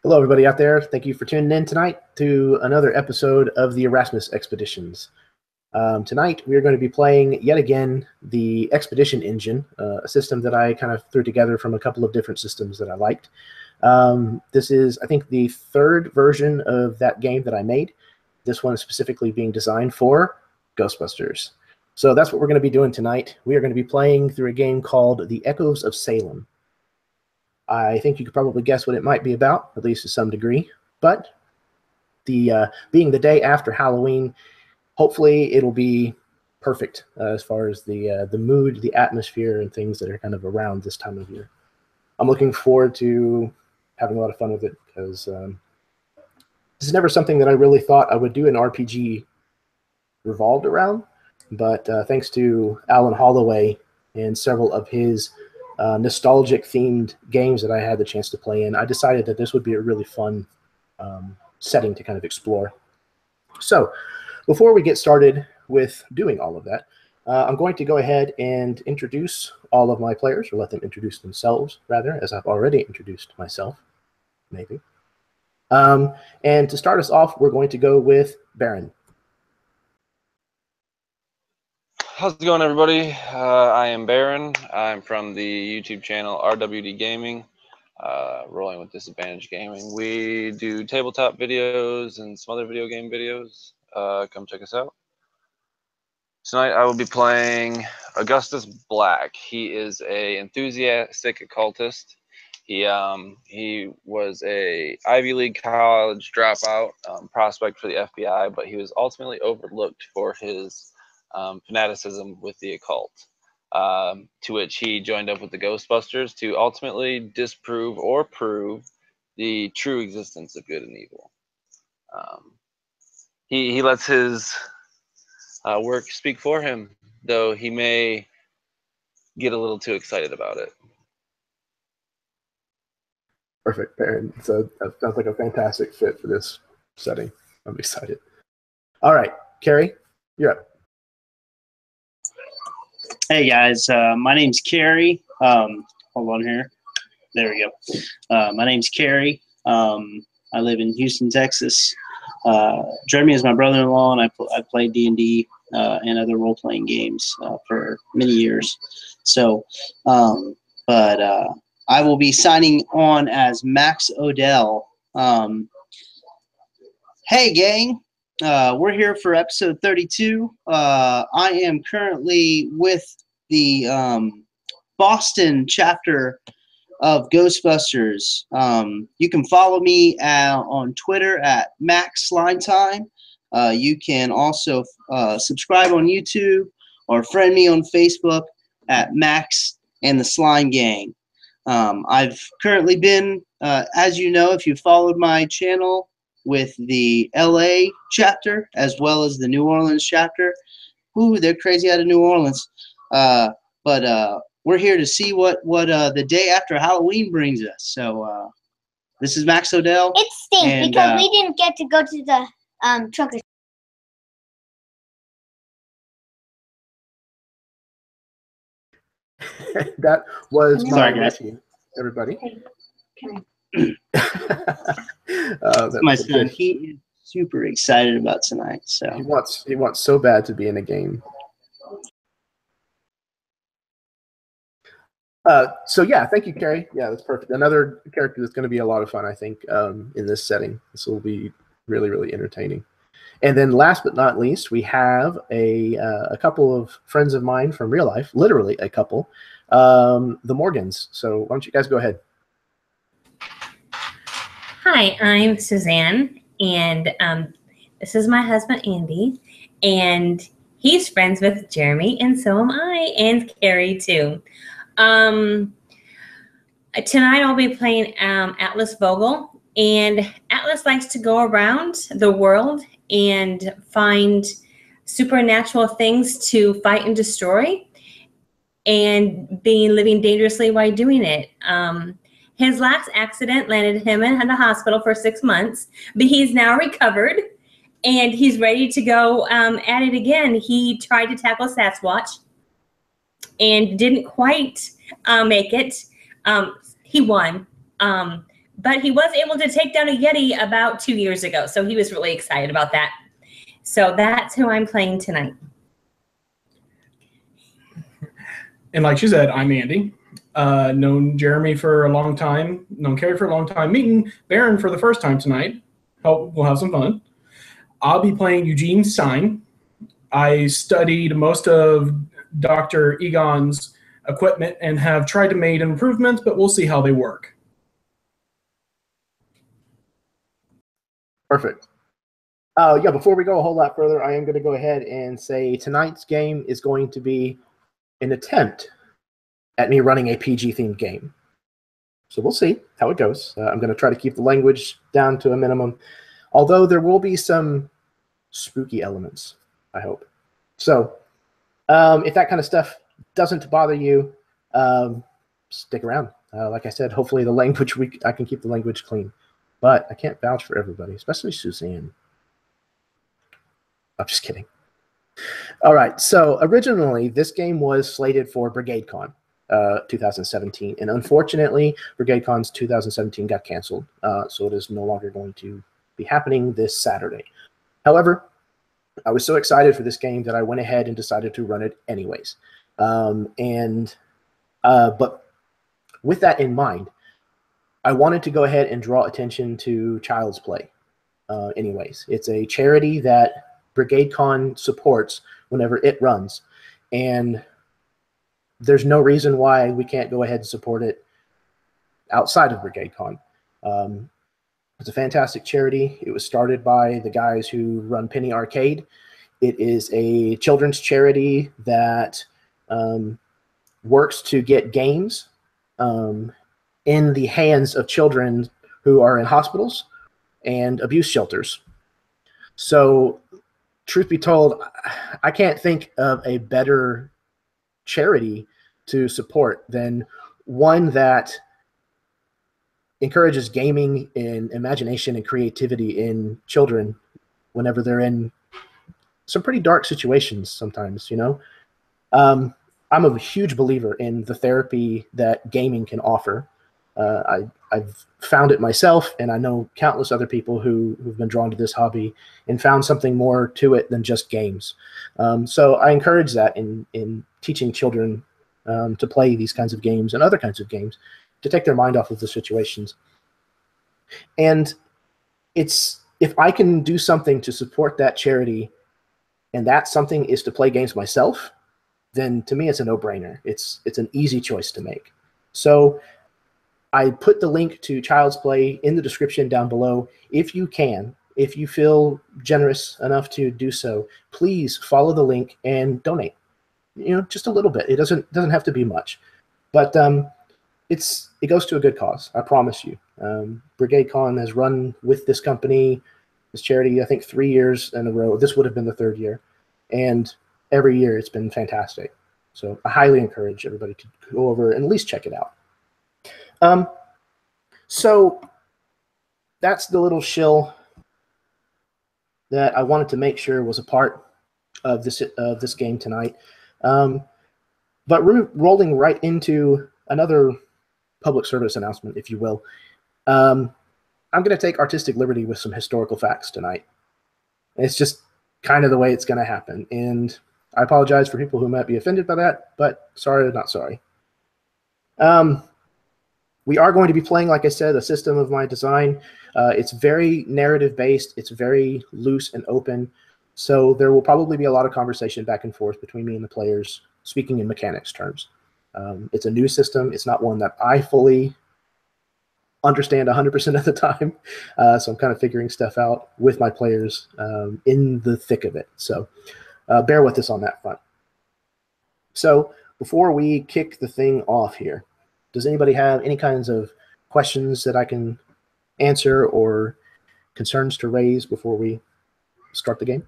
Hello, everybody out there. Thank you for tuning in tonight to another episode of the Erasmus Expeditions. Tonight, we are going to be playing, yet again, the Expedition Engine, a system that I kind of threw together from a couple of different systems that I liked. This is, I think, the third version of that game that I made. This one is specifically being designed for Ghostbusters. So that's what we're going to be doing tonight. We are going to be playing through a game called The Echoes of Salem. I think you could probably guess what it might be about, at least to some degree. But being the day after Halloween, hopefully it'll be perfect as far as the mood, the atmosphere, and things that are kind of around this time of year. I'm looking forward to having a lot of fun with it because this is never something that I really thought I would do an RPG revolved around. But thanks to Alan Holloway and several of his nostalgic themed games that I had the chance to play in, I decided that this would be a really fun setting to kind of explore. So before we get started with doing all of that, I'm going to go ahead and introduce all of my players, or let them introduce themselves, rather, as I've already introduced myself, maybe. And to start us off, we're going to go with Baron. How's it going, everybody? I am Baron. I'm from the YouTube channel RWD Gaming, Rolling with Disadvantage Gaming. We do tabletop videos and some other video game videos. Come check us out. Tonight I will be playing Augustus Black. He is an enthusiastic occultist. He was a Ivy League college dropout, prospect for the FBI, but he was ultimately overlooked for his fanaticism with the occult, to which he joined up with the Ghostbusters to ultimately disprove or prove the true existence of good and evil. He lets his work speak for him, though he may get a little too excited about it. Perfect, Baron. So that sounds like a fantastic fit for this setting. I'm excited. All right, Carrie, you're up. Hey guys, my name's Carrie. Hold on here. There we go. My name's Carrie. I live in Houston, Texas. Jeremy is my brother-in-law, and I played D&D and other role-playing games for many years. So, but I will be signing on as Max Odell. Hey gang. We're here for episode 32. I am currently with the Boston chapter of Ghostbusters. You can follow me on Twitter at MaxSlimeTime. You can also subscribe on YouTube or friend me on Facebook at Max and the Slime Gang. I've currently been, as you know, if you followed my channel, with the LA chapter as well as the New Orleans chapter. Ooh, they're crazy out of New Orleans. But we're here to see what the day after Halloween brings us. So this is Max Odell. It stinks because we didn't get to go to the trunk or That was Sorry, guys. Everybody. My son, he is super excited about tonight. So he wants so bad to be in a game. So yeah, thank you, Carrie. Yeah, that's perfect. Another character that's going to be a lot of fun, I think, in this setting. This will be really, really entertaining. And then last but not least, we have a couple of friends of mine from real life, literally a couple, the Morgans. So why don't you guys go ahead? Hi, I'm Suzanne, and this is my husband, Andy, and he's friends with Jeremy, and so am I, and Carrie, too. Tonight I'll be playing Atlas Vogel, and Atlas likes to go around the world and find supernatural things to fight and destroy, and living dangerously while doing it. His last accident landed him in the hospital for 6 months, but he's now recovered, and he's ready to go at it again. He tried to tackle Sasquatch and didn't quite make it. He won, but he was able to take down a Yeti about 2 years ago, so he was really excited about that. So that's who I'm playing tonight. And like she said, I'm Andy. Known Jeremy for a long time, known Carrie for a long time, meeting Baron for the first time tonight. Hope we'll have some fun. I'll be playing Eugene Stein. I studied most of Dr. Egon's equipment and have tried to make improvements, but we'll see how they work. Perfect. Yeah, before we go a whole lot further, I am going to go ahead and say tonight's game is going to be an attempt at me running a PG-themed game. So we'll see how it goes. I'm going to try to keep the language down to a minimum, although there will be some spooky elements, I hope. So if that kind of stuff doesn't bother you, stick around. Like I said, hopefully the language, I can keep the language clean. But I can't vouch for everybody, especially Suzanne. I'm just kidding. All right, so originally this game was slated for BrigadeCon 2017, and unfortunately BrigadeCon's 2017 got canceled, so it is no longer going to be happening this Saturday. However, I was so excited for this game that I went ahead and decided to run it anyways. But with that in mind, I wanted to go ahead and draw attention to Child's Play. Anyways, it's a charity that BrigadeCon supports whenever it runs, and there's no reason why we can't go ahead and support it outside of BrigadeCon. It's a fantastic charity. It was started by the guys who run Penny Arcade. It is a children's charity that works to get games in the hands of children who are in hospitals and abuse shelters. So, truth be told, I can't think of a better charity to support than one that encourages gaming and imagination and creativity in children whenever they're in some pretty dark situations sometimes, you know. I'm a huge believer in the therapy that gaming can offer. I've found it myself, and I know countless other people who've been drawn to this hobby and found something more to it than just games. So I encourage that in teaching children to play these kinds of games and other kinds of games to take their mind off of the situations. And if I can do something to support that charity, and that something is to play games myself, then to me it's a no-brainer. It's an easy choice to make. So I put the link to Child's Play in the description down below. If you can, if you feel generous enough to do so, please follow the link and donate. You know, just a little bit. It doesn't have to be much, but it goes to a good cause. I promise you. BrigadeCon has run with this company, this charity, I think 3 years in a row. This would have been the third year, and every year it's been fantastic. So I highly encourage everybody to go over and at least check it out. So that's the little shill that I wanted to make sure was a part of this game tonight. But rolling right into another public service announcement, if you will. I'm going to take artistic liberty with some historical facts tonight. It's just kind of the way it's going to happen. And I apologize for people who might be offended by that, but sorry, not sorry. We are going to be playing, like I said, a system of my design. It's very narrative-based. It's very loose and open. So there will probably be a lot of conversation back and forth between me and the players, speaking in mechanics terms. It's a new system. It's not one that I fully understand 100% of the time. So I'm kind of figuring stuff out with my players in the thick of it. So bear with us on that front. So before we kick the thing off here, does anybody have any kinds of questions that I can answer or concerns to raise before we start the game?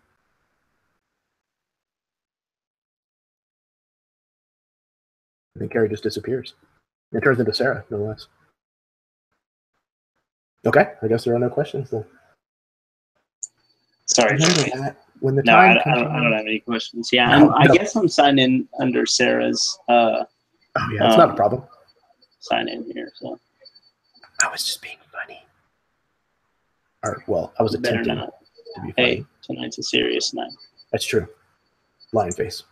I think Carrie just disappears. It turns into Sarah, no less. Okay, I guess there are no questions then. Sorry. When the No, time I don't have any questions. Yeah, I guess I'm signed in under Sarah's. Oh yeah, it's not a problem. Sign in here. So I was just being funny. Or, well, I was Better attempting not. to be funny. Hey, tonight's a serious night. That's true. Lion face.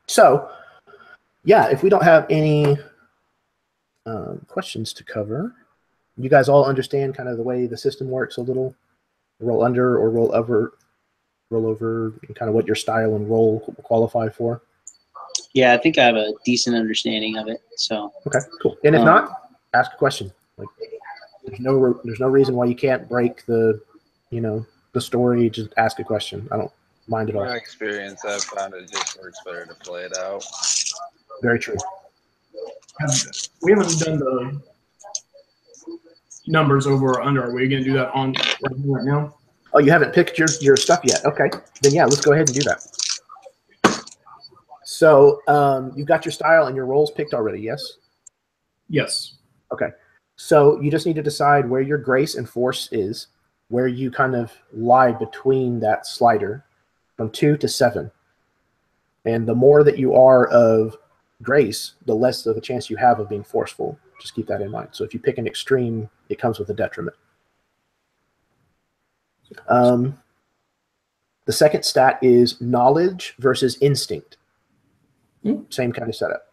So, yeah, if we don't have any questions to cover, you guys all understand kind of the way the system works a little? Roll under or roll over, and kind of what your style and role qualify for? Yeah, I think I have a decent understanding of it. So Okay, cool. And if not, ask a question. Like, there's no reason why you can't break the, the story. Just ask a question. I don't mind at all. My experience, I've found it just works better to play it out. Very true. We haven't done the numbers over or under. Are we going to do that on right now? Oh, you haven't picked your stuff yet. Okay, then yeah, let's go ahead and do that. So you've got your style and your roles picked already, yes? Yes. Okay. So you just need to decide where your grace and force is, where you kind of lie between that slider from 2 to 7. And the more that you are of grace, the less of a chance you have of being forceful. Just keep that in mind. So if you pick an extreme, it comes with a detriment. The second stat is knowledge versus instinct. Same kind of setup.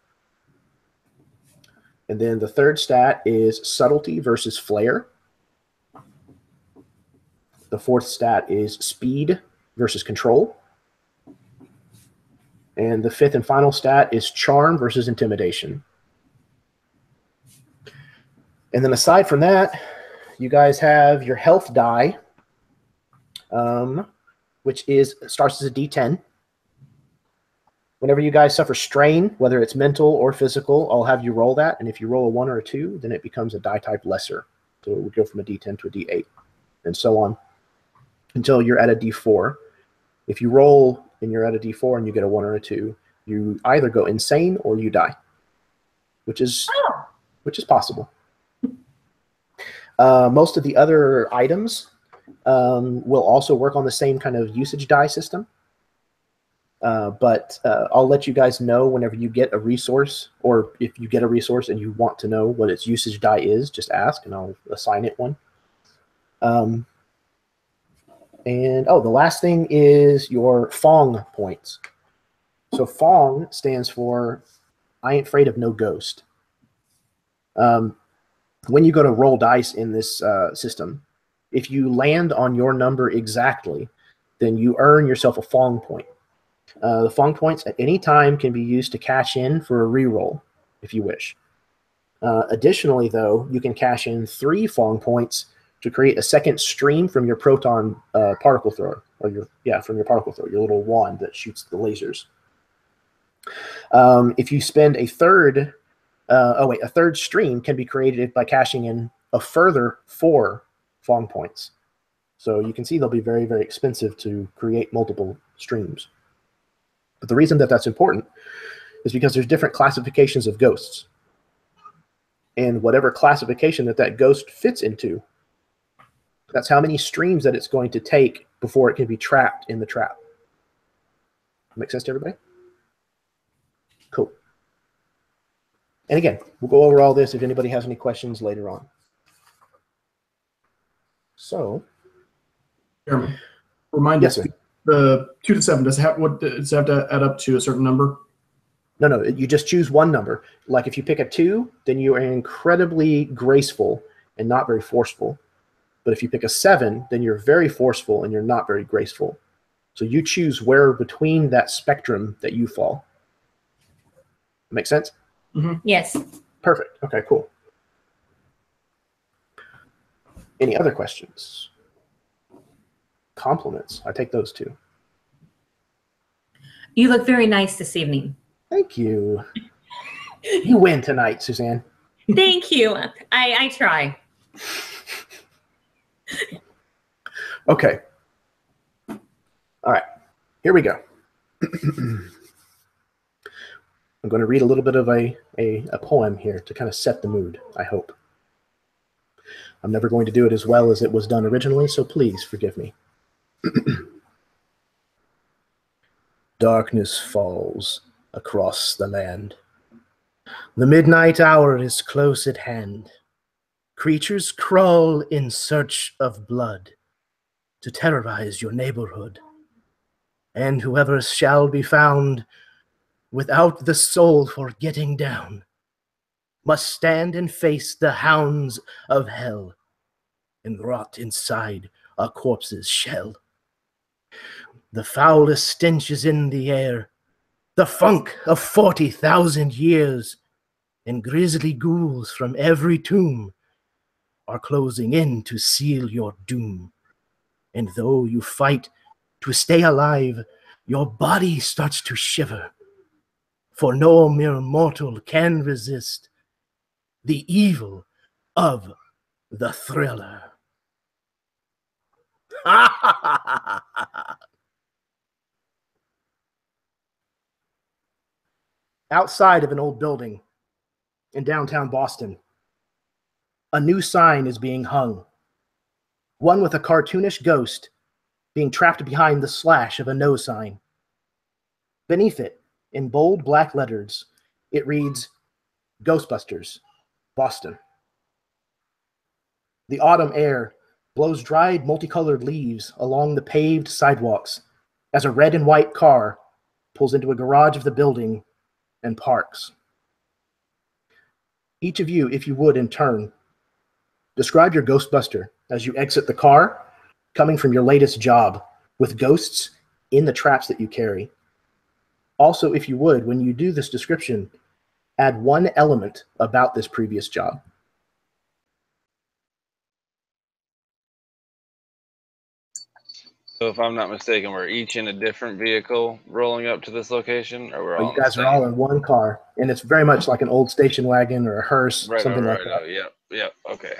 And then the third stat is subtlety versus flair. The fourth stat is speed versus control. And the fifth and final stat is charm versus intimidation. And then aside from that, you guys have your health die, which starts as a D10. Whenever you guys suffer strain, whether it's mental or physical, I'll have you roll that. And if you roll a 1 or a 2, then it becomes a die type lesser. So it would go from a D10 to a D8 and so on until you're at a D4. If you roll and you're at a D4 and you get a 1 or a 2, you either go insane or you die, which is possible. Most of the other items will also work on the same kind of usage die system. But I'll let you guys know whenever you get a resource, or if you get a resource and you want to know what its usage die is, just ask and I'll assign it one. And the last thing is your Fong points. So Fong stands for I ain't afraid of no ghost. When you go to roll dice in this system, if you land on your number exactly, then you earn yourself a Fong point. The Fong points at any time can be used to cash in for a reroll, if you wish. Additionally, though, you can cash in 3 Fong points to create a second stream from your proton particle thrower, from your particle thrower, your little wand that shoots the lasers. If you spend a third, a third stream can be created by cashing in a further 4 Fong points. So you can see they'll be very, very expensive to create multiple streams. But the reason that that's important is because there's different classifications of ghosts. And whatever classification that ghost fits into, that's how many streams that it's going to take before it can be trapped in the trap. Make sense to everybody? Cool. And again, we'll go over all this if anybody has any questions later on. So, Jeremy, remind us, the 2 to 7, does it have to add up to a certain number? No, you just choose one number. Like if you pick a 2, then you are incredibly graceful and not very forceful. But if you pick a 7, then you're very forceful and you're not very graceful. So you choose where between that spectrum that you fall. Make sense? Mm-hmm. Yes. Perfect. Okay, cool. Any other questions? Compliments. I take those too. You look very nice this evening. Thank you. You win tonight, Suzanne. Thank you. I try. Okay. All right. Here we go. I'm going to read a little bit of a poem here to kind of set the mood, I hope. I'm never going to do it as well as it was done originally, so please forgive me. Darkness falls across the land. The midnight hour is close at hand. Creatures crawl in search of blood to terrorize your neighborhood. And whoever shall be found without the soul for getting down must stand and face the hounds of hell and rot inside a corpse's shell. The foulest stench is in the air, the funk of 40,000 years, and grisly ghouls from every tomb are closing in to seal your doom. And though you fight to stay alive, your body starts to shiver, for no mere mortal can resist the evil of the thriller. Outside of an old building in downtown Boston, a new sign is being hung, one with a cartoonish ghost being trapped behind the slash of a no sign. Beneath it, in bold black letters, it reads, Ghostbusters, Boston. The autumn air blows dried, multicolored leaves along the paved sidewalks as a red and white car pulls into a garage of the building and parks. Each of you, if you would, in turn, describe your Ghostbuster as you exit the car, coming from your latest job, with ghosts in the traps that you carry. Also, if you would, when you do this description, add one element about this previous job. So if I'm not mistaken, we're each in a different vehicle rolling up to this location, or we're all You guys are all in one car, and it's very much like an old station wagon or a hearse, something like that. Oh, yep, okay.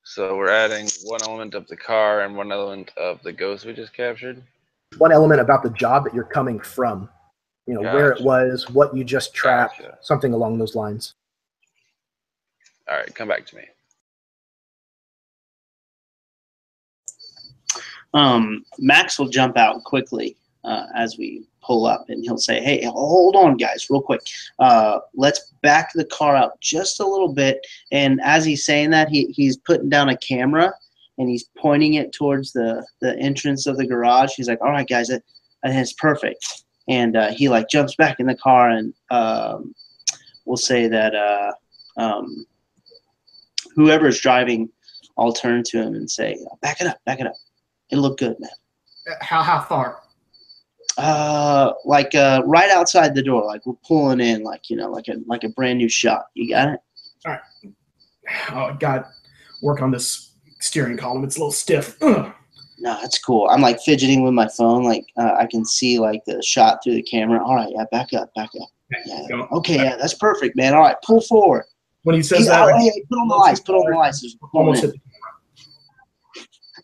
So we're adding one element of the car and one element of the ghost we just captured. One element about the job that you're coming from, you know, where it was, what you just trapped, something along those lines. All right, come back to me. Max will jump out quickly as we pull up, and he'll say, hey, hold on, guys, real quick. Let's back the car up just a little bit. And as he's saying that, he's putting down a camera, and he's pointing it towards the entrance of the garage. He's like, all right, guys, that's perfect. And he, like, jumps back in the car, and we'll say that whoever's driving, I'll turn to him and say, back it up. It'll look good, man. How far? Right outside the door, like we're pulling in, like, you know, like a brand new shot. You got it? All right. Oh, I got to work on this steering column. It's a little stiff. Ugh. No, that's cool. I'm like fidgeting with my phone. Like I can see like the shot through the camera. All right, yeah, back up. Yeah. Okay, yeah, that's perfect, man. All right, pull forward. When he says that, hey, put on the lights. Put on the lights. Almost hit.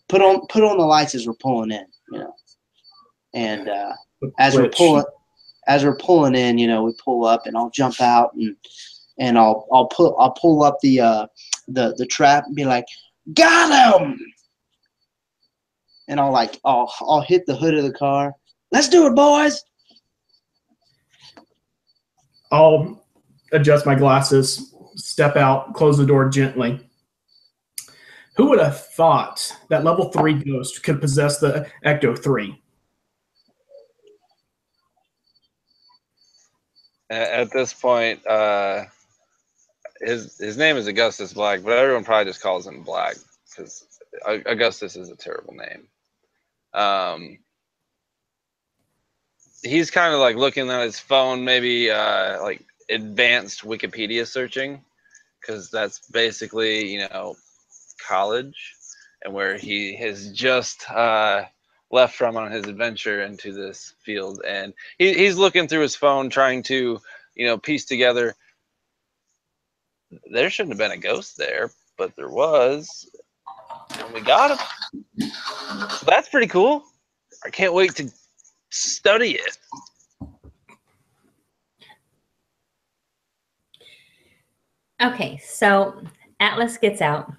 Put on the lights as we're pulling in, you know. And as we're pulling in, you know, we pull up, and I'll jump out, and I'll pull up the trap and be like, got him. And I'll hit the hood of the car. Let's do it, boys. I'll adjust my glasses, step out, close the door gently. Who would have thought that level 3 ghost could possess the Ecto 3? At this point, his name is Augustus Black, but everyone probably just calls him Black because Augustus is a terrible name. He's kind of like looking at his phone, maybe like advanced Wikipedia searching, because that's basically, you know, college and where he has just left from on his adventure into this field, and he's looking through his phone trying to, you know, piece together, there shouldn't have been a ghost there, but there was, and we got him. So that's pretty cool. I can't wait to study it. Okay, so Atlas gets out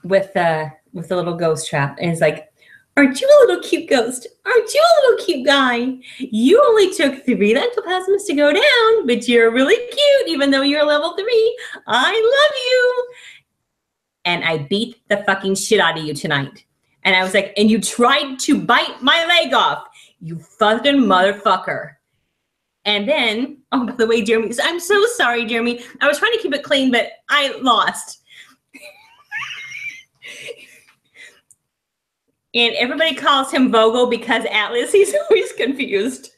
with the little ghost trap and is like, Aren't you a little cute ghost? Aren't you a little cute guy? You only took 3 ectoplasms to go down, but you're really cute even though you're level 3. I love you. And I beat the fucking shit out of you tonight. And I was like, and you tried to bite my leg off, you fucking motherfucker. And then, oh, by the way, Jeremy, I'm so sorry, Jeremy. I was trying to keep it clean, but I lost. And everybody calls him Vogel because Atlas, he's always confused.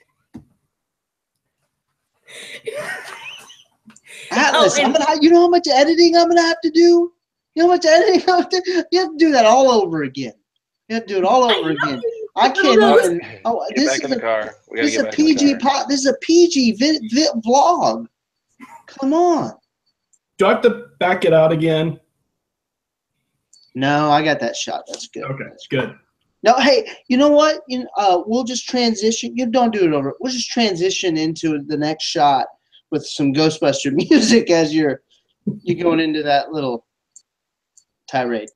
Atlas, you know how much editing I'm gonna have to do? You know how much editing I have to? You have to do that all over again. You have to do it all over again. I can't even. Oh, this is a car. This is a PG pot. This is a PG vlog. Come on. Do I have to back it out again? No, I got that shot. That's good. Okay, that's good. No, hey, you know what? We'll just transition. You don't do it over. We'll just transition into the next shot with some Ghostbuster music as you're going into that little tirade.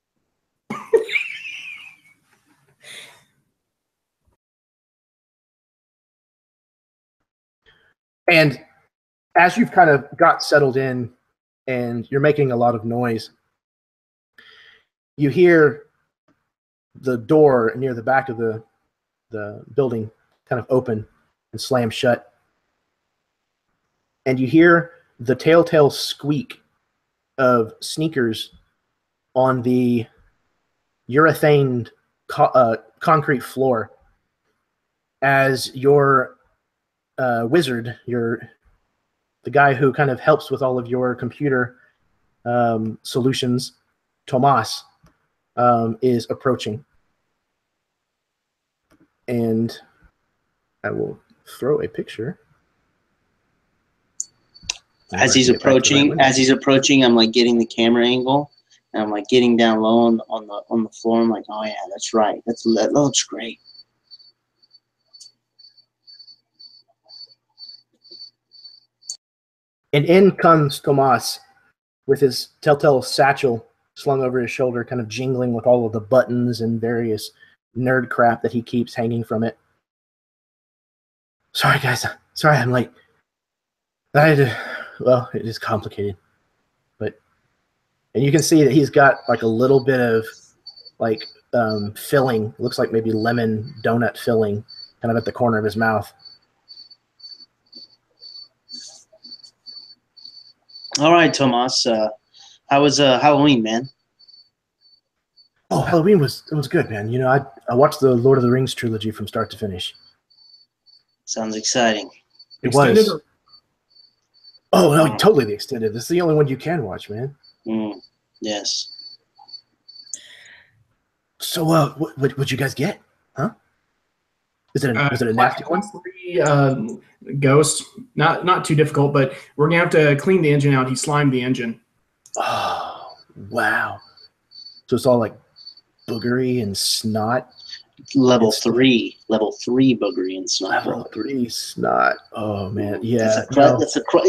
And as you've kind of got settled in and you're making a lot of noise, you hear the door near the back of the building kind of open and slam shut. And you hear the telltale squeak of sneakers on the urethane concrete floor as your wizard, the guy who kind of helps with all of your computer solutions, Tomas, is approaching. And I will throw a picture. As he's approaching, I'm like getting the camera angle, and I'm like getting down low on the floor. I'm like, oh yeah, that's right. That looks great. And in comes Tomas with his telltale satchel slung over his shoulder, kind of jingling with all of the buttons and various nerd crap that he keeps hanging from it. Sorry, guys. Sorry, I'm late. Well, it is complicated. And you can see that he's got like a little bit of like filling. Looks like maybe lemon donut filling kind of at the corner of his mouth. All right, Tomas. How was Halloween, man? Oh, Halloween was good, man. You know, I watched the Lord of the Rings trilogy from start to finish. Sounds exciting. It was. Oh no, totally the extended. This is the only one you can watch, man. Yes. So, what'd you guys get? Huh? Was it a nasty one? 3 ghosts. Not too difficult, but we're gonna have to clean the engine out. He slimed the engine. Oh wow! So it's all like boogery and snot. Level 3 boogery and snot. Level 3 snot. Oh man, yeah. That's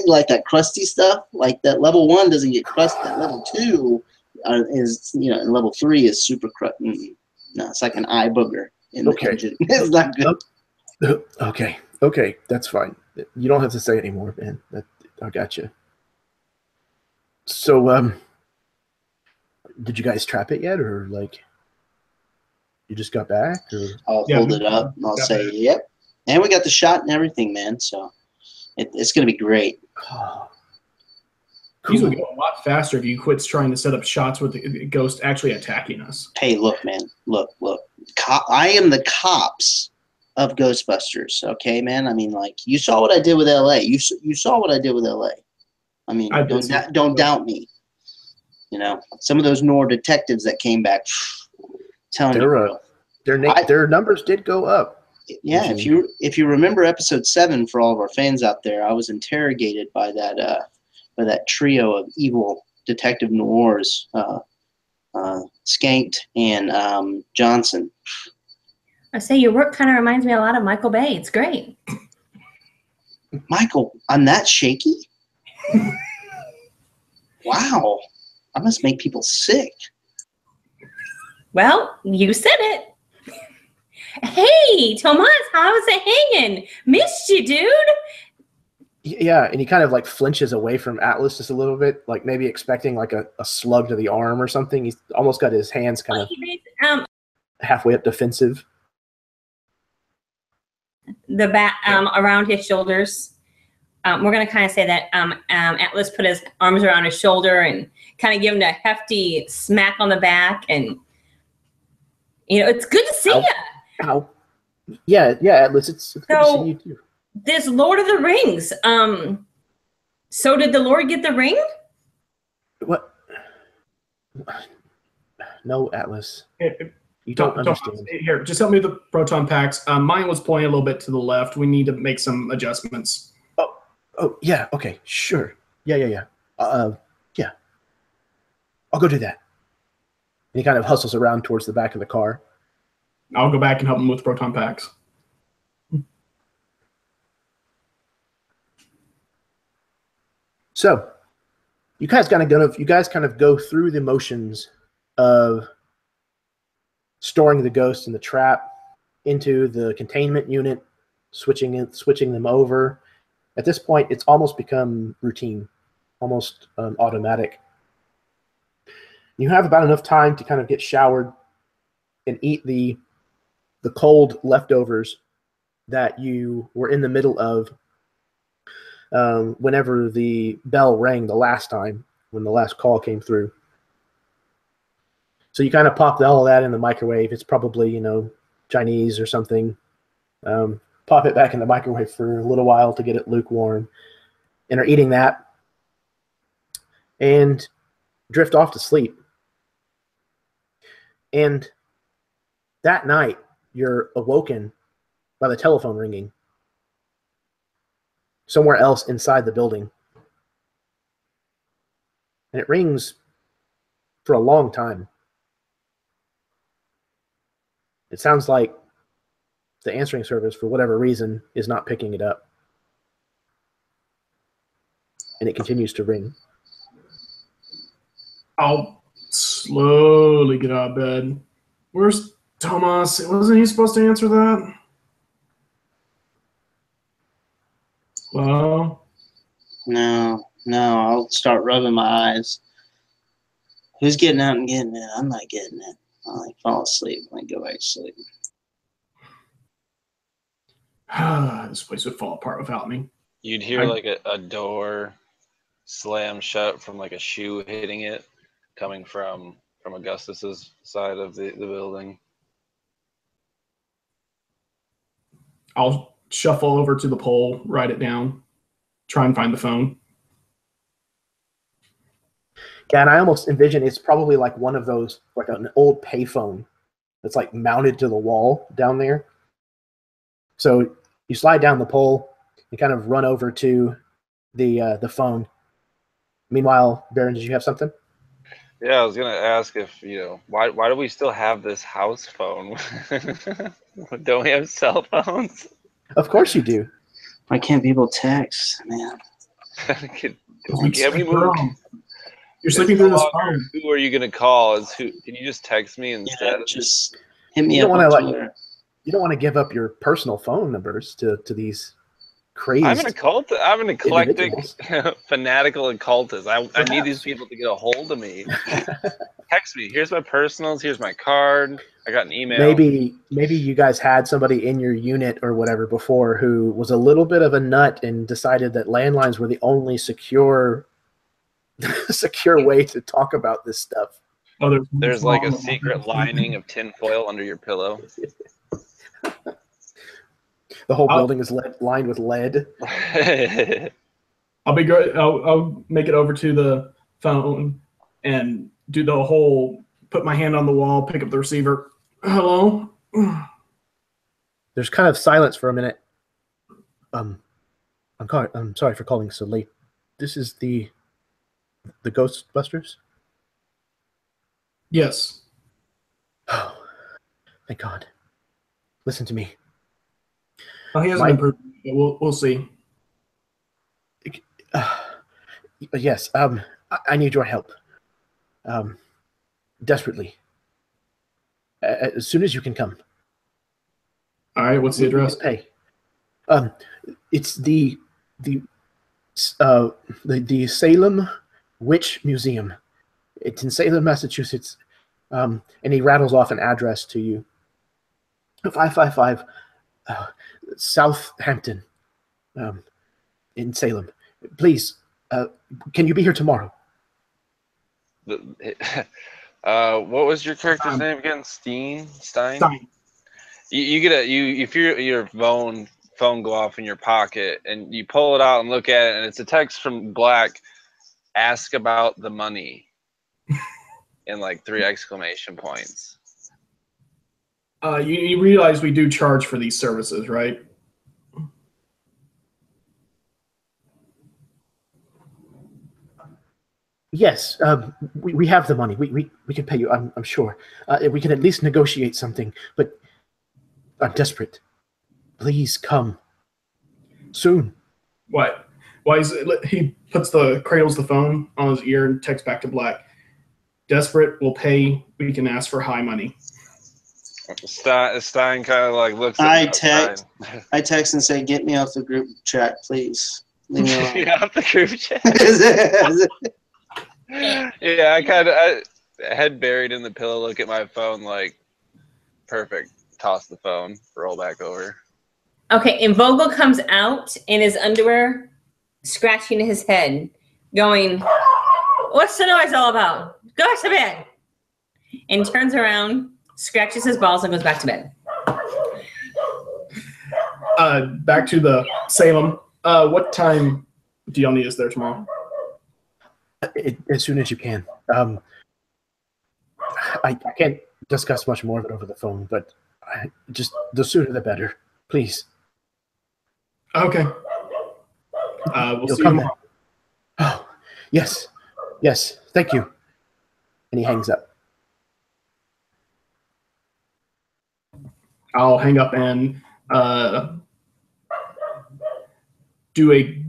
like that crusty stuff. Like that level 1 doesn't get crusty. That level 2 is, and level 3 is super crusty. No, it's like an eye booger in the engine. It's not good. Okay, that's fine. You don't have to say it anymore, man. I got you. So, did you guys trap it yet, or like? You just got back? Or? I'll hold it up and I'll say, yep. And we got the shot and everything, man. So it's going to be great. Oh, cool. These would go a lot faster if you quit trying to set up shots with the ghost actually attacking us. Hey, look, man. Look. I am the cops of Ghostbusters, okay, man? I mean, like, you saw what I did with L.A. You saw what I did with L.A. I mean, don't doubt me. Some of those Nord detectives that came back – their numbers did go up. Yeah, if you remember episode 7, for all of our fans out there, I was interrogated by that trio of evil detective noirs, Skanked and Johnson. I say your work kind of reminds me a lot of Michael Bay. It's great. Michael, I'm that shaky? Wow, I must make people sick. Well, you said it. Hey, Tomas, how's it hanging? Missed you, dude. Yeah, and he kind of like flinches away from Atlas just a little bit, like maybe expecting like a slug to the arm or something. He's almost got his hands kind of halfway up defensive. The back around his shoulders. We're going to kind of say that Atlas put his arms around his shoulder and kind of give him a hefty smack on the back. And, it's good to see you. Ow. Yeah, Atlas, it's good to see you too. This Lord of the Rings. So did the Lord get the ring? What? No, Atlas. You don't understand. Here, just help me with the proton packs. Mine was pointing a little bit to the left. We need to make some adjustments. Oh, yeah. Okay, sure. Yeah. Yeah. I'll go do that. And he kind of hustles around towards the back of the car. I'll go back and help him with proton packs. So, you guys kind of go through the motions of storing the ghosts in the trap into the containment unit, switching them over. At this point, it's almost become routine, almost automatic. You have about enough time to kind of get showered and eat the cold leftovers that you were in the middle of whenever the bell rang the last time, when the last call came through. So you kind of pop all of that in the microwave. It's probably, Chinese or something. Pop it back in the microwave for a little while to get it lukewarm, and are eating that and drift off to sleep. And that night, you're awoken by the telephone ringing somewhere else inside the building. And it rings for a long time. It sounds like the answering service, for whatever reason, is not picking it up. And it continues to ring. I'll slowly get out of bed. Where's Tomas? Wasn't he supposed to answer that? Well, No, I'll start rubbing my eyes. Who's getting out and getting it? I'm not getting it. I'll fall asleep and go back to sleep. This place would fall apart without me. You'd hear like a door slam shut from like a shoe hitting it, coming from Augustus's side of the building. I'll shuffle over to the pole, write it down, try and find the phone. Yeah, and I almost envision it's probably like one of those, like an old payphone that's like mounted to the wall down there. So you slide down the pole and kind of run over to the phone. Meanwhile, Baron, did you have something? Yeah, I was gonna ask if why do we still have this house phone? Don't we have cell phones? Of course you do. Why can't people text, man? Can we move? You're sleeping through this phone. Who are you gonna call? Can you just text me instead? Yeah, just hit me up on Twitter. You don't want to give up your personal phone numbers to these crazy. I'm an eclectic, fanatical occultist. I need these people to get a hold of me. Text me. Here's my personals. Here's my card. I got an email. Maybe you guys had somebody in your unit or whatever before who was a little bit of a nut and decided that landlines were the only secure way to talk about this stuff. Oh, there's like a secret lining of tinfoil under your pillow. The whole building is lined with lead. I'll be good. I'll make it over to the phone and do the whole put my hand on the wall, pick up the receiver. Hello? There's kind of silence for a minute. I'm sorry for calling so late. This is the Ghostbusters? Yes. Oh, thank God. Listen to me. Oh, he hasn't improved. We'll see. Yes. I need your help. Desperately. As soon as you can come. All right, what's the address? Hey, it's the Salem Witch Museum. It's in Salem, Massachusetts. And he rattles off an address to you. 555 Southampton in Salem. Please, can you be here tomorrow? What was your character's name again? Stein? Stein. You get if your phone go off in your pocket and you pull it out and look at it and it's a text from Black. Ask about the money. And like 3 exclamation points. You realize we do charge for these services, right? Yes, we have the money. We can pay you. I'm sure. We can at least negotiate something. But I'm desperate. Please come soon. What? Why is it? He cradles the phone on his ear and texts back to Black. Desperate, we'll pay. We can ask for high money. Stein kind of like looks at I text and say, get me off the group chat, please. Leave me alone. Get off the group chat. Yeah, I head buried in the pillow, look at my phone like, perfect. Toss the phone, roll back over. Okay, and Vogel comes out in his underwear, scratching his head, going, "What's the noise all about? Go to bed." And turns around, scratches his balls, and goes back to bed. Back to the Salem. What time do y'all need us there tomorrow? As soon as you can. I can't discuss much more of it over the phone, but just the sooner the better, please. Okay. We'll see you tomorrow. Oh, yes. Thank you. And he hangs up. I'll hang up and do a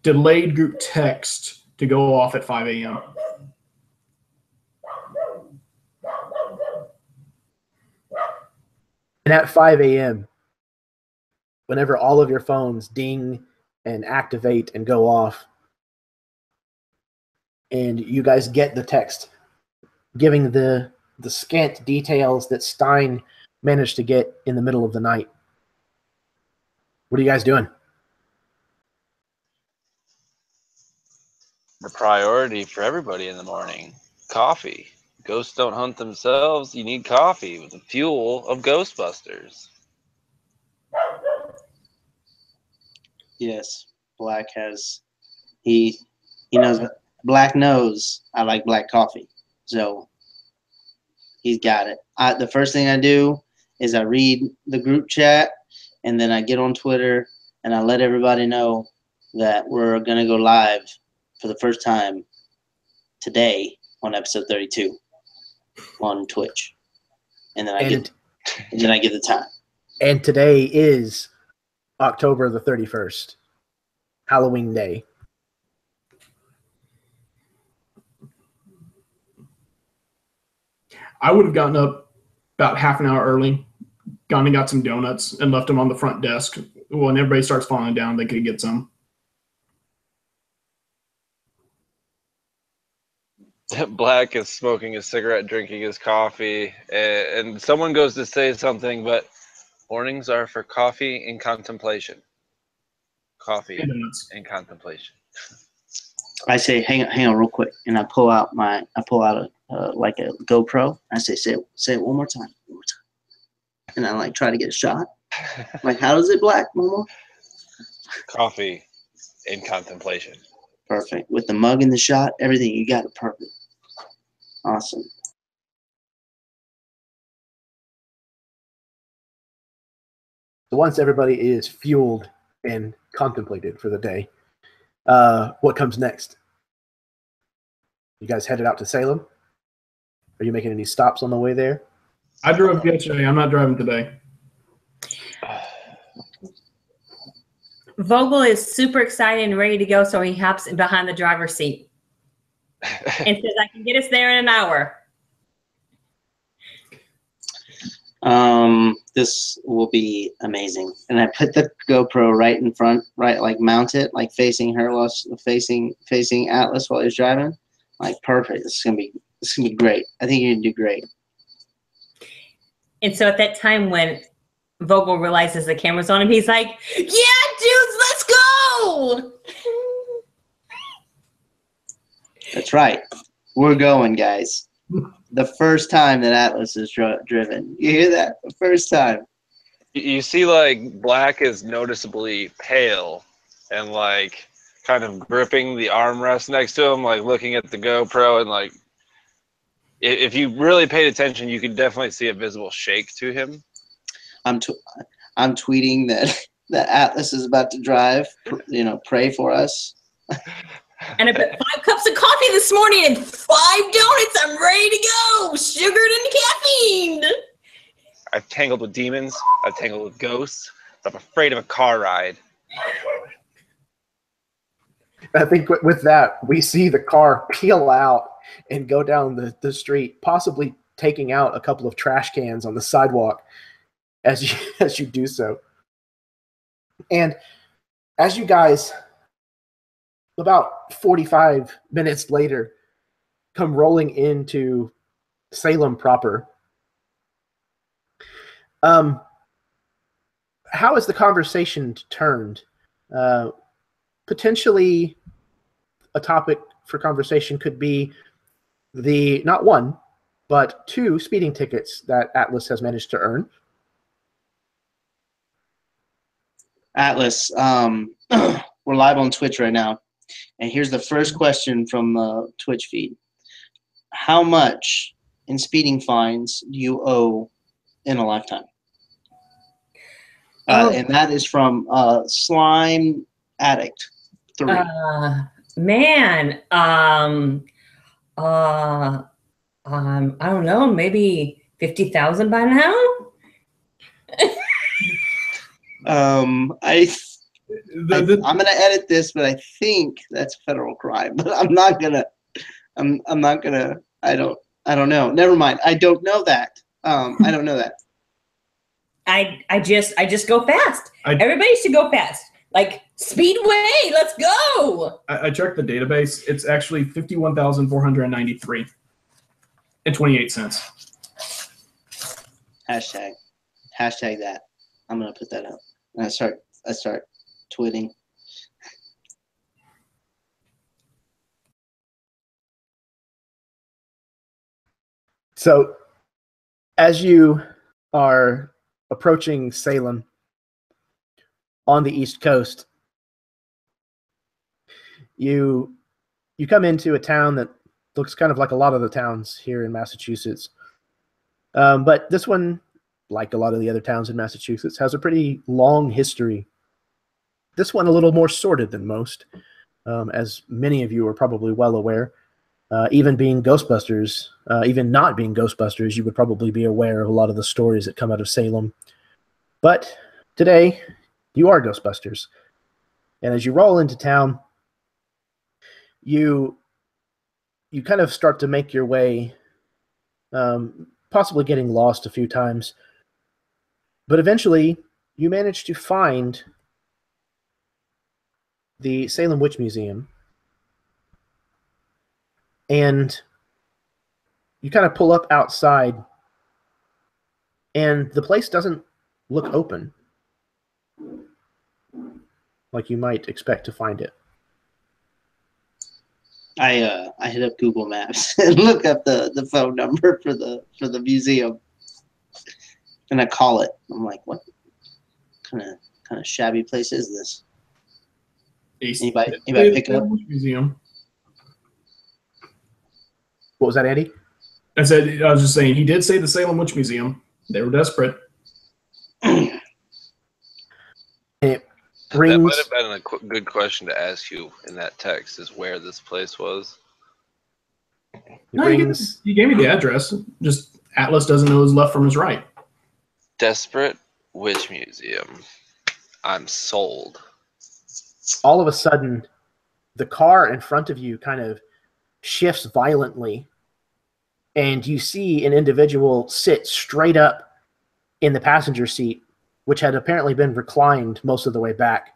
delayed group text to go off at 5 a.m. And at 5 a.m., whenever all of your phones ding and activate and go off, and you guys get the text giving the scant details that Stein managed to get in the middle of the night. What are you guys doing? The priority for everybody in the morning. Coffee. Ghosts don't hunt themselves. You need coffee with the fuel of Ghostbusters. Yes, Black has. He knows. Black knows I like black coffee, so he's got it. The first thing I do is I read the group chat, and then I get on Twitter and I let everybody know that we're gonna go live for the first time today on episode 32 on Twitch, and then I give the time. And today is October the 31st, Halloween Day. I would have gotten up about half an hour early, gone and got some donuts, and left them on the front desk. When everybody starts falling down, they could get some. Black is smoking a cigarette, drinking his coffee, and someone goes to say something, but mornings are for coffee and contemplation. Coffee and contemplation. I say, hang on real quick, and I pull out like a GoPro. I say it one more time, and I like try to get a shot. Like, how does it, Black? One more. Coffee and contemplation. Perfect. With the mug and the shot, everything, you got it perfect. Awesome. So once everybody is fueled and contemplated for the day, what comes next? You guys headed out to Salem? Are you making any stops on the way there? I drove yesterday. I'm not driving today. Vogel is super excited and ready to go, so he hops behind the driver's seat and says, "I can get us there in an hour." This will be amazing. And I put the GoPro right in front, right, like mount it, like facing her while facing Atlas while he's driving. Like perfect. This is gonna be great. I think you're gonna do great. And so at that time when Vogel realizes the camera's on him, he's like, "Yeah, dudes, let's go!" That's right. We're going, guys. The first time that Atlas is driven. You hear that? The first time. You see, like, Black is noticeably pale and, like, kind of gripping the armrest next to him, like, looking at the GoPro. And, like, if you really paid attention, you could definitely see a visible shake to him. I'm tweeting that Atlas is about to drive. You know, pray for us. And I put 5 cups of coffee this morning and 5 donuts. I'm ready to go. Sugared and caffeine. I've tangled with demons. I've tangled with ghosts. I'm afraid of a car ride. I think with that, we see the car peel out and go down the street, possibly taking out a couple of trash cans on the sidewalk as you do so. And as you guys, about 45 minutes later, come rolling into Salem proper, how has the conversation turned? Potentially a topic for conversation could be the not 1, but 2 speeding tickets that Atlas has managed to earn. Atlas, we're live on Twitch right now. And here's the first question from the Twitch feed. How much in speeding fines do you owe in a lifetime? And that is from Slime Addict 3. Man, I don't know, maybe 50,000 by now. I'm gonna edit this, but I think that's a federal crime. But I'm not gonna. I don't know. Never mind. I don't know that. I don't know that. I just go fast. Everybody should go fast. Like Speedway, let's go. I checked the database. It's actually 51,493 and 28 cents. Hashtag that. I'm gonna put that up. And I start tweeting. So, as you are approaching Salem on the East Coast, you come into a town that looks kind of like a lot of the towns here in Massachusetts. But this one, like a lot of the other towns in Massachusetts, has a pretty long history. This one a little more sordid than most, as many of you are probably well aware. Even being Ghostbusters, even not being Ghostbusters, you would probably be aware of a lot of the stories that come out of Salem. But today, you are Ghostbusters. And as you roll into town, you kind of start to make your way, possibly getting lost a few times. But eventually, you manage to find the Salem Witch Museum. And you kind of pull up outside, and the place doesn't look open like you might expect to find it. I hit up Google Maps and look up the phone number for the museum, and I call it. I'm like, what kind of shabby place is this? Anybody pick it up? Museum. What was that, Andy? I was just saying, he did say the Salem Witch Museum. They were desperate. It That brings, might have been a good question to ask you in that text, is where this place was. He gave me the address. Just Atlas doesn't know his left from his right. Desperate Witch Museum. I'm sold. all of a sudden, the car in front of you kind of shifts violently, and you see an individual sit straight up in the passenger seat, which had apparently been reclined most of the way back.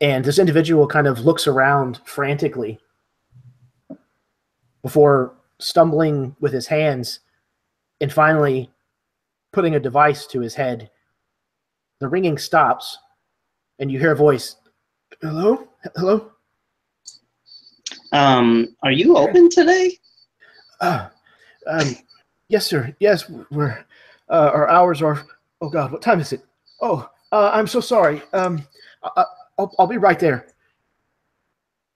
And this individual kind of looks around frantically before stumbling with his hands and finally putting a device to his head. The ringing stops, and you hear a voice. Hello? Hello? Are you open today? Yes, sir. Yes, we're, our hours are, oh God, what time is it? Oh, I'm so sorry. I'll be right there.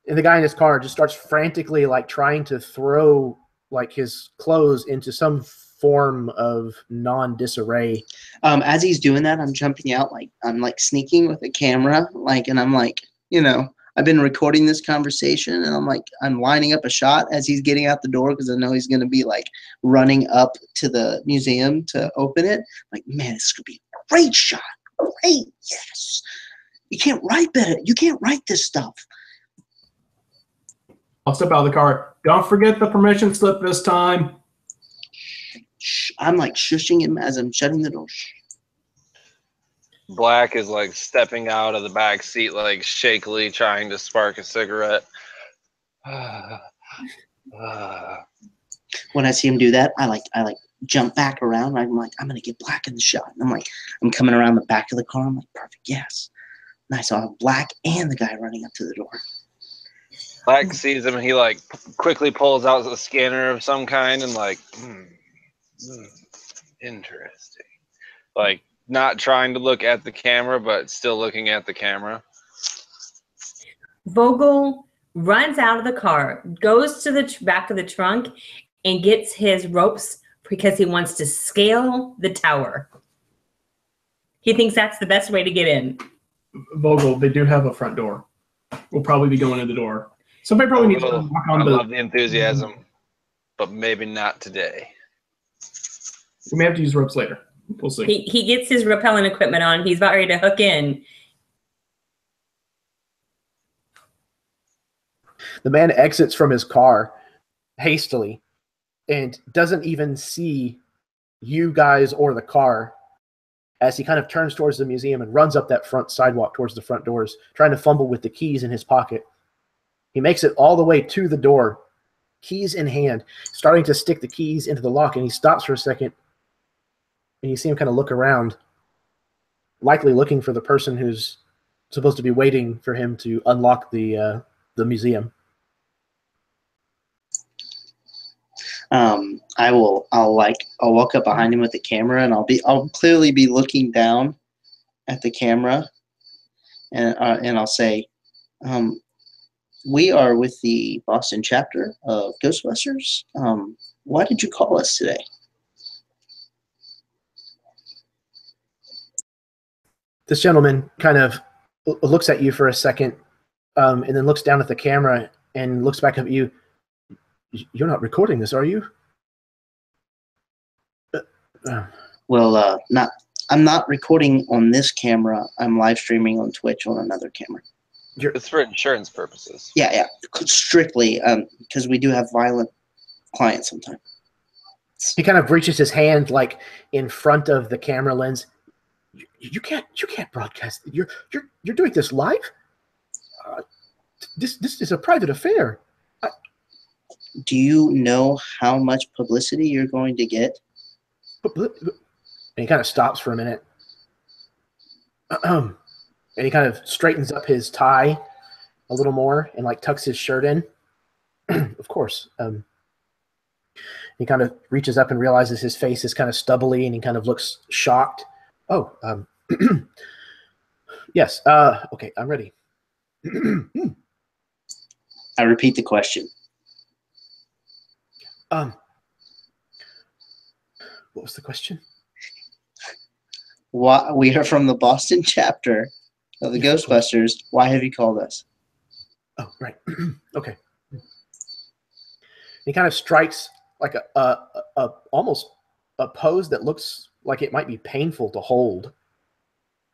And the guy in his car just starts frantically like trying to throw like his clothes into some form of non-disarray. As he's doing that, I'm jumping out, like I'm like sneaking with a camera, like, and I'm like, you know, I've been recording this conversation, and I'm lining up a shot as he's getting out the door because I know he's going to be like running up to the museum to open it. Like, man, this could be a great shot. Great, yes. You can't write better. You can't write this stuff. I'll step out of the car. Don't forget the permission slip this time. Shh. I'm like shushing him as I'm shutting the door. Shh. Black is like stepping out of the back seat, like shakily trying to spark a cigarette. When I see him do that, I like jump back around. I'm like, I'm gonna get Black in the shot. And I'm coming around the back of the car. I'm like, perfect, yes. Nice. I'll have Black and the guy running up to the door. Black sees him and he like quickly pulls out a scanner of some kind and like, interesting. Like not trying to look at the camera, but still looking at the camera. Vogel runs out of the car, goes to the back of the trunk, and gets his ropes because he wants to scale the tower. He thinks that's the best way to get in. Vogel, they do have a front door. We'll probably be going in the door. Somebody probably needs to walk on I love the enthusiasm, but maybe not today. We may have to use ropes later. We'll see. He gets his rappelling equipment on. He's about ready to hook in. The man exits from his car hastily and doesn't even see you guys or the car as he kind of turns towards the museum and runs up that front sidewalk towards the front doors, trying to fumble with the keys in his pocket. He makes it all the way to the door, keys in hand, starting to stick the keys into the lock, and he stops for a second, and you see him kind of look around, likely looking for the person who's supposed to be waiting for him to unlock the museum. I'll walk up behind him with the camera, and I'll clearly be looking down at the camera, and I'll say, we are with the Boston chapter of Ghostbusters. Why did you call us today? This gentleman kind of looks at you for a second, and then looks down at the camera and looks back at you. You're not recording this, are you? Well, I'm not recording on this camera. I'm live streaming on Twitch on another camera. It's for insurance purposes. Yeah, strictly, because we do have violent clients sometimes. He kind of reaches his hand like in front of the camera lens. You can't broadcast. You're doing this live. This is a private affair. Do you know how much publicity you're going to get? And he kind of stops for a minute. And he kind of straightens up his tie a little more and like tucks his shirt in. Of course. He kind of reaches up and realizes his face is kind of stubbly, and he kind of looks shocked. Oh, yes. Okay, I'm ready. I repeat the question. What was the question? Why we are from the Boston chapter of the Ghostbusters. Why have you called us? Oh, right. Okay. He kind of strikes like a almost a pose that looks like it might be painful to hold.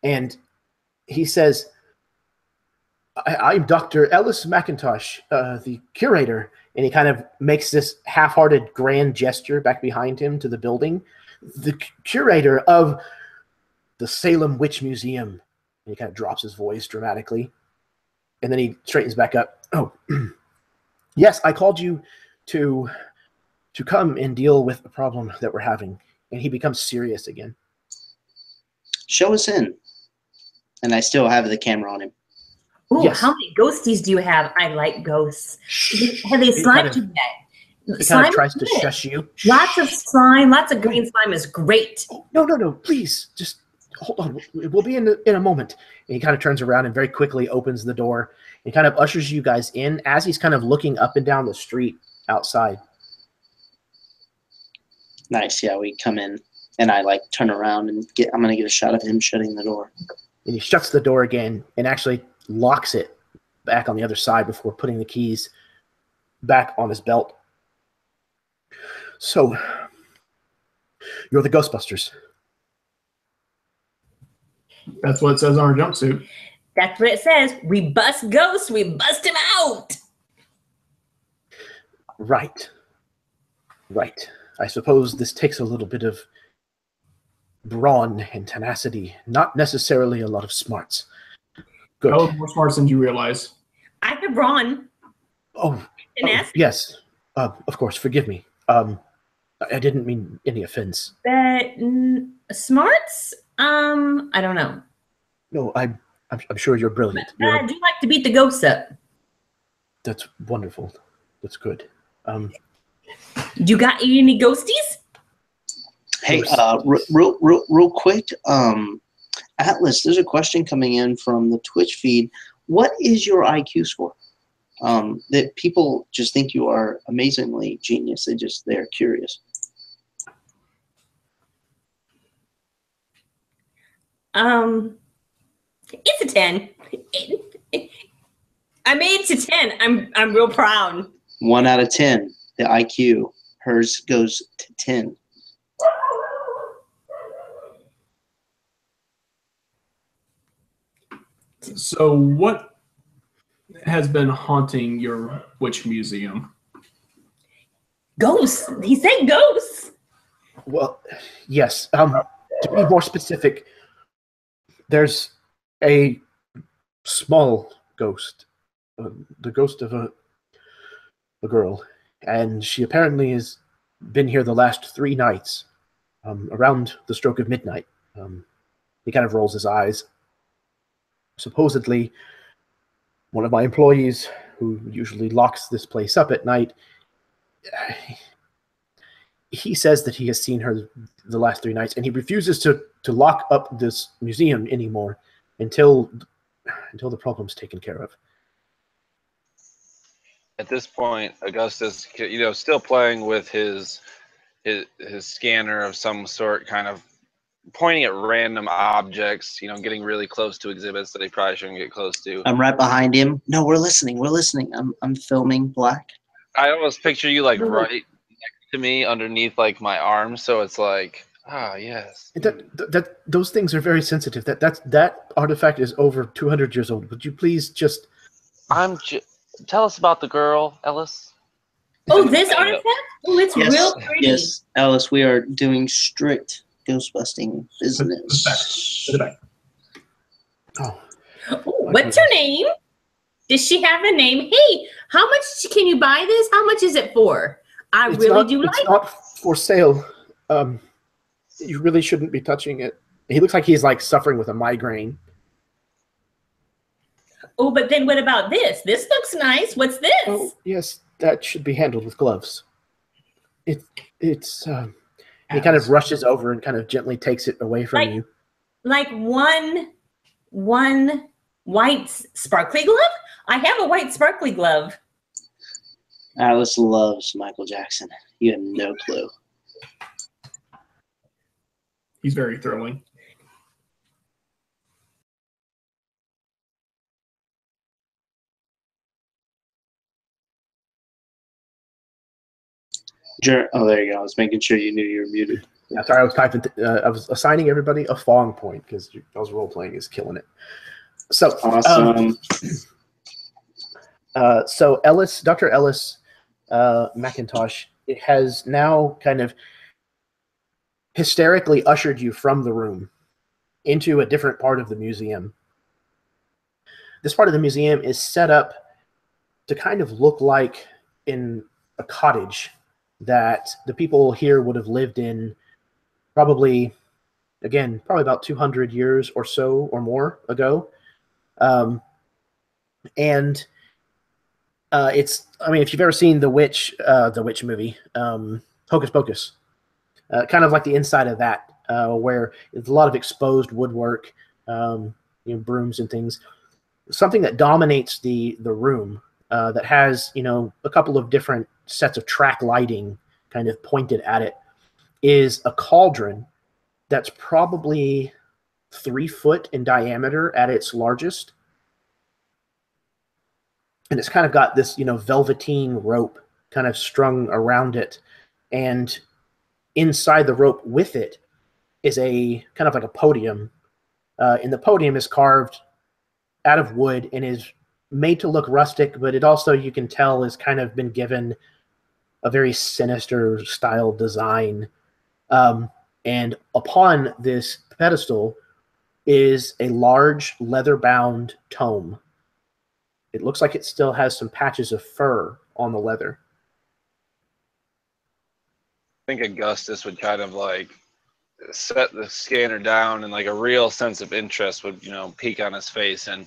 And he says, I'm Dr. Ellis McIntosh, the curator. And he kind of makes this half-hearted grand gesture back behind him to the building the curator of the Salem Witch Museum. And he kind of drops his voice dramatically. And then he straightens back up. Oh, yes, I called you to come and deal with the problem that we're having. And he becomes serious again. Show us in. And I still have the camera on him. Ooh, Yes. how many ghosties do you have? I like ghosts. Have they He slimed kind you of- yet? He kind Slime of tries to is good. shush you. Lots of slime, lots of green slime is great. Oh, no, please, just hold on. We'll be in a moment. And he kind of turns around and very quickly opens the door and kind of ushers you guys in as he's kind of looking up and down the street outside. Nice. Yeah, we come in, and I like turn around and I'm gonna get a shot of him shutting the door. And he shuts the door again and actually locks it back on the other side before putting the keys back on his belt. So, you're the Ghostbusters. That's what it says on our jumpsuit. That's what it says. We bust ghosts, we bust him out. Right. I suppose this takes a little bit of brawn and tenacity, not necessarily a lot of smarts. Good. Oh, more smarts than you realize. I have brawn. Oh, Tenacity. yes. Of course, forgive me. I didn't mean any offense. But smarts? I don't know. No, I'm sure you're brilliant. I do like to beat the ghosts up. That's wonderful. That's good. You got any ghosties? Hey, real quick, Atlas, there's a question coming in from the Twitch feed. What is your IQ score? That people just think you are amazingly genius. They're curious. It's a 10. I made it to 10. I'm real proud. 1 out of 10, the IQ. Hers goes to 10. So what has been haunting your witch museum? Ghosts. He said ghosts. Well, yes. To be more specific, there's a small ghost, the ghost of a girl, and she apparently has been here the last 3 nights, around the stroke of midnight. He kind of rolls his eyes. Supposedly, one of my employees, who usually locks this place up at night, he says that he has seen her the last 3 nights, and he refuses to lock up this museum anymore until the problem's taken care of. At this point, Augustus, still playing with his scanner of some sort, kind of pointing at random objects, getting really close to exhibits that he probably shouldn't get close to. I'm right behind him. No, we're listening. I'm filming Black. I almost picture you like right next to me, underneath like my arm, so it's like, yes. Those things are very sensitive. That artifact is over 200 years old. Would you please just? Tell us about the girl, Ellis. Oh, this artifact? Oh, it's real pretty. Yes, Alice, we are doing strict ghostbusting business. Put it back. Oh, What's her name? Does she have a name? Hey, how much can you buy this? How much is it for? It's not for sale. You really shouldn't be touching it. He looks like he's like suffering with a migraine. Oh, but then what about this? This looks nice. What's this? Oh, yes, that should be handled with gloves. He kind of rushes over and kind of gently takes it away from you. Like one white sparkly glove? I have a white sparkly glove. Alice loves Michael Jackson. You have no clue. He's very thrilling. Oh, there you go. I was making sure you knew you were muted. Yeah, sorry, I was typing. I was assigning everybody a Fong point because those role playing is killing it. So awesome. So Ellis, Dr. Ellis McIntosh, it has now kind of hysterically ushered you from the room into a different part of the museum. This part of the museum is set up to kind of look like in a cottage that the people here would have lived in probably about 200 years or so or more ago. And it's, I mean, if you've ever seen the witch movie, Hocus Pocus, kind of like the inside of that, where it's a lot of exposed woodwork, brooms and things. Something that dominates the room, that has, a couple of different sets of track lighting kind of pointed at it, is a cauldron that's probably 3 foot in diameter at its largest. And it's kind of got this, velveteen rope kind of strung around it. And inside the rope with it is a kind of like a podium. And the podium is carved out of wood and is made to look rustic, but it also, you can tell, has kind of been given a very sinister style design. And upon this pedestal is a large leather-bound tome. It looks like it still has some patches of fur on the leather. I think Augustus would kind of like set the scanner down, and like a real sense of interest would, peek on his face, and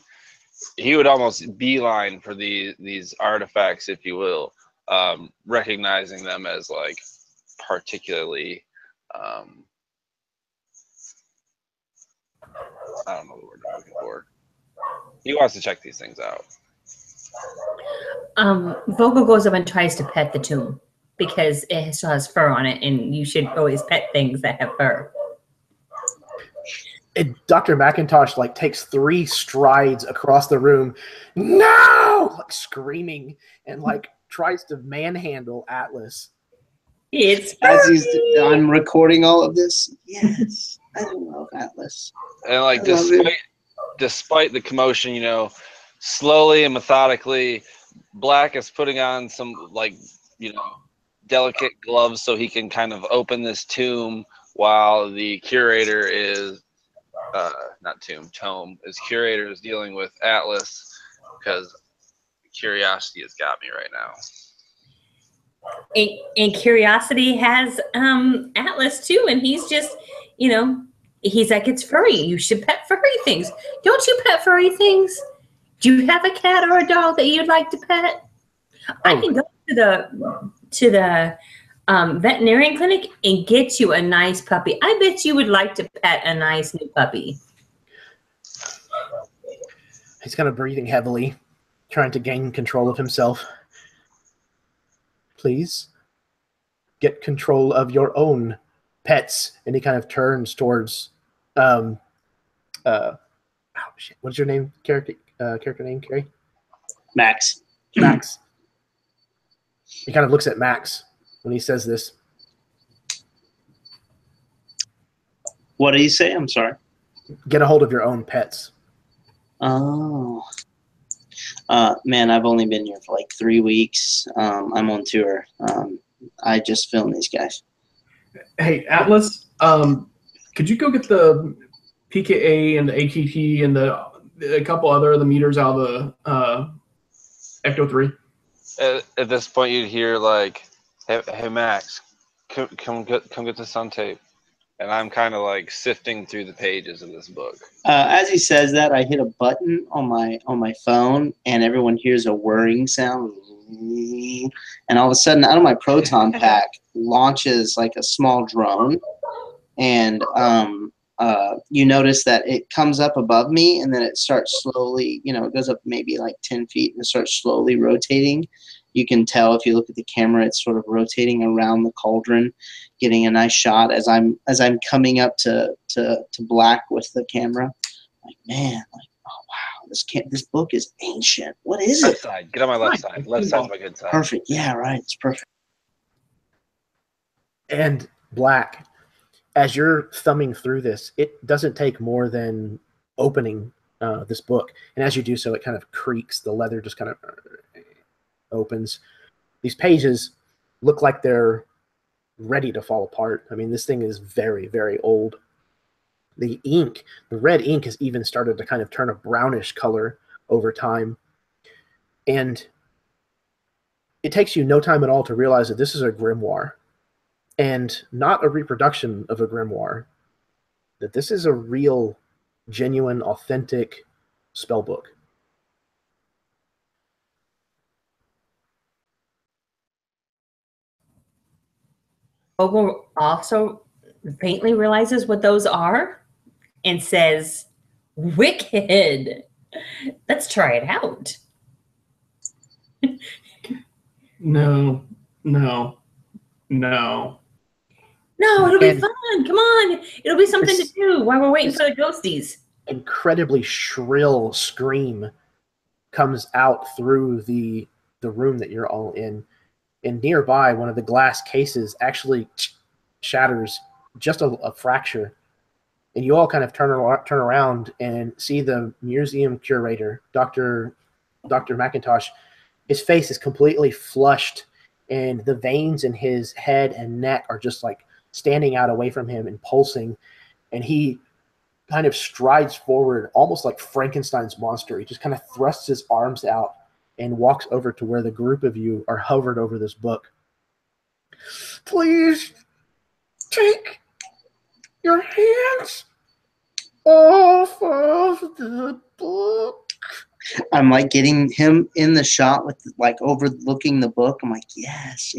he would almost beeline for these artifacts, if you will, recognizing them as like particularly, I don't know the word I'm looking for. He wants to check these things out. Vogel goes up and tries to pet the tomb because it still has fur on it, and you should always pet things that have fur. Dr. McIntosh takes 3 strides across the room, no, screaming, and tries to manhandle Atlas. It's as I'm recording all of this. Yes, I love Atlas. And despite the commotion, slowly and methodically, Black is putting on some delicate gloves so he can kind of open this tomb, while the curator is tome is curator is dealing with Atlas, because curiosity has got me right now. And curiosity has Atlas too, and he's just, he's like, it's furry. You should pet furry things. Don't you pet furry things? Do you have a cat or a dog that you'd like to pet? I can go to the veterinarian clinic and get you a nice puppy. I bet you would like to pet a nice new puppy. He's kind of breathing heavily, trying to gain control of himself. Please get control of your own pets. And he kind of turns towards what's your name? Character name, Carrie? Max. Max. He kind of looks at Max when he says this. What did he say? I'm sorry. Get a hold of your own pets. Oh. Man, I've only been here for 3 weeks. I'm on tour. I just filmed these guys. Hey, Atlas, could you go get the PKA and the ATT and a couple other of the meters out of the Ecto 3? At this point, you'd hear hey Max, come get this on tape. And I'm kind of sifting through the pages of this book. As he says that, I hit a button on my phone, and everyone hears a whirring sound. And all of a sudden, out of my proton pack launches a small drone, and you notice that it comes up above me, and then it starts slowly. It goes up maybe 10 feet, and it starts slowly rotating. You can tell if you look at the camera, it's sort of rotating around the cauldron, getting a nice shot as I'm coming up to Black with the camera. Man, oh wow, this book is ancient. What is it? Left side. Get on my left side. Left side's my good side. Perfect. Yeah, right. It's perfect. And Black, as you're thumbing through this, it doesn't take more than opening this book, and as you do so, it kind of creaks. The leather just kind of opens. These pages look like they're ready to fall apart. I mean, this thing is very, very old. The ink, the red ink, has even started to kind of turn a brownish color over time. And it takes you no time at all to realize that this is a grimoire, and not a reproduction of a grimoire. That this is a real, genuine, authentic spell book. Bogle also faintly realizes what those are and says, "Wicked. Let's try it out." No. No, it'll be fun. Come on. It'll be something to do while we're waiting for the ghosties. Incredibly shrill scream comes out through the room that you're all in. And nearby, one of the glass cases actually shatters just a fracture. And you all kind of turn around and see the museum curator, Dr. McIntosh. His face is completely flushed, and the veins in his head and neck are just like standing out away from him and pulsing. And he kind of strides forward, almost like Frankenstein's monster. He just kind of thrusts his arms out and walks over to where the group of you are hovered over this book. Please take your hands off of the book. I'm like getting him in the shot with like overlooking the book. I'm like, yes.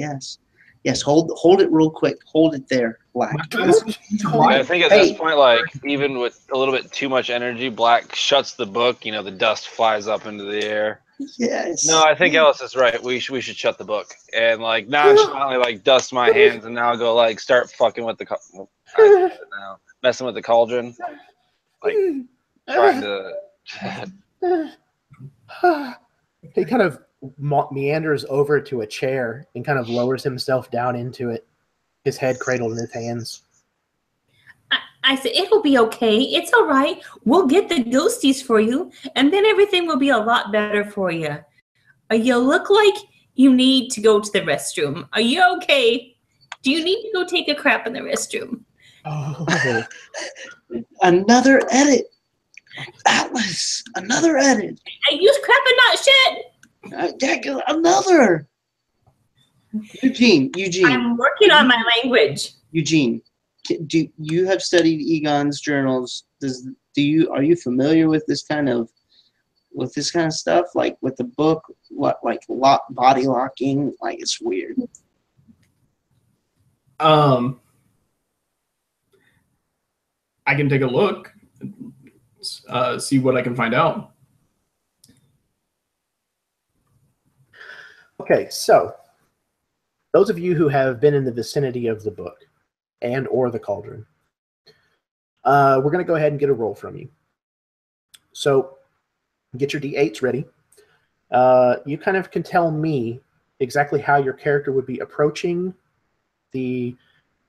Hold it real quick. Hold it there, Black. I think at this point, like, even with a little bit too much energy, Black shuts the book. You know, the dust flies up into the air. Yes. No, I think Ellis is right. We should shut the book and like nonchalantly like dust my hands and now go like start fucking with the messing with the cauldron, like trying to. He kind of meanders over to a chair and kind of lowers himself down into it, his head cradled in his hands. I said, it'll be okay. It's all right. We'll get the ghosties for you, and then everything will be a lot better for you. You look like you need to go to the restroom. Are you okay? Do you need to go take a crap in the restroom? Oh. Another edit. Atlas, another edit. I use crap and not shit. Another. Eugene. I'm working on my language. Eugene, do you have studied Egon's journals? Are you familiar with this kind of stuff, like with the book, body locking? Like, it's weird. I can take a look, see what I can find out. Okay, so those of you who have been in the vicinity of the book and or the cauldron, we're going to go ahead and get a roll from you. So get your D8s ready. You kind of can tell me exactly how your character would be approaching the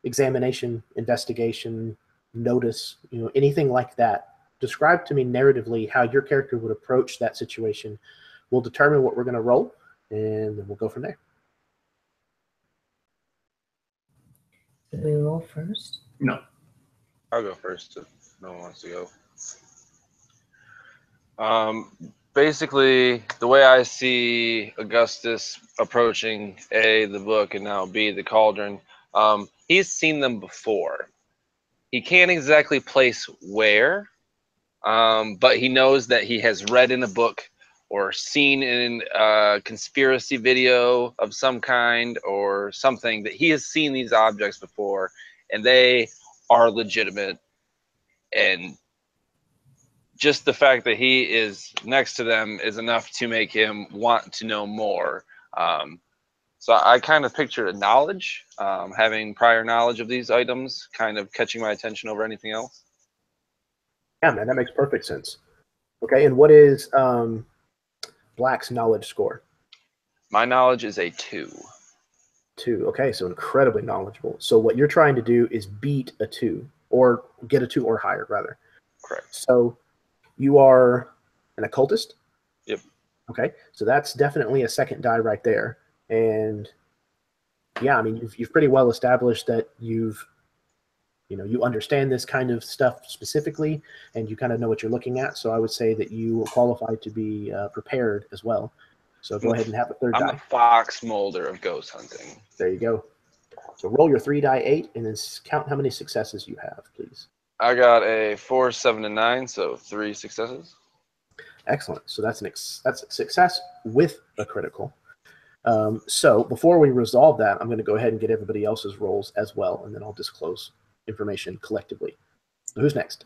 examination, investigation, notice, anything like that. Describe to me narratively how your character would approach that situation. We'll determine what we're going to roll, and then we'll go from there. Did we roll first? No. I'll go first if no one wants to go. Basically, the way I see Augustus approaching A, the book, and now B, the cauldron, he's seen them before. He can't exactly place where, but he knows that he has read in a book or seen in a conspiracy video of some kind or something that he has seen these objects before, and they are legitimate. And just the fact that he is next to them is enough to make him want to know more. So I kind of pictured a knowledge, having prior knowledge of these items, kind of catching my attention over anything else. Yeah, man, that makes perfect sense. Okay, and what is Black's knowledge score? My knowledge is a 2. 2. Okay, so incredibly knowledgeable. So what you're trying to do is beat a 2, or get a 2 or higher, rather. Correct. So you are an occultist? Yep. Okay, so that's definitely a second die right there. And yeah, I mean, you've pretty well established that you understand this kind of stuff specifically, and you kind of know what you're looking at. So I would say that you will qualify to be prepared as well. So go ahead and have a third I'm die. a fox molder of ghost hunting. There you go. So roll your 3 die 8, and then count how many successes you have, please. I got a 4, 7, and 9, so 3 successes. Excellent. So that's that's a success with a critical. So before we resolve that, I'm going to go ahead and get everybody else's rolls as well, and then I'll disclose information collectively. So who's next?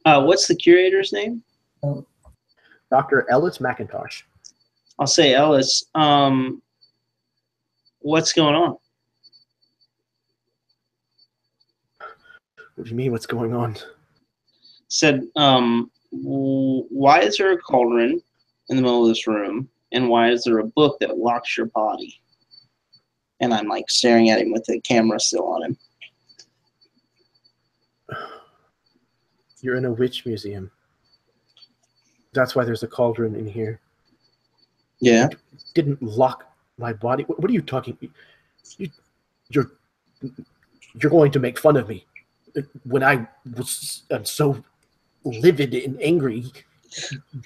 What's the curator's name? Dr. Ellis McIntosh. I'll say Ellis. What's going on? What do you mean, what's going on? Said, why is there a cauldron in the middle of this room? And why is there a book that locks your body? And I'm like staring at him with the camera still on him. You're in a witch museum. That's why there's a cauldron in here. Yeah. You didn't lock my body. What are you talking? You're going to make fun of me when I'm so livid and angry.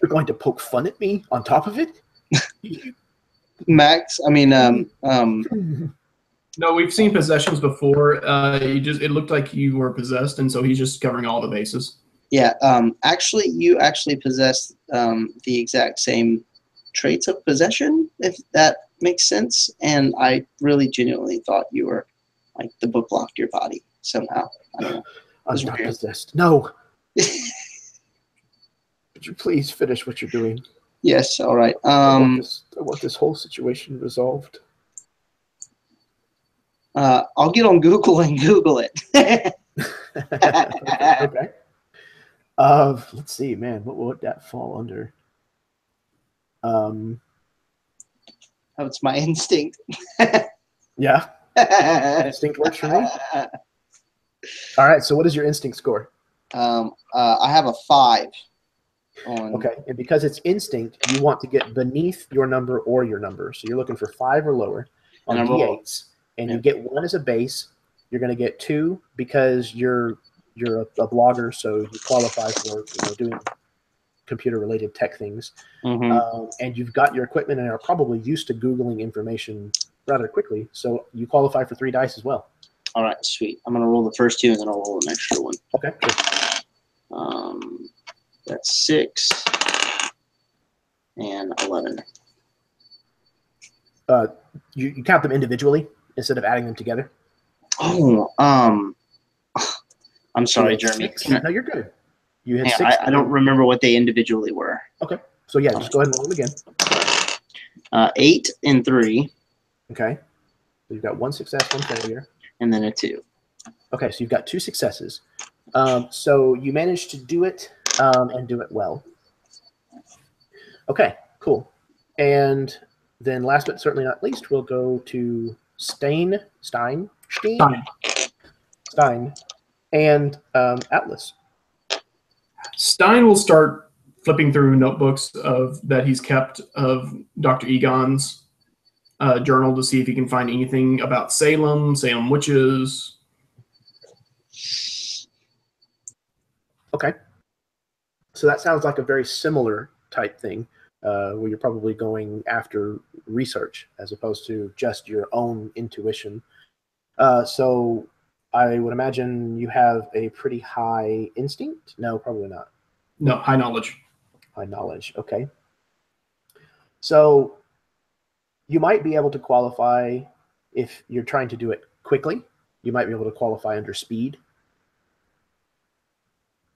You're going to poke fun at me on top of it. Max, I mean, No, we've seen possessions before. It looked like you were possessed, and so he's just covering all the bases. yeah. Actually, you actually possess the exact same traits of possession, if that makes sense. And I really genuinely thought you were like the book locked your body somehow. I don't know. I'm not possessed. No. Would you please finish what you're doing? Yes. All right. I want this whole situation resolved. I'll get on Google and Google it. Okay. Let's see, man. What would that fall under? That's my instinct. Yeah. Instinct works for me. All right. So, what is your instinct score? I have a 5. Okay, and because it's instinct, you want to get beneath your number or your number. So you're looking for 5 or lower on D8s, and you get 1 as a base. You're going to get 2 because you're a blogger, so you qualify for doing computer-related tech things. Mm-hmm. And you've got your equipment and are probably used to Googling information rather quickly, so you qualify for 3 dice as well. All right, sweet. I'm going to roll the first 2, and then I'll roll an extra 1. Okay, sure. That's 6 and 11. You count them individually instead of adding them together? Oh, I'm sorry, Jeremy. No, you're good. You had 6. I don't remember what they individually were. Okay, so yeah, just go ahead and roll them again. 8 and 3. Okay, so you've got 1 success, 1 failure. And then a 2. Okay, so you've got 2 successes. So you managed to do it and do it well. Okay, cool. And then last but certainly not least, we'll go to Stein, and Atlas. Stein will start flipping through notebooks that he's kept of Dr. Egon's journal to see if he can find anything about Salem witches. Okay. So that sounds like a very similar type thing, where you're probably going after research as opposed to just your own intuition. So I would imagine you have a pretty high instinct? No, probably not. No, high knowledge. High knowledge, okay. So you might be able to qualify if you're trying to do it quickly. You might be able to qualify under speed.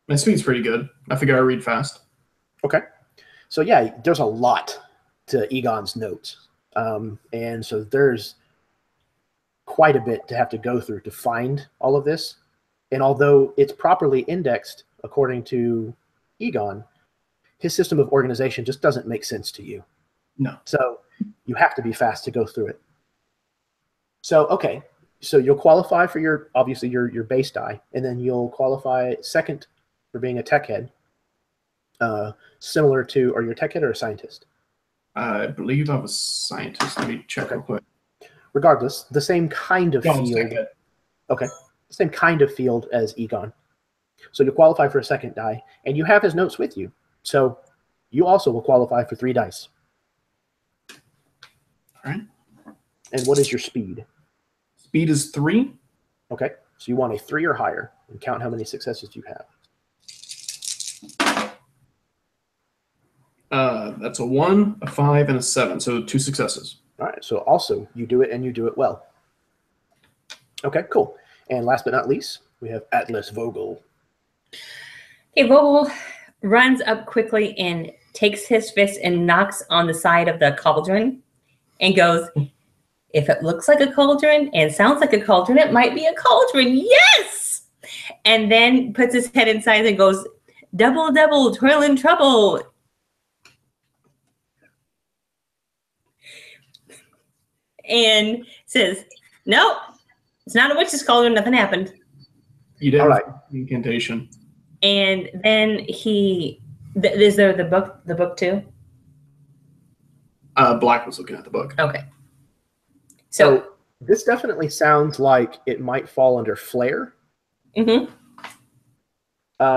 My speed's pretty good. I figure I read fast. Okay. So yeah, there's a lot to Egon's notes. And so there's quite a bit to have to go through to find all of this. And although it's properly indexed according to Egon, his system of organization just doesn't make sense to you. No. So you have to be fast to go through it. So, okay. So you'll qualify for obviously your base die, and then you'll qualify second for being a tech head. Similar to, are you a tech head or a scientist? I believe I'm a scientist. Let me check real quick. regardless, the same kind of Don't field. stick it. Okay, same kind of field as Egon. So you qualify for a second die, and you have his notes with you. So you also will qualify for 3 dice. All right. And what is your speed? Speed is 3. Okay, so you want a 3 or higher, and count how many successes you have. That's a 1, a 5, and a 7. So 2 successes. All right, so also you do it, and you do it well. Okay, cool. And last but not least, we have Atlas Vogel. Okay, Vogel runs up quickly and takes his fist and knocks on the side of the cauldron and goes, if it looks like a cauldron and sounds like a cauldron, it might be a cauldron. Yes! And then puts his head inside and goes, double, double, toil and trouble. And says, nope, it's not a witch's cauldron. Nothing happened. You did All right. incantation. And then is there the book too? Black was looking at the book. Okay. So this definitely sounds like it might fall under flair. Mm-hmm.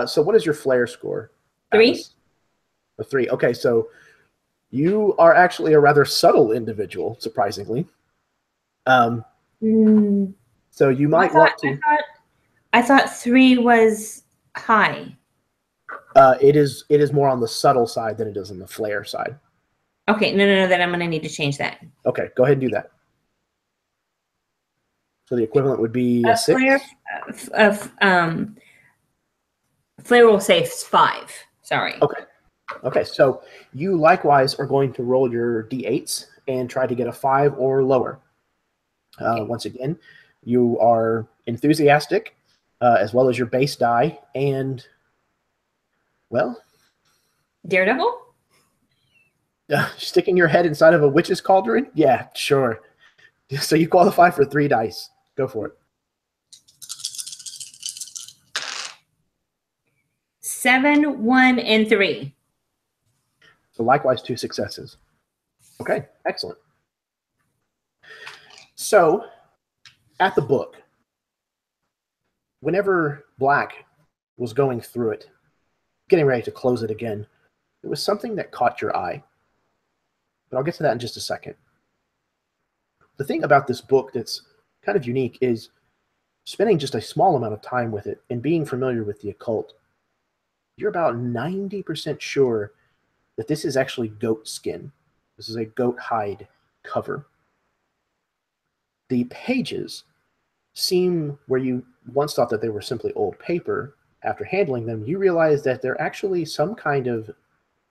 So what is your flair score? 3. Atlas? A 3. Okay, so you are actually a rather subtle individual, surprisingly. So you might want to. I thought 3 was high. It is more on the subtle side than it is on the flair side. Okay, no. Then I'm gonna need to change that. Okay, go ahead and do that. So the equivalent would be a 6. Flair will say 5. Sorry. Okay, so you likewise are going to roll your d8s and try to get a 5 or lower. Once again, you are enthusiastic, as well as your base die, and, well... Daredevil? Sticking your head inside of a witch's cauldron? Yeah, sure. So you qualify for 3 dice. Go for it. 7, 1, and 3. So likewise, 2 successes. Okay, excellent. So, at the book, whenever Black was going through it, getting ready to close it again, there was something that caught your eye. But I'll get to that in just a second. The thing about this book that's kind of unique is spending just a small amount of time with it and being familiar with the occult. You're about 90% sure that this is actually goat skin. This is a goat hide cover. The pages seem, where you once thought that they were simply old paper, after handling them, you realize that they're actually some kind of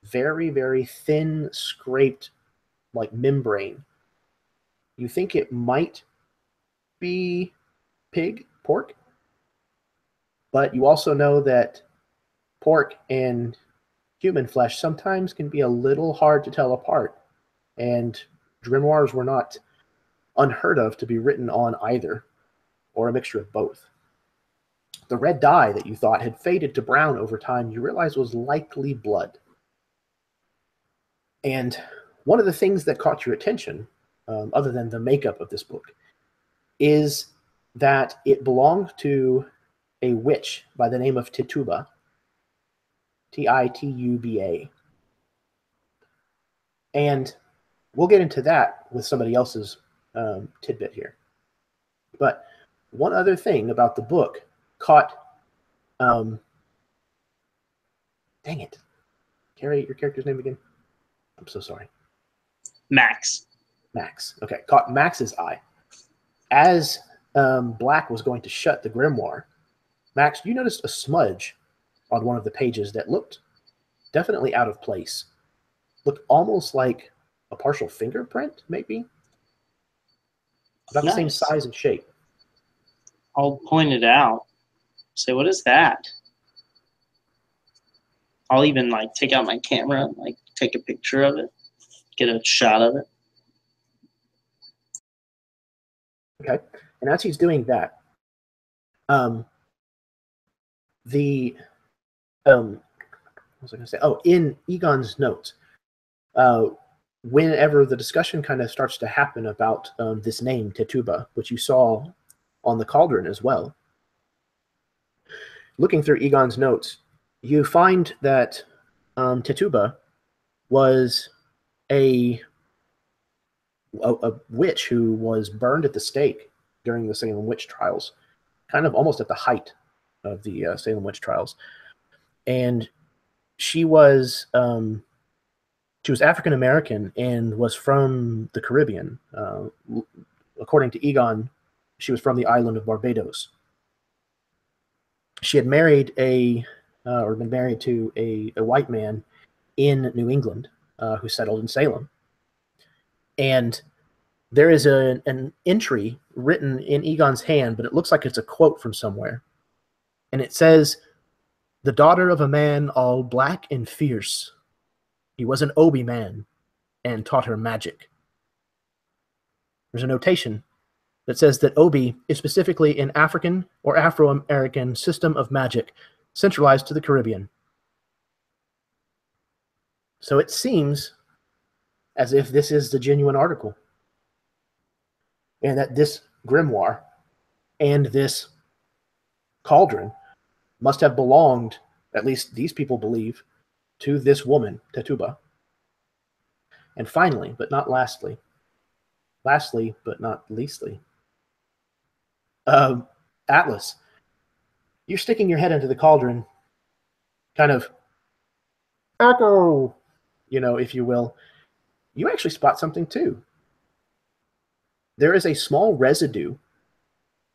very, very thin, scraped, like membrane. You think it might be pork, but you also know that pork and human flesh sometimes can be a little hard to tell apart, and grimoires were not unheard of to be written on either, or a mixture of both. The red dye that you thought had faded to brown over time, you realize was likely blood. And one of the things that caught your attention, other than the makeup of this book, is that it belonged to a witch by the name of Tituba, Tituba. And we'll get into that with somebody else's tidbit here. But one other thing about the book caught... dang it. Carrie, your character's name again? I'm so sorry. Max. Max. Okay, caught Max's eye. As Black was going to shut the grimoire, Max, you noticed a smudge on one of the pages that looked definitely out of place. Looked almost like a partial fingerprint, maybe? About the same size and shape. I'll point it out. Say, what is that? I'll even like take out my camera and like take a picture of it, get a shot of it. Okay, and as he's doing that, what was I going to say? Oh, in Egon's notes, whenever the discussion kind of starts to happen about this name, Tituba, which you saw on the cauldron as well, looking through Egon's notes, you find that Tituba was a witch who was burned at the stake during the Salem witch trials, kind of almost at the height of the Salem witch trials. And she was African American and was from the Caribbean. According to Egon, she was from the island of Barbados. She had married or been married to a white man in New England who settled in Salem. And there is an entry written in Egon's hand, but it looks like it's a quote from somewhere. And it says, "The daughter of a man all black and fierce. He was an Obi man and taught her magic." There's a notation that says that Obi is specifically an African or Afro-American system of magic centralized to the Caribbean. So it seems as if this is the genuine article, and that this grimoire and this cauldron must have belonged, at least these people believe, to this woman, Tituba. And finally, but not lastly but not leastly, Atlas, you're sticking your head into the cauldron, kind of echo, if you will. You actually spot something too. There is a small residue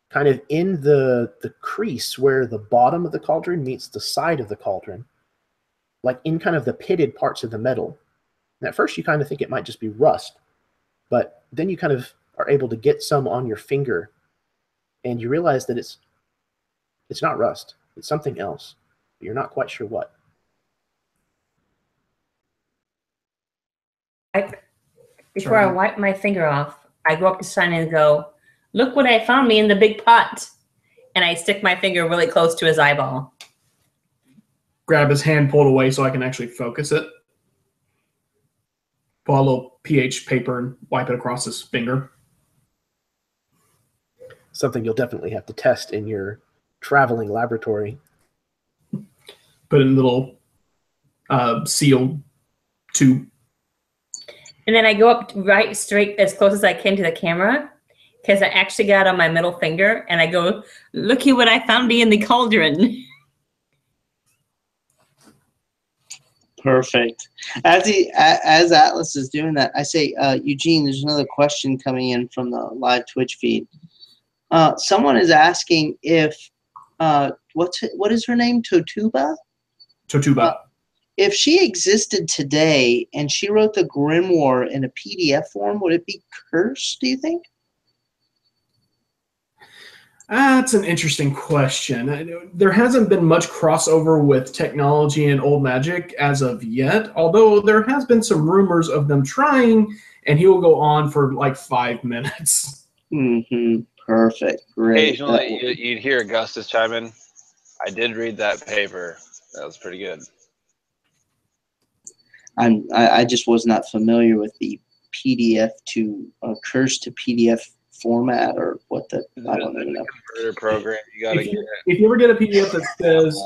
kind of in the crease where the bottom of the cauldron meets the side of the cauldron, like in kind of the pitted parts of the metal. And at first you kind of think it might just be rust, but then you kind of are able to get some on your finger, and you realize that it's not rust. It's something else. But you're not quite sure what. Before I wipe my finger off, I go up to Simon and go, "Look what I found me in the big pot." And I stick my finger really close to his eyeball. Grab his hand pulled away so I can actually focus it. Pull a little pH paper and wipe it across his finger. Something you'll definitely have to test in your traveling laboratory. Put it in a little sealed tube. And then I go up right straight as close as I can to the camera, because I actually got on my middle finger, and I go, "Looky what I found in the cauldron." Perfect. As Atlas is doing that, I say, Eugene, there's another question coming in from the live Twitch feed. Someone is asking if what is her name? Totuba? Totuba. If she existed today and she wrote the grimoire in a PDF form, would it be cursed, do you think? That's an interesting question. There hasn't been much crossover with technology and old magic as of yet, although there has been some rumors of them trying, and he will go on for like 5 minutes. Mm-hmm. Perfect. Great. Occasionally, you'd hear Augustus chime in. "I did read that paper. That was pretty good." I just was not familiar with the PDF to curse to PDF format, or what the I don't even know. Converter program you gotta get. If you ever get a PDF that says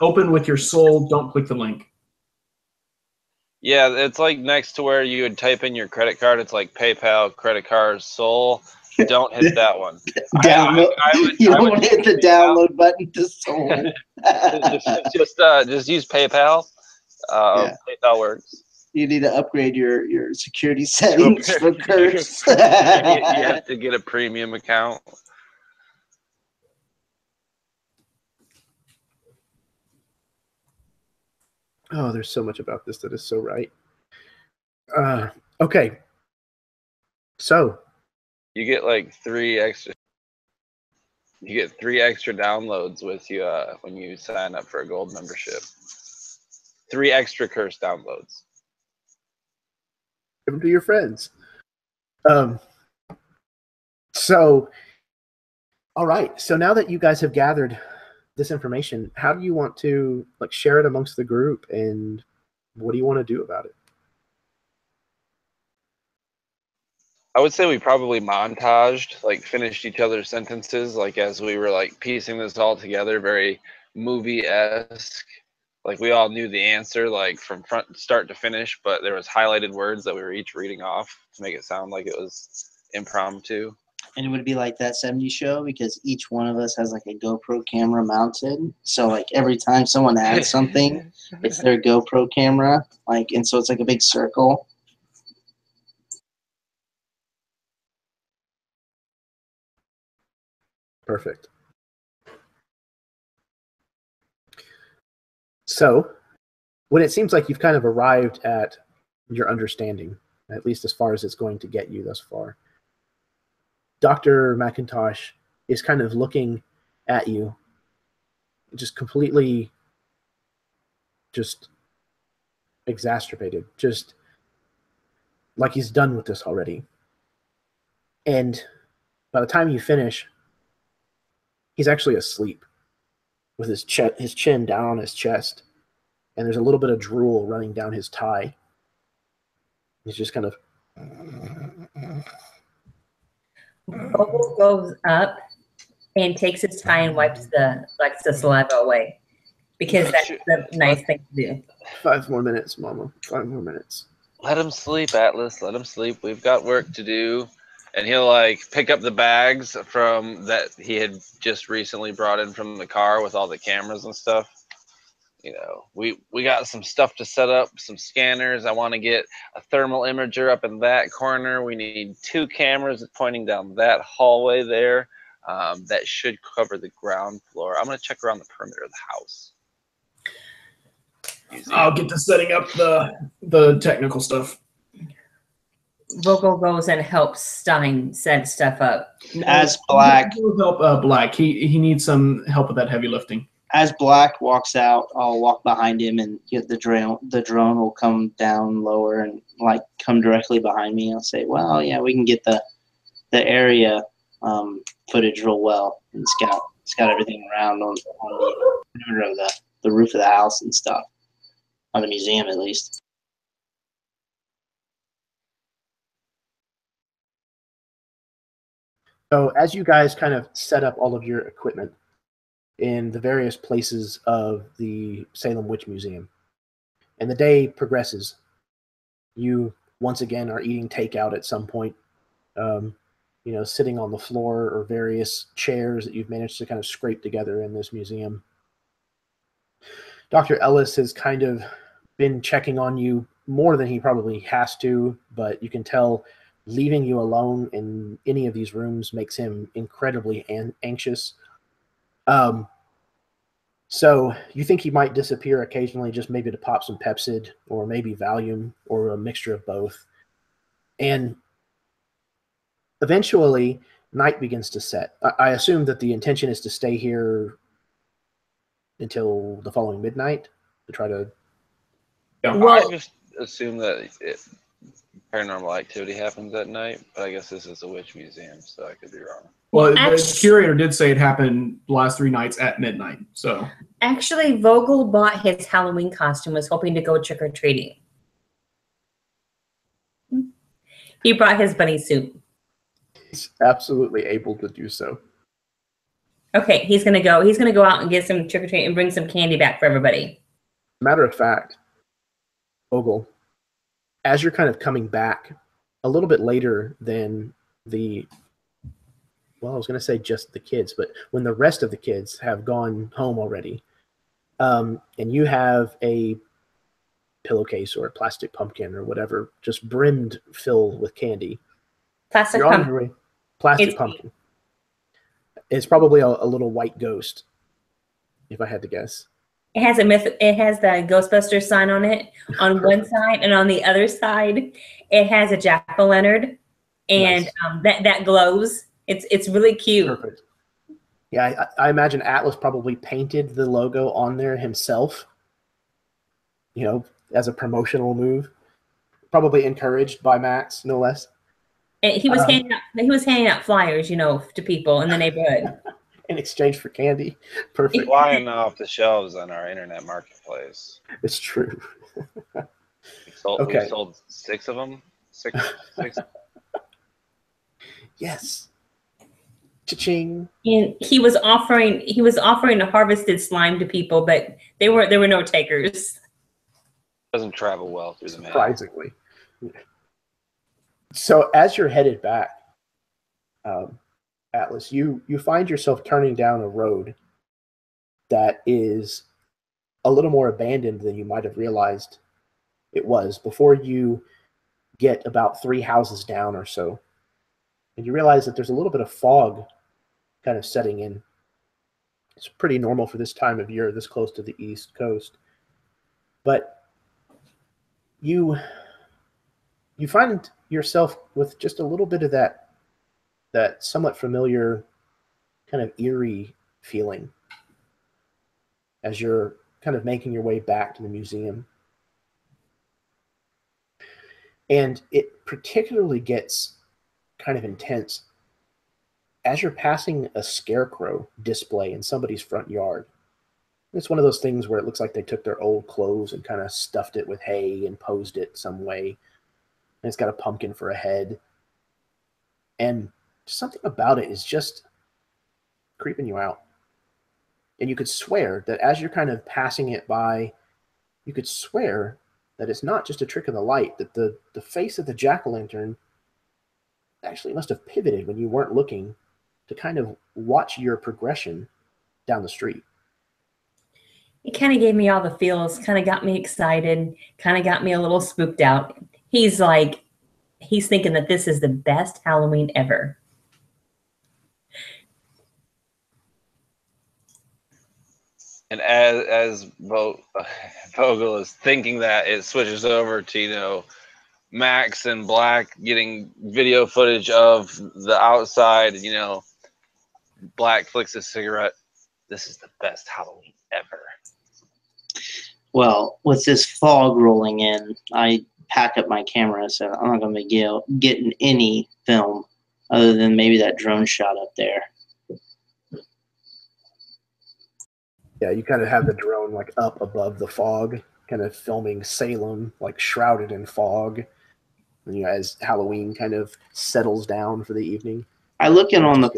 "open with your soul," don't click the link. Yeah, it's like next to where you would type in your credit card. It's like PayPal, credit card, Soul. Don't hit that one. Download. You don't want to hit the download button to Soul. just use PayPal. Yeah. PayPal works. You need to upgrade your security settings for curse. You have to get a premium account. Oh, there's so much about this that is so right. Okay. So You get like 3 extra. You get 3 extra downloads with you when you sign up for a gold membership. 3 extra curse downloads. give them to your friends. So, all right. So now that you guys have gathered this information, how do you want to share it amongst the group, and what do you want to do about it? I would say we probably montaged, like finished each other's sentences, like as we were like piecing this all together, very movie-esque. Like we all knew the answer, like from front start to finish, but there was highlighted words that we were each reading off to make it sound like it was impromptu. And it would be like that 70s show because each one of us has like a GoPro camera mounted. So like every time someone adds something, it's their GoPro camera. Like, and so it's like a big circle. Perfect. So, when it seems like you've kind of arrived at your understanding, at least as far as it's going to get you thus far, Dr. McIntosh is kind of looking at you, just completely just exacerbated, just like he's done with this already. And by the time you finish, he's actually asleep with his chin down on his chest, and there's a little bit of drool running down his tie. He's just kind of... Vogel goes up and takes his tie and wipes the saliva away, because that's the nice thing to do. 5 more minutes, Mama. 5 more minutes. Let him sleep, Atlas. Let him sleep. We've got work to do. And he'll like pick up the bags from that he had just recently brought in from the car with all the cameras and stuff. You know, we got some stuff to set up, some scanners. I want to get a thermal imager up in that corner. We need 2 cameras pointing down that hallway there. That should cover the ground floor. I'm going to check around the perimeter of the house. I'll get to setting up the technical stuff. Vogel goes and helps Stein set stuff up. As Black Help Black. He needs some help with that heavy lifting. As Black walks out, I'll walk behind him and get the drone. The drone will come down lower and like come directly behind me. I'll say, "Well, yeah, we can get the area footage real well and scout everything around on the perimeter of the roof of the house and stuff, on the museum at least." So as you guys kind of set up all of your equipment in the various places of the Salem Witch Museum, and the day progresses, you once again are eating takeout at some point, you know, sitting on the floor or various chairs that you've managed to kind of scrape together in this museum. Dr. Ellis has kind of been checking on you more than he probably has to, but you can tell leaving you alone in any of these rooms makes him incredibly anxious. So you think he might disappear occasionally, just maybe to pop some Pepsid or maybe Valium or a mixture of both. And eventually, night begins to set. I assume that the intention is to stay here until the following midnight to try to... I just assume that paranormal activity happens at night, but I guess this is a witch museum, so I could be wrong. Well, the curator did say it happened the last 3 nights at midnight. So actually, Vogel bought his Halloween costume, was hoping to go trick-or-treating. He brought his bunny suit. He's absolutely able to do so. Okay, he's gonna go out and get some trick-or-treat and bring some candy back for everybody. Matter of fact, Vogel, as you're kind of coming back a little bit later than the... Well, I was going to say just the kids, but when the rest of the kids have gone home already, and you have a pillowcase or a plastic pumpkin or whatever, just brimmed filled with candy. Plastic pumpkin. Pumpkin. It's probably a little white ghost, if I had to guess. It has the Ghostbusters sign on it on one side, and on the other side, it has a jack-o'-lantern, and nice. that glows. It's really cute. Perfect. Yeah, I imagine Atlas probably painted the logo on there himself, you know, as a promotional move. Probably encouraged by Max, no less. He was handing out flyers, you know, to people in the neighborhood. In exchange for candy. Perfect. Flying off the shelves on our internet marketplace. It's true. We sold 6 of them. 6. Yes. Cha-ching. And he was offering harvested slime to people, but there were no takers. Doesn't travel well through the mail. Surprisingly. So as you're headed back, Atlas, you find yourself turning down a road that is a little more abandoned than you might have realized it was before you get about 3 houses down or so. And you realize that there's a little bit of fog kind of setting in. It's pretty normal for this time of year, this close to the East Coast. But you find yourself with just a little bit of that somewhat familiar kind of eerie feeling as you're kind of making your way back to the museum. And it particularly gets kind of intense as you're passing a scarecrow display in somebody's front yard. It's one of those things where it looks like they took their old clothes and kind of stuffed it with hay and posed it some way. And it's got a pumpkin for a head. And something about it is just creeping you out. And you could swear that as you're kind of passing it by, you could swear that it's not just a trick of the light, that the face of the jack-o'-lantern actually must have pivoted when you weren't looking to kind of watch your progression down the street. It kind of gave me all the feels, kind of got me excited, kind of got me a little spooked out. He's thinking that this is the best Halloween ever. And as Vogel is thinking that, it switches over to, Max and Black getting video footage of the outside. Black flicks a cigarette. This is the best Halloween ever. Well, with this fog rolling in, I pack up my camera, so I'm not going to be getting any film other than maybe that drone shot up there. Yeah, you kind of have the drone like up above the fog, kind of filming Salem, like shrouded in fog. And, as Halloween kind of settles down for the evening. I look in on the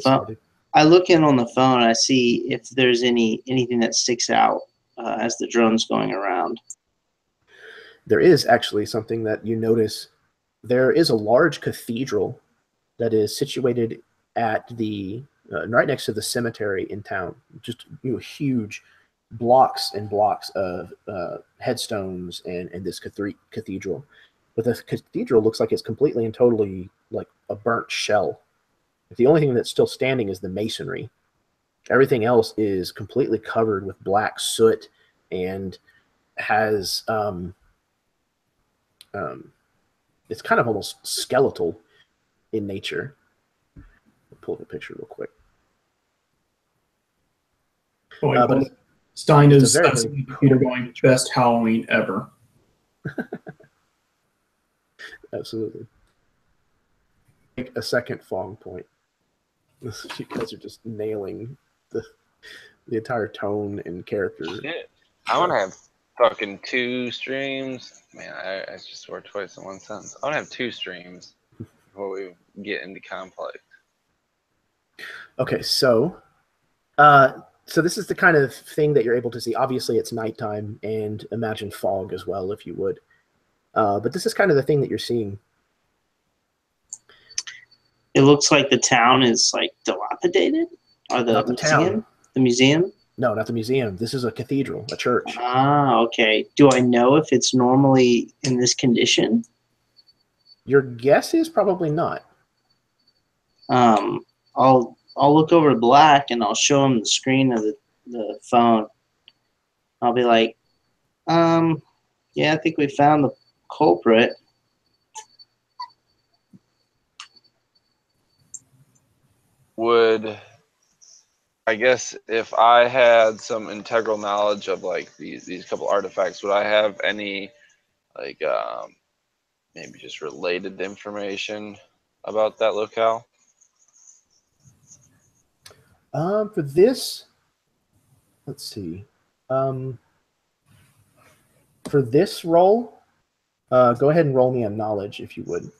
phone. I see if there's anything that sticks out as the drone's going around. There is actually something that you notice. There is a large cathedral that is situated at the right next to the cemetery in town. Just huge blocks and blocks of headstones and this cathedral. But the cathedral looks like it's completely and totally like a burnt shell. The only thing that's still standing is the masonry. Everything else is completely covered with black soot and has it's kind of almost skeletal in nature. I'll pull up a picture real quick. Stein is the computer going, best Halloween ever. Absolutely. Take a second fog point. You guys are just nailing the entire tone and character. Shit. I want to have fucking 2 streams. Man, I just swore twice in one sentence. I want to have 2 streams before we get into Complex. Okay, so this is the kind of thing that you're able to see. Obviously, it's nighttime, and imagine fog as well, if you would. But this is kind of the thing that you're seeing. It looks like the town is like dilapidated. Or the museum? Town. The museum? No, not the museum. This is a cathedral, a church. Ah, okay. Do I know if it's normally in this condition? Your guess is probably not. I'll look over to Black and I'll show him the screen of the phone. I'll be like, yeah, I think we found the culprit. Would, I guess, if I had some integral knowledge of like these couple artifacts, would I have any like maybe just related information about that locale? For this, let's see. For this roll, go ahead and roll me a knowledge if you would.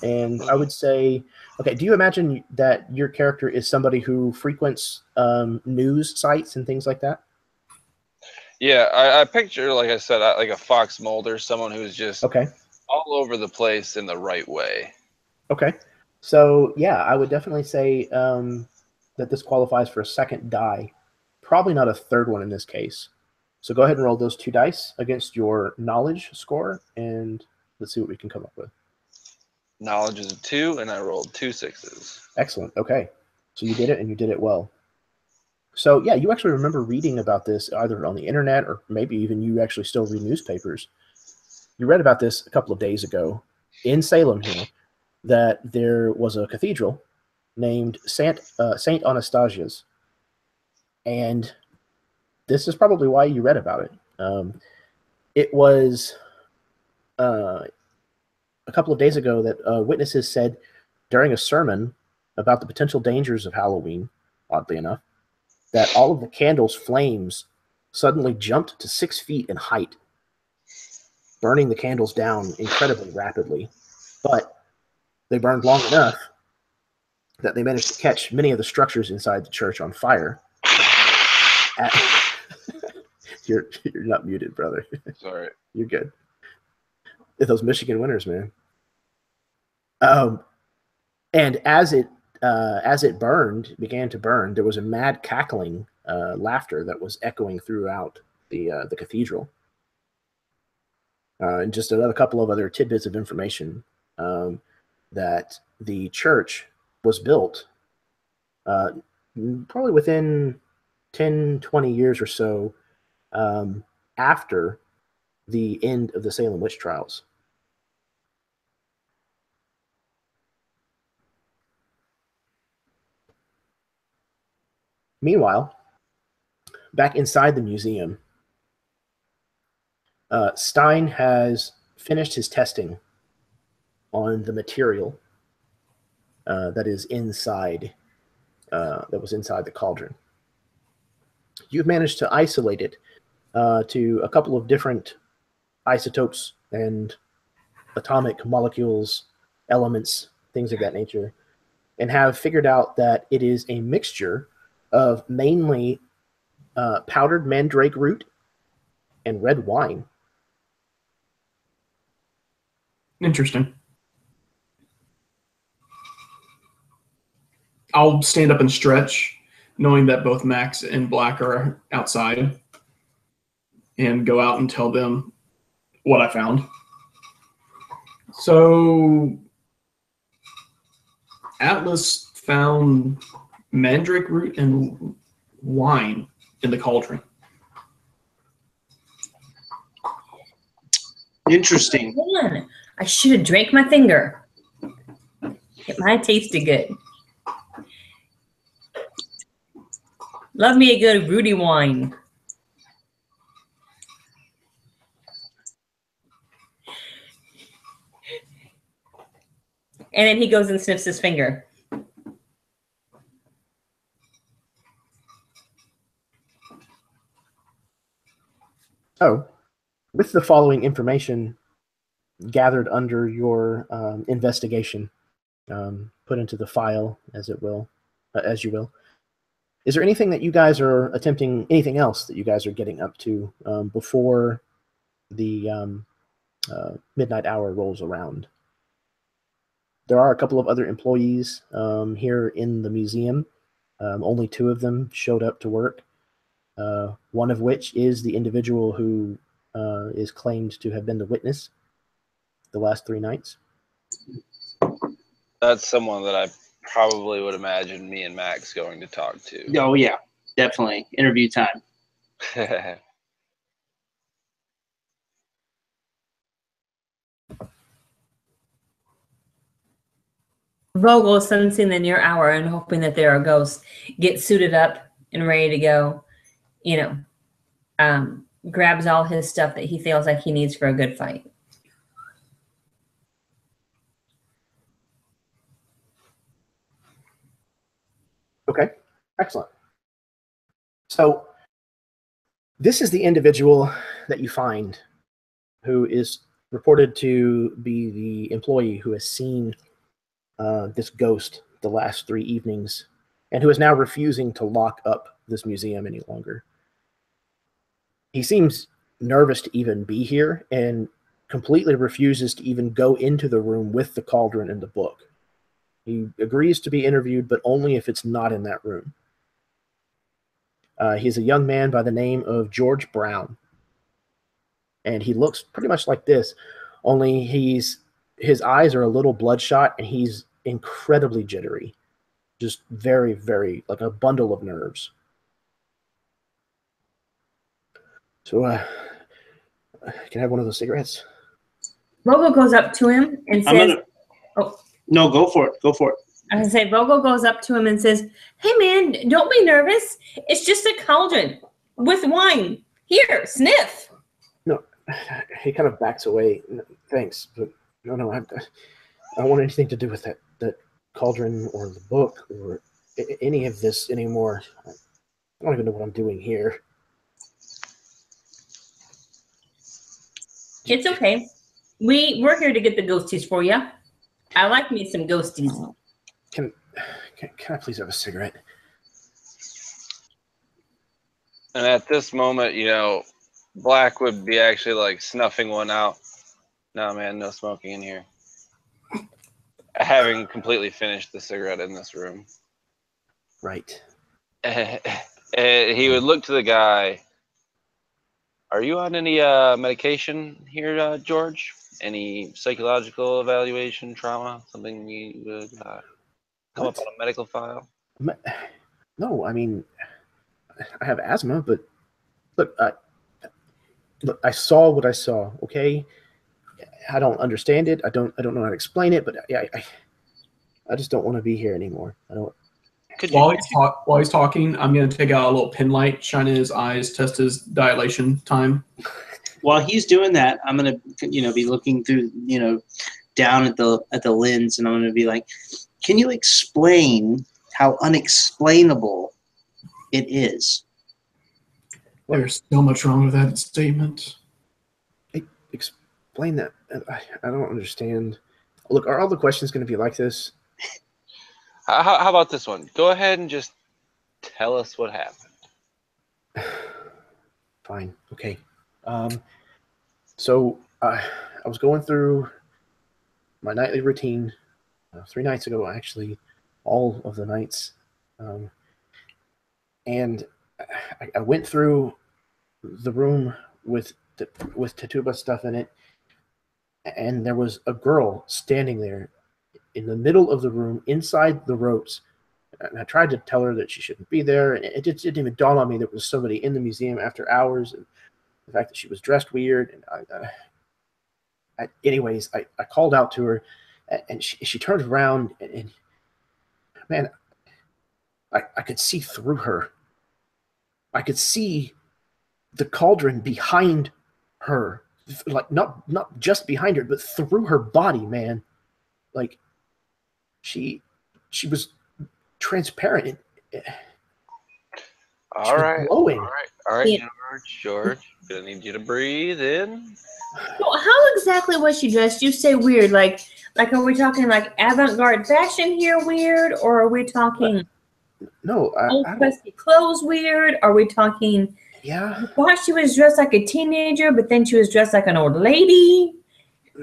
And I would say, okay, do you imagine that your character is somebody who frequents news sites and things like that? Yeah, I picture, like I said, like a fox molder, someone who's just Okay. all over the place in the right way. Okay. So, yeah, I would definitely say that this qualifies for a second die. Probably not a third one in this case. So go ahead and roll those 2 dice against your knowledge score, and let's see what we can come up with. Knowledge is a 2, and I rolled 2 6s. Excellent. Okay. So you did it, and you did it well. So, yeah, you actually remember reading about this either on the internet or maybe even you actually still read newspapers. You read about this a couple of days ago in Salem here, that there was a cathedral named Saint Anastasia's. And this is probably why you read about it. It was a couple of days ago that witnesses said during a sermon about the potential dangers of Halloween, oddly enough, that all of the candles' flames suddenly jumped to 6 feet in height, burning the candles down incredibly rapidly. But they burned long enough that they managed to catch many of the structures inside the church on fire. You're not muted, brother. Sorry. You're good. Those Michigan winters, man. And as it began to burn, there was a mad cackling laughter that was echoing throughout the cathedral. And just another couple of other tidbits of information, that the church was built probably within 10, 20 years or so after the end of the Salem witch trials. Meanwhile, back inside the museum, Stein has finished his testing on the material that is inside, that was inside the cauldron. You've managed to isolate it to a couple of different isotopes and atomic molecules, elements, things of that nature, and have figured out that it is a mixture of mainly powdered mandrake root and red wine. Interesting. I'll stand up and stretch, knowing that both Max and Black are outside, and go out and tell them what I found. So Atlas found mandrake root and wine in the cauldron. Interesting. Man, I should have drank my finger. It might have tasted good. Love me a good Rudy wine. And then he goes and sniffs his finger. Oh, with the following information gathered under your investigation, put into the file as you will, is there anything that you guys are attempting, anything else that you guys are getting up to before the midnight hour rolls around? There are a couple of other employees here in the museum. Only 2 of them showed up to work. One of which is the individual who is claimed to have been the witness the last 3 nights. That's someone that I probably would imagine me and Max going to talk to. Oh, yeah, definitely. Interview time. Vogel, sensing the near hour and hoping that there are ghosts, gets suited up and ready to go. Grabs all his stuff that he feels like he needs for a good fight. Okay, excellent. So this is the individual that you find who is reported to be the employee who has seen this ghost the last 3 evenings, and who is now refusing to lock up this museum any longer. He seems nervous to even be here and completely refuses to even go into the room with the cauldron and the book. He agrees to be interviewed, but only if it's not in that room. He's a young man by the name of George Brown, and he looks pretty much like this, only his eyes are a little bloodshot, and he's incredibly jittery, just very, very like a bundle of nerves. So, can I have one of those cigarettes? Vogel goes up to him and says, No, go for it. Go for it. I say, Vogel goes up to him and says, "Hey, man, don't be nervous. It's just a cauldron with wine. Here, sniff." No, he kind of backs away. Thanks, but no, I don't want anything to do with that cauldron or the book or any of this anymore. I don't even know what I'm doing here. It's okay. We're here to get the ghosties for you. I like me some ghosties. Can I please have a cigarette? And at this moment, you know, Black would be actually like snuffing one out. No, man, no smoking in here. Having completely finished the cigarette in this room. Right. He would look to the guy. Are you on any medication here, George? Any psychological evaluation, trauma, something you would come up on a medical file? No, I mean, I have asthma, but look, I saw what I saw. Okay, I don't understand it. I don't know how to explain it, but I just don't want to be here anymore. I don't. While he's talking, I'm going to take out a little pin light, shine in his eyes, test his dilation time. While he's doing that, I'm going to, be looking through, down at the lens, and I'm going to be like, "Can you explain how unexplainable it is?" There's so much wrong with that statement. Explain that. I don't understand. Look, are all the questions going to be like this? How about this one? Go ahead and just tell us what happened. Fine. Okay. So I was going through my nightly routine 3 nights ago, actually, all of the nights, and I went through the room with Tatuba stuff in it, and there was a girl standing there in the middle of the room, inside the ropes. And I tried to tell her that she shouldn't be there, and it just didn't even dawn on me there was somebody in the museum after hours, and the fact that she was dressed weird. And anyways, I called out to her, and she turned around, and man, I could see through her. I could see the cauldron behind her, like not just behind her, but through her body, man. Like she was transparent. All right, glowing. all right, Yeah. George, gonna need you to breathe in. So how exactly was she dressed? You say weird, like are we talking like avant-garde fashion here weird, or are we talking No, old I don't. crusty clothes weird? Are we talking? Yeah. I thought she was dressed like a teenager, but then she was dressed like an old lady.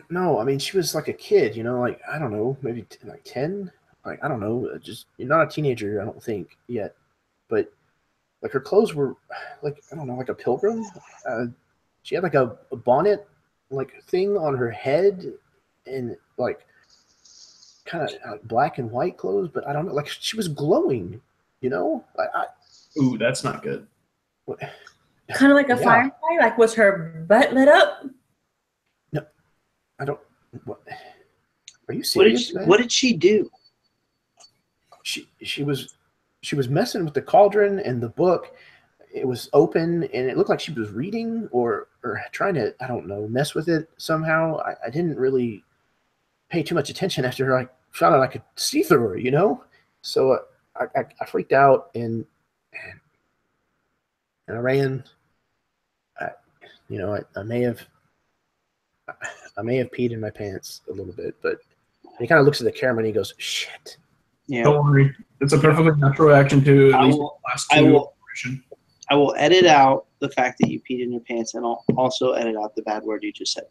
No, I mean she was like a kid, like I don't know, maybe like 10. Like I don't know, just you're not a teenager, I don't think yet, but like her clothes were like I don't know, like a pilgrim. She had like a bonnet like thing on her head, and like kind of black and white clothes, but I don't know, like she was glowing, Ooh, that's not good. Kind of like a firefly. Like was her butt lit up? No, I don't. What? Are you serious? What did she do? She was messing with the cauldron and the book. It was open, and it looked like she was reading or trying to, I don't know, mess with it somehow. I didn't really pay too much attention after I found out I could see through her, So I freaked out and I ran. I may have peed in my pants a little bit, but he kind of looks at the camera and he goes, "Shit." Yeah. Don't worry. It's a perfectly natural reaction to at I least will- the last I two. will- I will edit out the fact that you peed in your pants, and I'll also edit out the bad word you just said.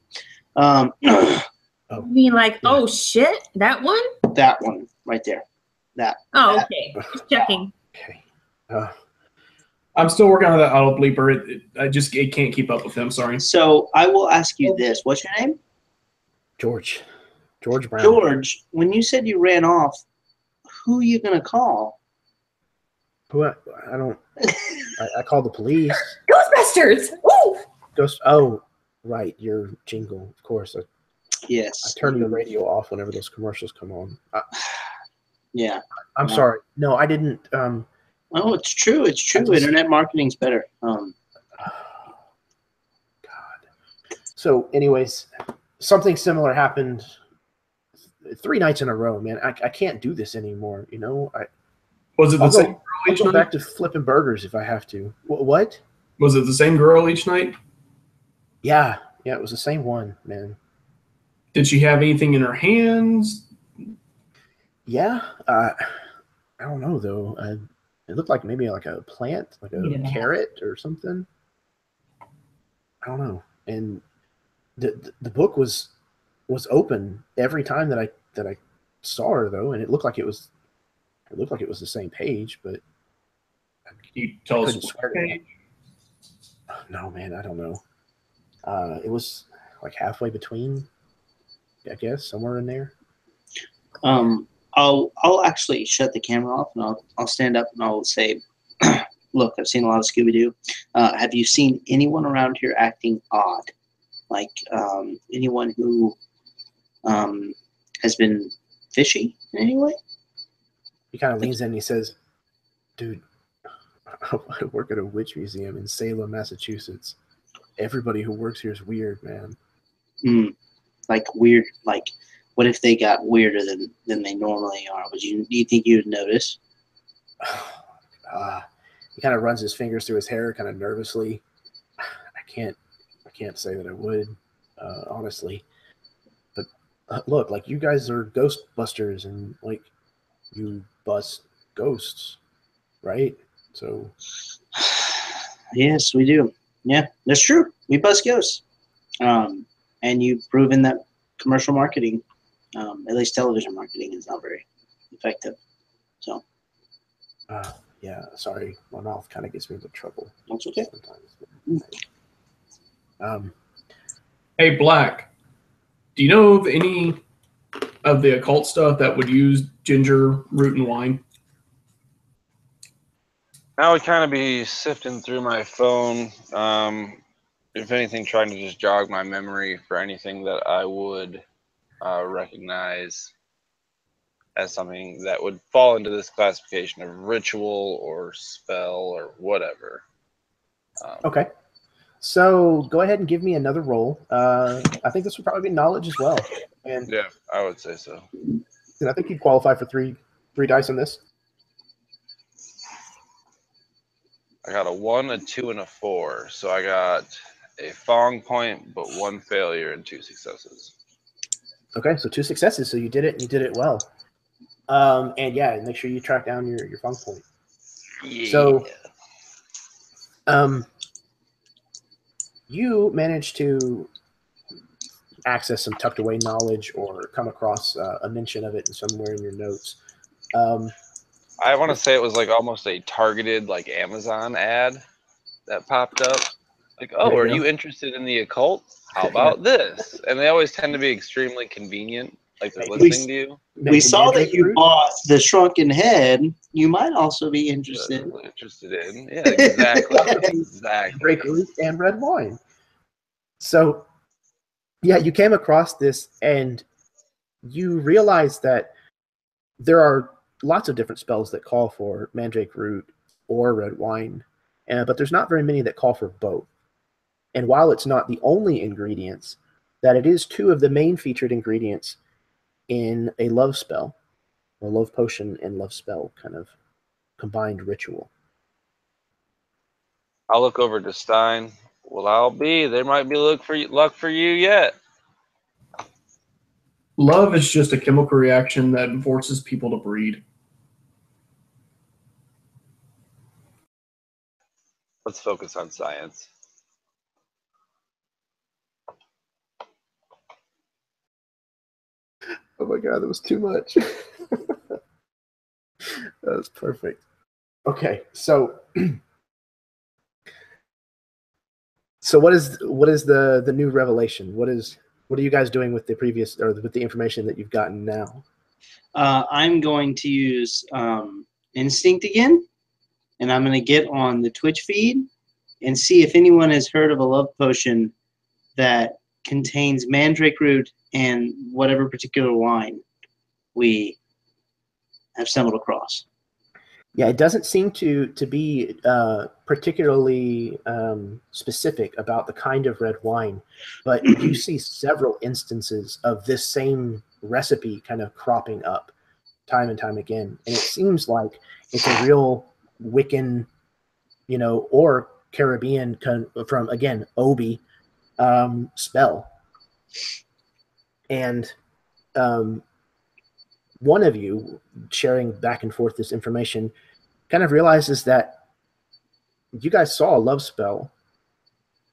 You mean like, oh shit, that one? That one right there. That. Oh, that. okay. Just checking. Okay. I'm still working on that auto bleeper. It can't keep up with him. Sorry. So I will ask you this. What's your name? George Brown. George, when you said you ran off, who are you going to call? Who I don't. I called the police. Ghostbusters! Woo! Oh, right, your jingle, of course. I Yes. turn the radio off whenever those commercials come on. Yeah. I'm sorry. No, I didn't. Oh, it's true. It's true. just- Internet marketing's better. God. So, anyways, something similar happened 3 nights in a row, man. I can't do this anymore. You know, Was it the I'll same go, girl I'll each go night? back to flipping burgers if I have to. What? Was it the same girl each night? Yeah, it was the same one, man. Did she have anything in her hands? Yeah, I don't know though. It looked like maybe like a plant, like a carrot or something. I don't know. And the book was open every time that I saw her though, and it looked like it was the same page, but Can you tell us? couldn't swear to that. No, man, I don't know. It was like halfway between, I guess, somewhere in there. I'll actually shut the camera off, and I'll stand up and I'll say, look, I've seen a lot of Scooby-Doo. Have you seen anyone around here acting odd? Like anyone who has been fishy in any way? He kind of leans in and he says, "Dude, I work at a witch museum in Salem, Massachusetts. Everybody who works here is weird, man." Like weird, like what if they got weirder than they normally are? Do you think you would notice? He kind of runs his fingers through his hair, kind of nervously. I can't say that I would, honestly. But look, like you guys are Ghostbusters, and like you bust ghosts, right? So Yes, we do. Yeah, that's true. We bust ghosts. And you've proven that commercial marketing, at least television marketing, is not very effective. So. Yeah, sorry, my mouth kind of gets me into trouble. That's okay. Sometimes. Hey, Black, do you know of any of the occult stuff that would use ginger root and wine? I would kind of be sifting through my phone. If anything, trying to just jog my memory for anything that I would recognize as something that would fall into this classification of ritual or spell or whatever. Okay. So go ahead and give me another roll. I think this would probably be knowledge as well. And Yeah, I would say so. I think you'd qualify for three dice on this. I got a 1, a 2, and a 4. So I got a Fong point, but 1 failure and 2 successes. Okay, so 2 successes. So you did it, and you did it well. And yeah, make sure you track down your funk point. Yeah. So, you managed to access some tucked away knowledge or come across a mention of it somewhere in your notes. I want to say it was like almost a targeted like Amazon ad that popped up. Like, oh, There are you you go. interested in the occult? How about this? And they always tend to be extremely convenient, like they're listening to you. We saw that you fruit? bought the shrunken head. You might also be interested. Interested in. Yeah, exactly. Exactly. Drake root and red wine. So, yeah, you came across this and you realize that there are lots of different spells that call for mandrake root or red wine, but there's not very many that call for both. And while it's not the only ingredients, that it is 2 of the main featured ingredients in a love spell, a love potion and love spell kind of combined ritual. I'll look over to Stein. Well, I'll be. There might be luck for you yet. Love is just a chemical reaction that forces people to breed. Let's focus on science. Oh my god, that was too much. That was perfect. Okay, so what is the new revelation? What are you guys doing with the previous, or with the information that you've gotten now? I'm going to use Instinct again, and I'm going to get on the Twitch feed and see if anyone has heard of a love potion that contains mandrake root and whatever particular wine we have stumbled across. Yeah, it doesn't seem to be particularly specific about the kind of red wine, but you see several instances of this same recipe kind of cropping up time and time again. And it seems like it's a real Wiccan, or Caribbean from, again, Obi spell. And one of you sharing back and forth this information kind of realizes that you guys saw a love spell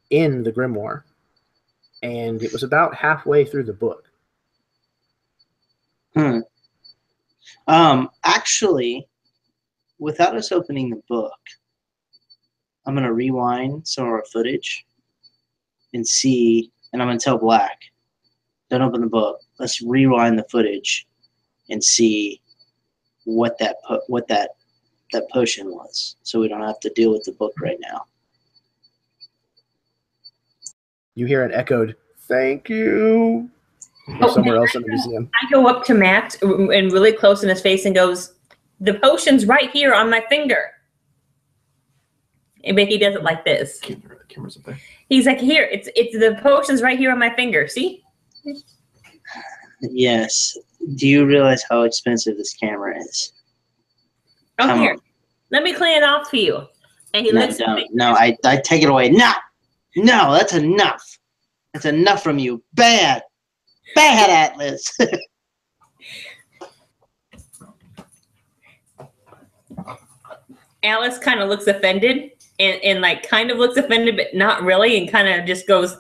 in the grimoire, and it was about halfway through the book. Actually, without us opening the book, I'm going to rewind some of our footage and see, and I'm going to tell Black, don't open the book. Let's rewind the footage and see what that potion was, so we don't have to deal with the book right now. You hear an echoed "thank you" from somewhere else in the museum. I go up to Matt and really close in his face and goes, "The potion's right here on my finger." And Becky does it like this. The camera's up there. He's like, "Here, it's the potion's right here on my finger. See?" Yes. Do you realize how expensive this camera is? Oh, Come here. on. Let me clean it off for you. And he looks at me. No, I take it away. No, that's enough. That's enough from you. Bad Atlas. Alice kind of looks offended and like kind of looks offended, but not really, and kind of just goes,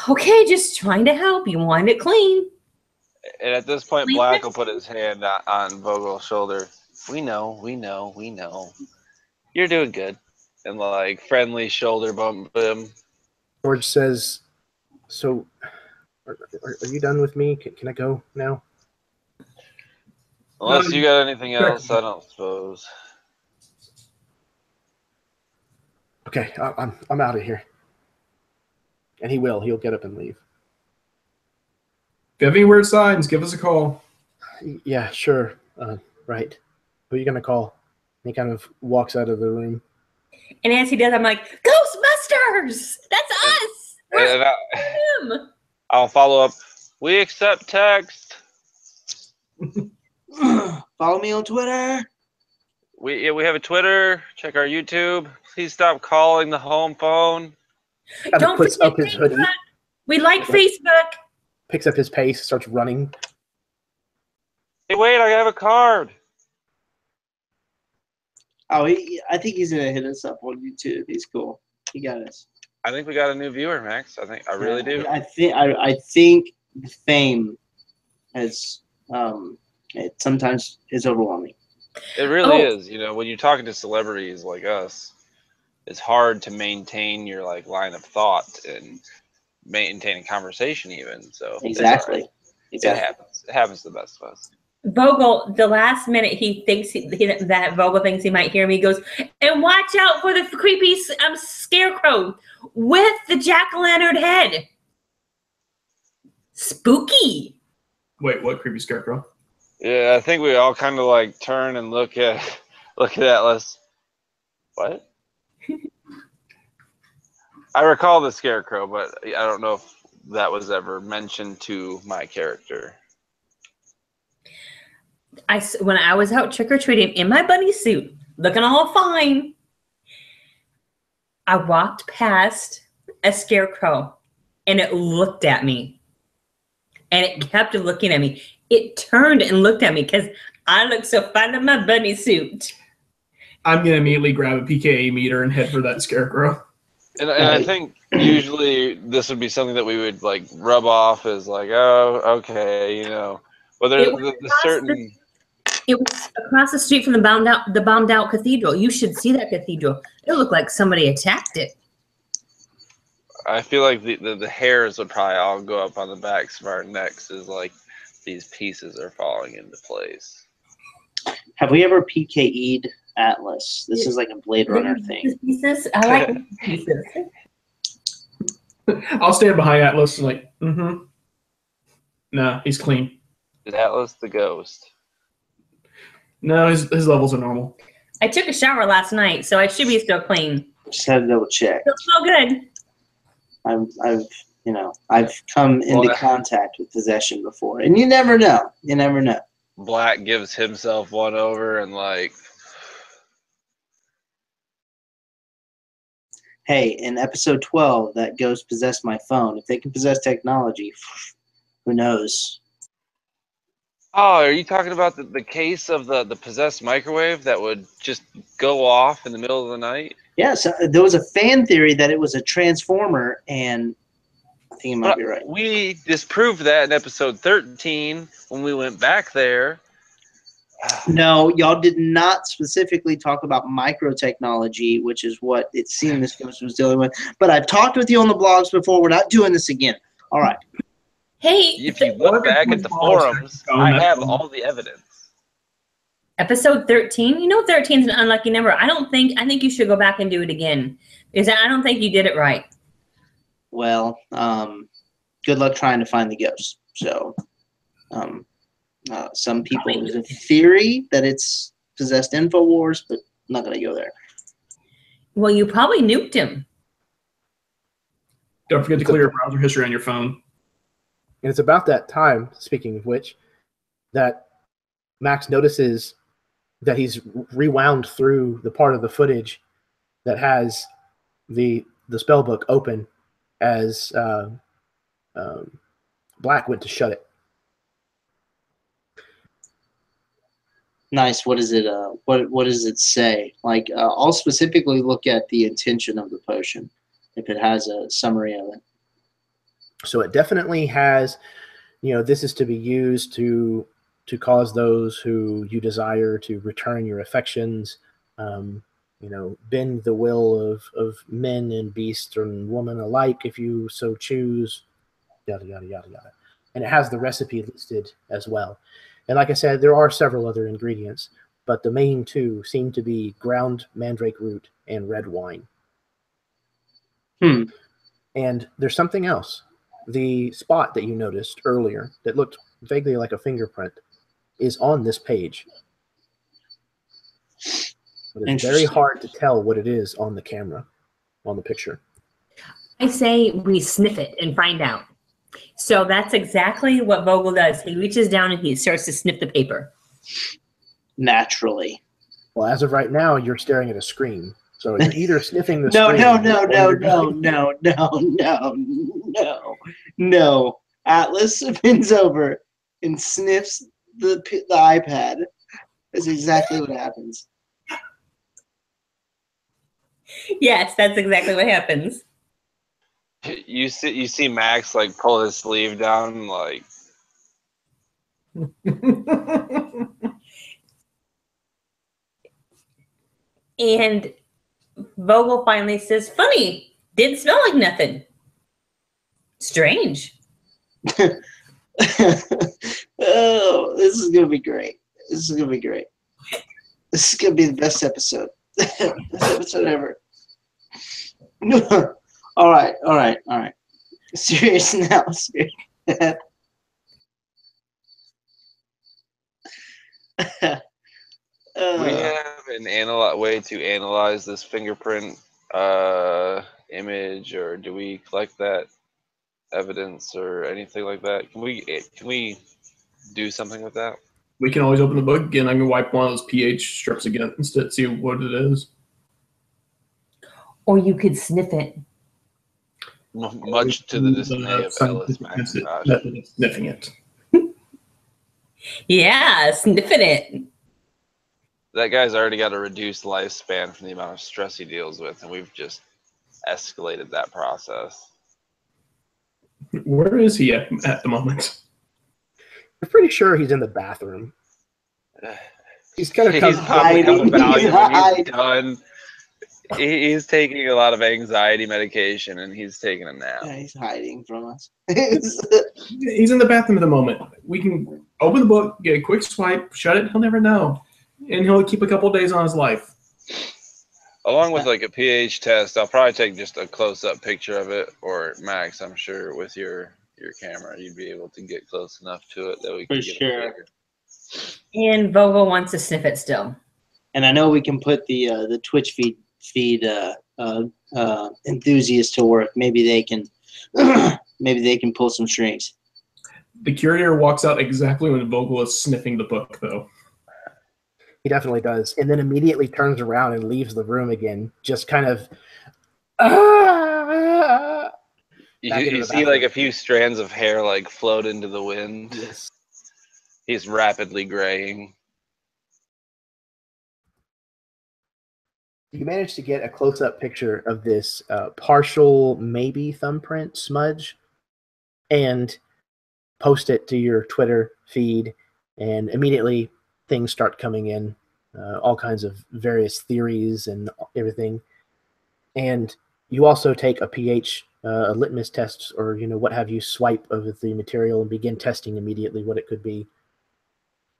"Okay, just trying to help. You want it clean." And at this point, Black will put his hand on Vogel's shoulder. We know. You're doing good. And like friendly shoulder bump him. George says, "So, are you done with me? Can I go now?" Unless you got anything else, I don't suppose. Okay, I'm out of here. And he'll get up and leave. If you have any weird signs, give us a call. Yeah, sure. Right. Who are you gonna call? He kind of walks out of the room. And as he does, I'm like, "Ghostbusters! That's us! And Him!" I'll follow up. We accept text. Follow me on Twitter. We have a Twitter. Check our YouTube. Please stop calling the home phone. Don't puts forget up his hoodie. Facebook. We like Facebook. Picks up his pace, starts running. Hey, wait! I have a card. Oh, I think he's gonna hit us up on YouTube. He's cool. He got us. I think we got a new viewer, Max. I really do. I think the fame has it sometimes is overwhelming. It really is. When you're talking to celebrities like us, it's hard to maintain your line of thought and maintain a conversation even. So Exactly. It happens. It happens to the best of us. Vogel, the last minute he thinks that Vogel thinks he might hear me, goes, "And watch out for the creepy scarecrow with the jack-o'-lantern head. Spooky." Wait, what creepy scarecrow? Yeah, I think we all kind of turn and look at Atlas. What? I recall the scarecrow, but I don't know if that was ever mentioned to my character. When I was out trick-or-treating in my bunny suit, looking all fine, I walked past a scarecrow and it looked at me. and it kept looking at me. It turned and looked at me because I looked so fine in my bunny suit. I'm going to immediately grab a PKA meter and head for that scarecrow. And I think usually this would be something that we would like rub off as like, oh, okay, you know. But there's the certain. It was across the street from the bombed out cathedral. You should see that cathedral. It looked like somebody attacked it. I feel like the hairs would probably all go up on the backs of our necks as like these pieces are falling into place. Have we ever PKE'd Atlas? This is like a Blade Runner thing. Pieces? I like pieces. I'll stand behind Atlas and like, Nah, he's clean. Is Atlas the ghost? No, his levels are normal. I took a shower last night, so I should be still clean. Just had to double check. Feels so good. I've come into contact with possession before, and you never know. You never know. Black gives himself one over and like. Hey, in episode 12, that ghost possessed my phone. If they can possess technology, who knows? Oh, are you talking about the case of the possessed microwave that would just go off in the middle of the night? Yeah, so there was a fan theory that it was a transformer, and I think you might be right. We disproved that in episode 13 when we went back there. No, y'all did not specifically talk about microtechnology, which is what it seemed this ghost was dealing with. But I've talked with you on the blogs before. We're not doing this again. All right. Hey, if you look back at the forums, I have all the evidence. Episode 13. You know 13 is an unlucky number. I think you should go back and do it again. Because I don't think you did it right. Well, good luck trying to find the ghost. So, some people, there's a theory that it's possessed InfoWars, but I'm not going to go there. Well, you probably nuked him. Don't forget to clear your browser history on your phone. And it's about that time, speaking of which, that Max notices that he's rewound through the part of the footage that has the spell book open as Black went to shut it. Nice. What is it? What does it say? Like, I'll specifically look at the intention of the potion if it has a summary of it. So it definitely has, this is to be used to cause those who you desire to return your affections, bend the will of men and beast and woman alike if you so choose, yada, yada, yada, yada. And it has the recipe listed as well. And like I said, there are several other ingredients, but the main two seem to be ground mandrake root and red wine. And there's something else. The spot that you noticed earlier that looked vaguely like a fingerprint is on this page. But it's very hard to tell what it is on the camera, on the picture. I say we sniff it and find out. So that's exactly what Vogel does. He reaches down and he starts to sniff the paper. Naturally. Well, as of right now, you're staring at a screen. So you're either sniffing the screen. No. Atlas bends over and sniffs the iPad. That's exactly what happens. Yes, that's exactly what happens. You see Max like pull his sleeve down like. And Vogel finally says, "Funny, didn't smell like nothing. Strange." Oh, this is gonna be great. This is gonna be the best episode. Best episode ever. All right. Serious now. Serious. We have an way to analyze this fingerprint image, or do we collect that evidence or anything like that? Can we do something with that? We can always open the book again. I can wipe one of those pH strips against it, see what it is. Or you could sniff it. Much to the dismay of Ellis McIntosh. Method of sniffing it. Yeah, sniffing it. That guy's already got a reduced lifespan from the amount of stress he deals with, and we've just escalated that process. Where is he at the moment? I'm pretty sure he's in the bathroom. He's kind of He's probably hiding. out of He's value. hiding. He's done. He's taking a lot of anxiety medication, and he's taking a nap. Yeah, he's hiding from us. He's in the bathroom at the moment. We can open the book, get a quick swipe, shut it. He'll never know, and he'll keep a couple days on his life. Along with like a pH test, I'll probably take just a close-up picture of it. Or Max, I'm sure with your camera, you'd be able to get close enough to it that we can For get sure. a figure. And Vogel wants to sniff it still. And I know we can put the Twitch feed enthusiasts to work. Maybe they can pull some strings. The curator walks out exactly when Vogel is sniffing the book, though. He definitely does, and then immediately turns around and leaves the room again, just kind of. You see like a few strands of hair like float into the wind. Yes. He's rapidly graying. You managed to get a close-up picture of this partial maybe thumbprint smudge, and post it to your Twitter feed, and immediately things start coming in, all kinds of various theories and everything. And you also take a pH, a litmus test, or what have you, swipe of the material and begin testing immediately what it could be.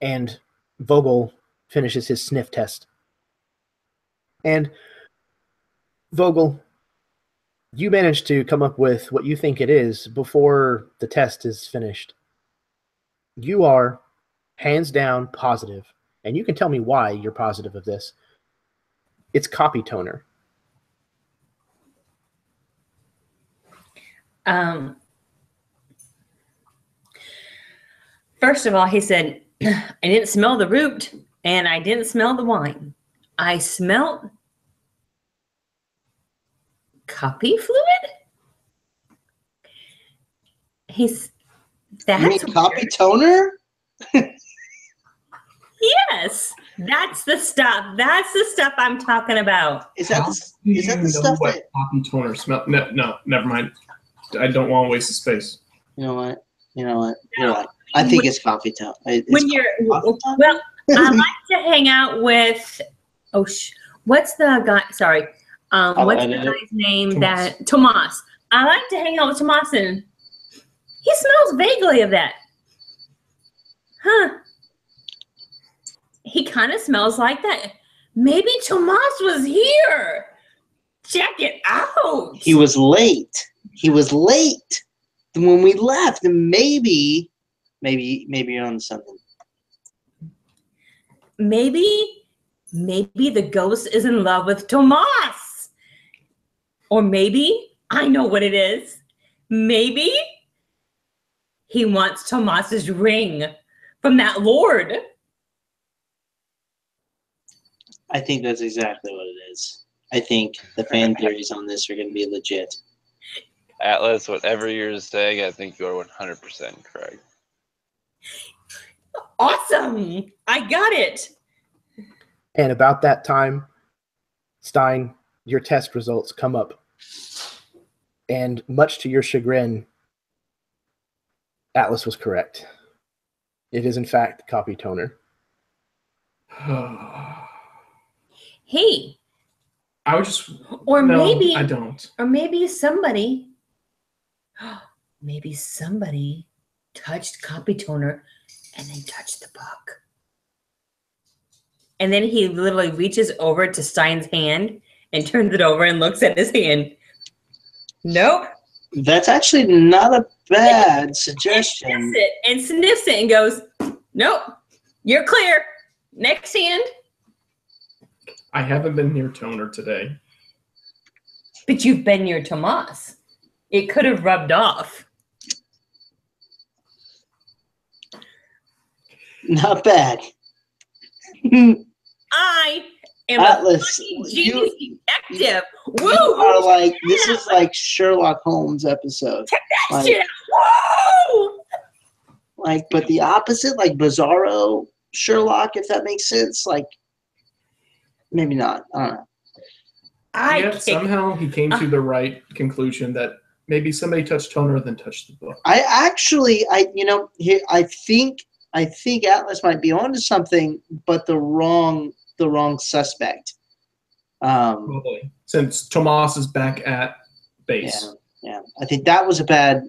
And Vogel finishes his sniff test. And Vogel, you managed to come up with what you think it is before the test is finished. You are hands down positive, and you can tell me why you're positive of this. It's copy toner. First of all, he said, I didn't smell the root and I didn't smell the wine. I smelled copy fluid? You mean That's copy weird. toner? Yes, that's the stuff. That's the stuff I'm talking about. Is that the stuff what that? copy toner smell? No, never mind. I don't want to waste the space. You know what? You're right. I think it's coffee toner. When you're well, I like to hang out with. What's the guy? Sorry, what's the guy's name? Tomas. That Tomas. I like to hang out with Tomas, and he smells vaguely of that. Huh? He kind of smells like that. Maybe Tomas was here. Check it out. He was late. When we left, and maybe you're on something. Maybe the ghost is in love with Tomas. Or maybe, I know what it is. Maybe he wants Tomas's ring from that lord. I think that's exactly what it is. I think the fan theories on this are going to be legit. Atlas, whatever you're saying, I think you're 100% correct. Awesome. I got it. And about that time, Stein, your test results come up. And much to your chagrin, Atlas was correct. It is, in fact, copy toner. Hey. I would just. Or no, maybe. I don't. Or maybe somebody. Maybe somebody touched copy toner and then touched the book. And then he literally reaches over to Stein's hand and turns it over and looks at his hand. Nope. That's actually not a bad suggestion. And sniffs it and goes, nope, you're clear. Next hand. I haven't been near toner today. But you've been near Tomas. It could have rubbed off. Not bad. I am Atlas, a fucking genius detective. Woo! You are like, this is like Sherlock Holmes episode. Check that Like, shit out. Woo! like, but the opposite, like Bizarro Sherlock, if that makes sense. Like, maybe not. I don't know. Yet somehow he came to the right conclusion that maybe somebody touched toner then touched the book. I think Atlas might be onto something, but the wrong suspect. Probably. Since Tomas is back at base. Yeah. I think that was a bad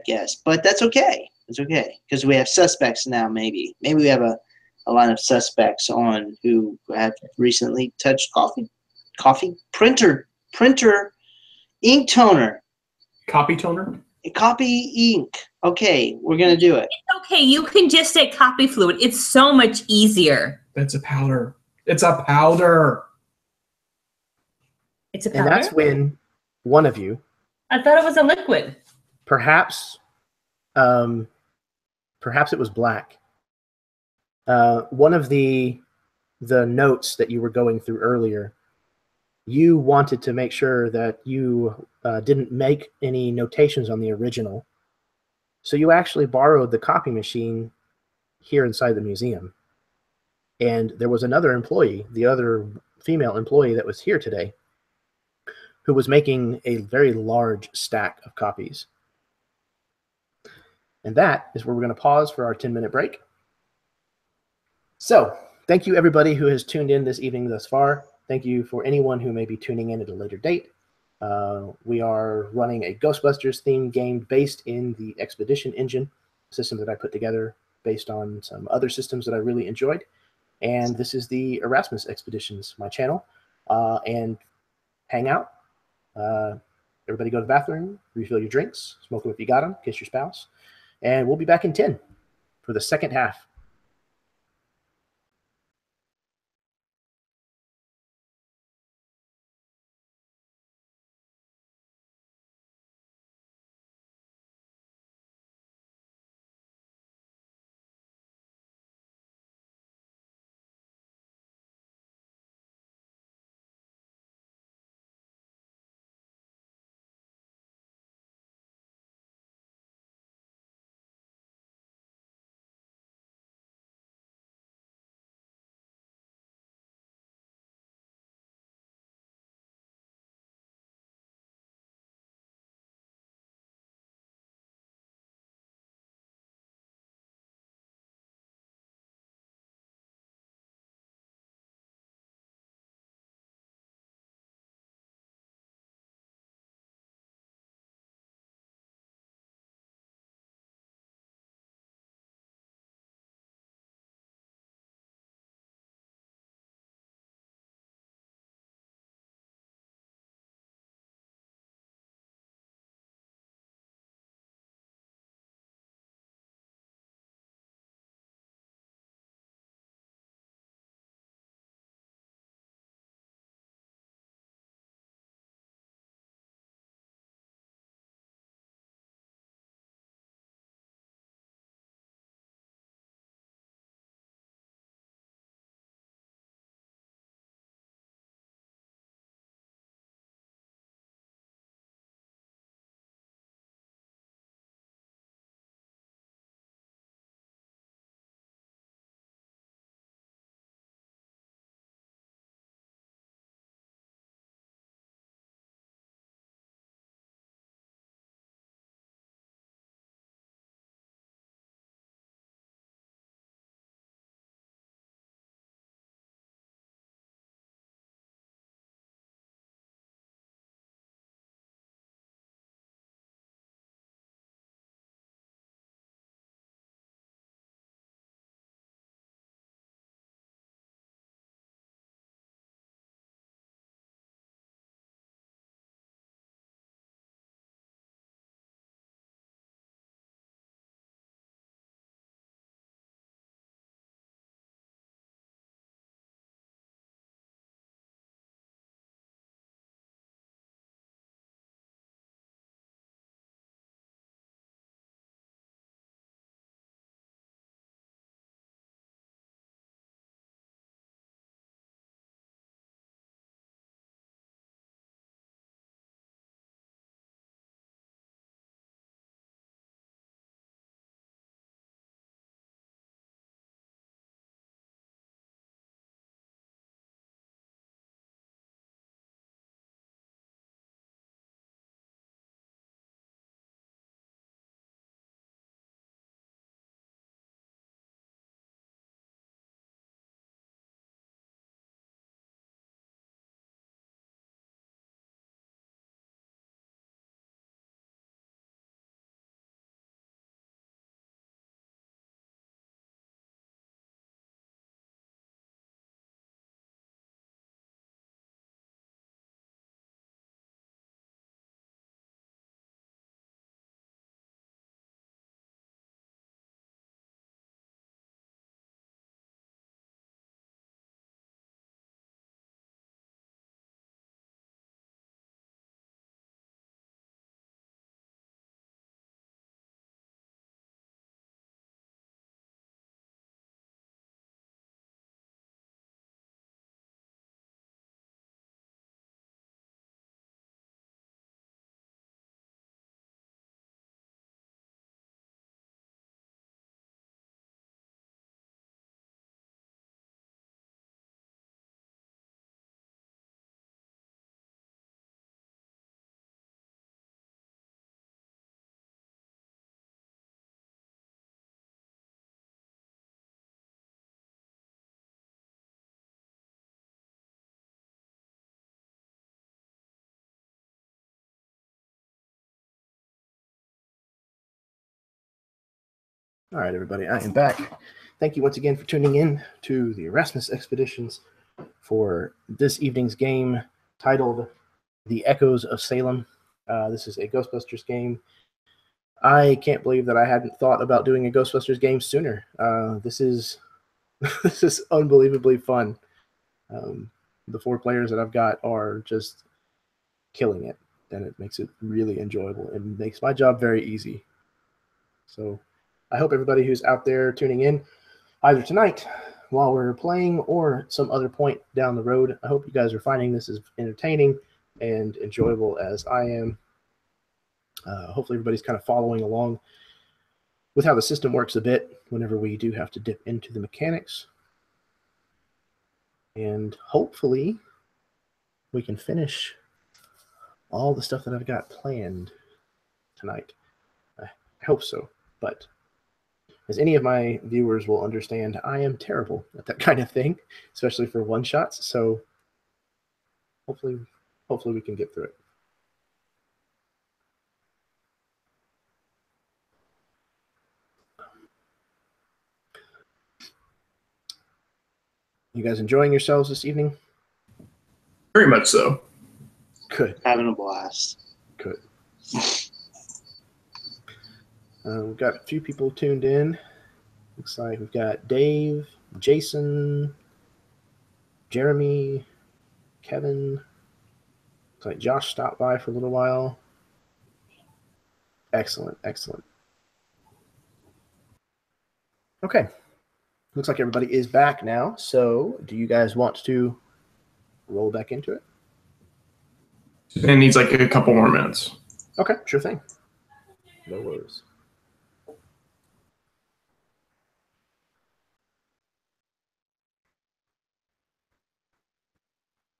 guess, but that's okay. It's okay because we have suspects now. Maybe we have a line of suspects on who have recently touched coffee printer, ink toner, copy toner, copy ink. Okay, we're gonna do it. It's okay. You can just say copy fluid. It's so much easier. That's a powder. It's a powder. It's a powder. And that's when one of you. I thought it was a liquid. Perhaps it was black. One of the notes that you were going through earlier, you wanted to make sure that you didn't make any notations on the original. So you actually borrowed the copy machine here inside the museum. And there was another employee, the other female employee that was here today, who was making a very large stack of copies. And that is where we're going to pause for our 10-minute break. So thank you, everybody who has tuned in this evening thus far. Thank you for anyone who may be tuning in at a later date. We are running a Ghostbusters themed game based in the Expedition engine system that I put together based on some other systems that I really enjoyed. And this is the Erasmus Expeditions, my channel. And hang out. Everybody go to the bathroom, refill your drinks, smoke them if you got them, kiss your spouse. And we'll be back in 10 for the second half. All right, everybody, I am back. Thank you once again for tuning in to the Erasmus Expeditions for this evening's game titled The Echoes of Salem. This is a Ghostbusters game. I can't believe that I hadn't thought about doing a Ghostbusters game sooner. This is unbelievably fun. The 4 players that I've got are just killing it, and it makes it really enjoyable and makes my job very easy. So I hope everybody who's out there tuning in, either tonight while we're playing or some other point down the road, I hope you guys are finding this as entertaining and enjoyable as I am. Hopefully everybody's kind of following along with how the system works a bit whenever we do have to dip into the mechanics. And hopefully we can finish all the stuff that I've got planned tonight. I hope so, but as any of my viewers will understand, I am terrible at that kind of thing, especially for one-shots, so hopefully we can get through it. You guys enjoying yourselves this evening? Very much so. Good. Having a blast. Good. We've got a few people tuned in. Looks like we've got Dave, Jason, Jeremy, Kevin. Looks like Josh stopped by for a little while. Excellent, excellent. Okay. Looks like everybody is back now. So do you guys want to roll back into it? It needs like a couple more minutes. Okay, sure thing. No worries.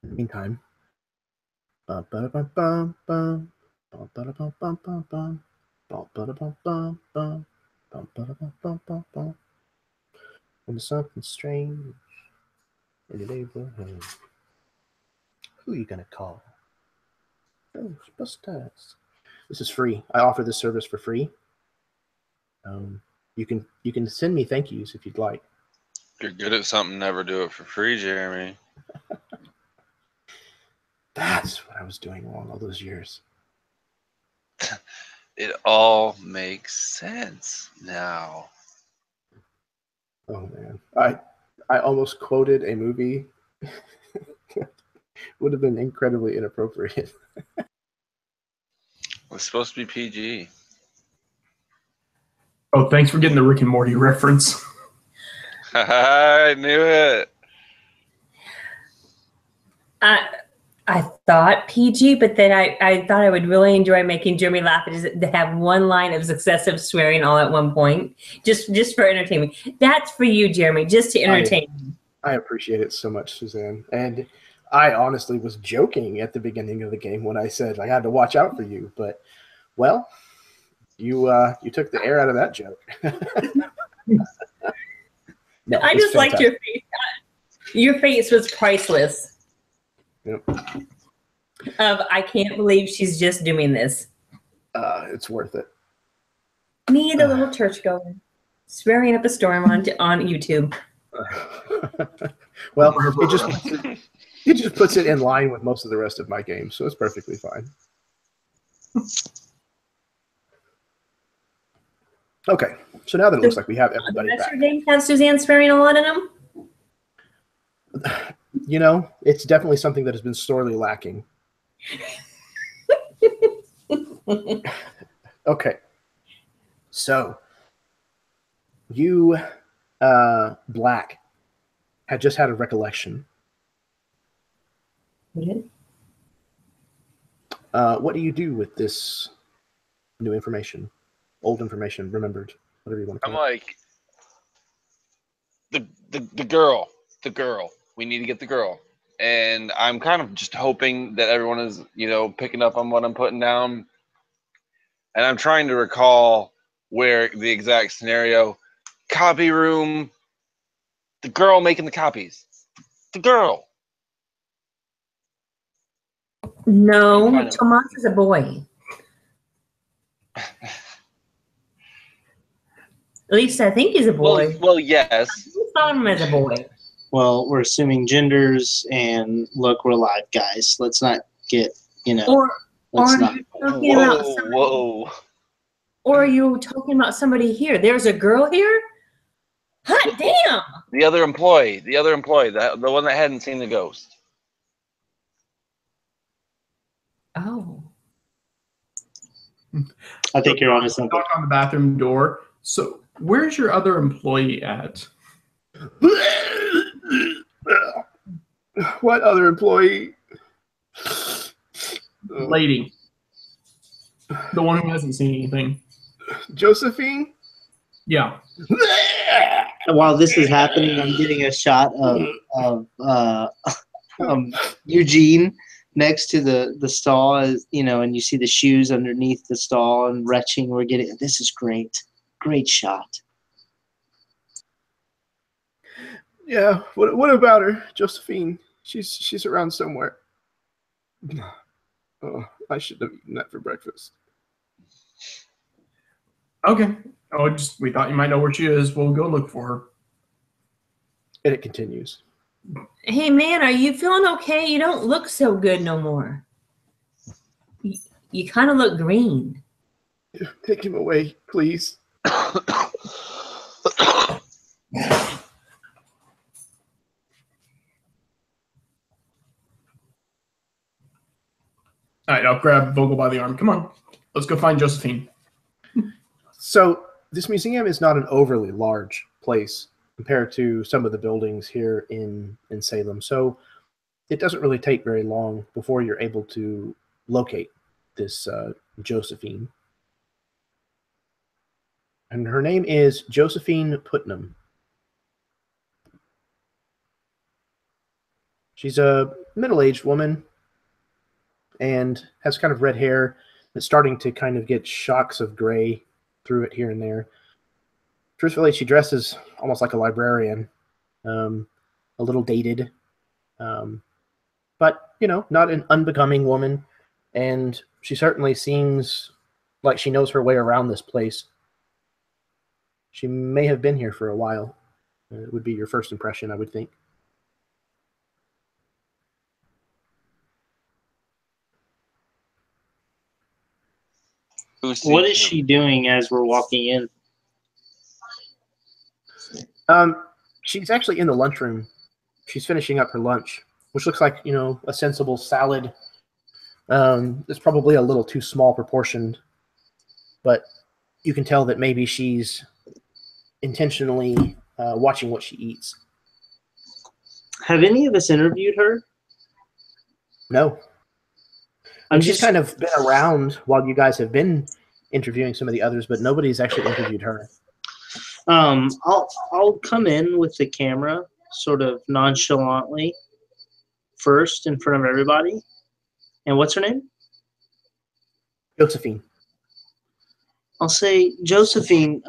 In the meantime, when something strange in the neighborhood, who are you gonna call? Ghostbusters. This is free. I offer this service for free. You can send me thank yous if you'd like. You're good at something, never do it for free, Jeremy. That's what I was doing wrong all those years. It all makes sense now. Oh man, I almost quoted a movie. Would have been incredibly inappropriate. It's supposed to be PG. Oh, thanks for getting the Rick and Morty reference. I knew it. I thought PG, but then I thought I would really enjoy making Jeremy laugh to have one line of successive swearing all at one point, just for entertainment. That's for you, Jeremy, just to entertain me. I appreciate it so much, Suzanne. And I honestly was joking at the beginning of the game when I said I had to watch out for you, but well, you took the air out of that joke. No, I just liked your face. Your face was priceless. Yep. I can't believe she's just doing this. It's worth it. Me, the little churchgoer, swearing up a storm on YouTube. Well, it just puts it in line with most of the rest of my games, so it's perfectly fine. Okay, so now that it looks like we have everybody Does back. your game have Suzanne swearing a lot in them? You know, it's definitely something that has been sorely lacking. Okay. So, you, Black, had just had a recollection. What do you do with this new information? Old information, remembered, whatever you want to I'm call it. like, the girl. We need to get the girl. And I'm kind of just hoping that everyone is, picking up on what I'm putting down. And I'm trying to recall where the exact scenario. Copy room. The girl making the copies. The girl. No, Tomas is a boy. At least I think he's a boy. Well, yes. We saw him as a boy. Well, we're assuming genders, and look, we're live, guys. Let's not get, Or let's are not. you talking about somebody, Whoa. or are you talking about somebody here? There's a girl here? Hot damn! The other employee, the one that hadn't seen the ghost. Oh. I think you're onto something. Knock on the bathroom door. So, where's your other employee at? What other employee? Lady. The one who hasn't seen anything. Josephine? Yeah. While this is happening, I'm getting a shot of Eugene next to the stall, as and you see the shoes underneath the stall and retching. We're getting this is great shot. Yeah. What about her, Josephine? She's around somewhere. Oh, I should have eaten that for breakfast. Okay. Oh, we thought you might know where she is. We'll go look for her. And it continues. Hey, man, are you feeling okay? You don't look so good no more. You kind of look green. Take him away, please. All right, I'll grab Vogel by the arm. Come on. Let's go find Josephine. So this museum is not an overly large place compared to some of the buildings here in Salem. So it doesn't really take very long before you're able to locate this Josephine. And her name is Josephine Putnam. She's a middle-aged woman and has kind of red hair that's starting to kind of get shocks of gray through it here and there. Truthfully, she dresses almost like a librarian, a little dated, but, not an unbecoming woman. And she certainly seems like she knows her way around this place. She may have been here for a while. It would be your first impression, I would think. What is she doing as we're walking in? She's actually in the lunchroom. She's finishing up her lunch, which looks like, a sensible salad. It's probably a little too small proportioned, but you can tell that maybe she's intentionally watching what she eats. Have any of us interviewed her? No. She's kind of been around while you guys have been interviewing some of the others, but nobody's actually interviewed her. I'll come in with the camera sort of nonchalantly first in front of everybody. And what's her name? Josephine. I'll say, Josephine,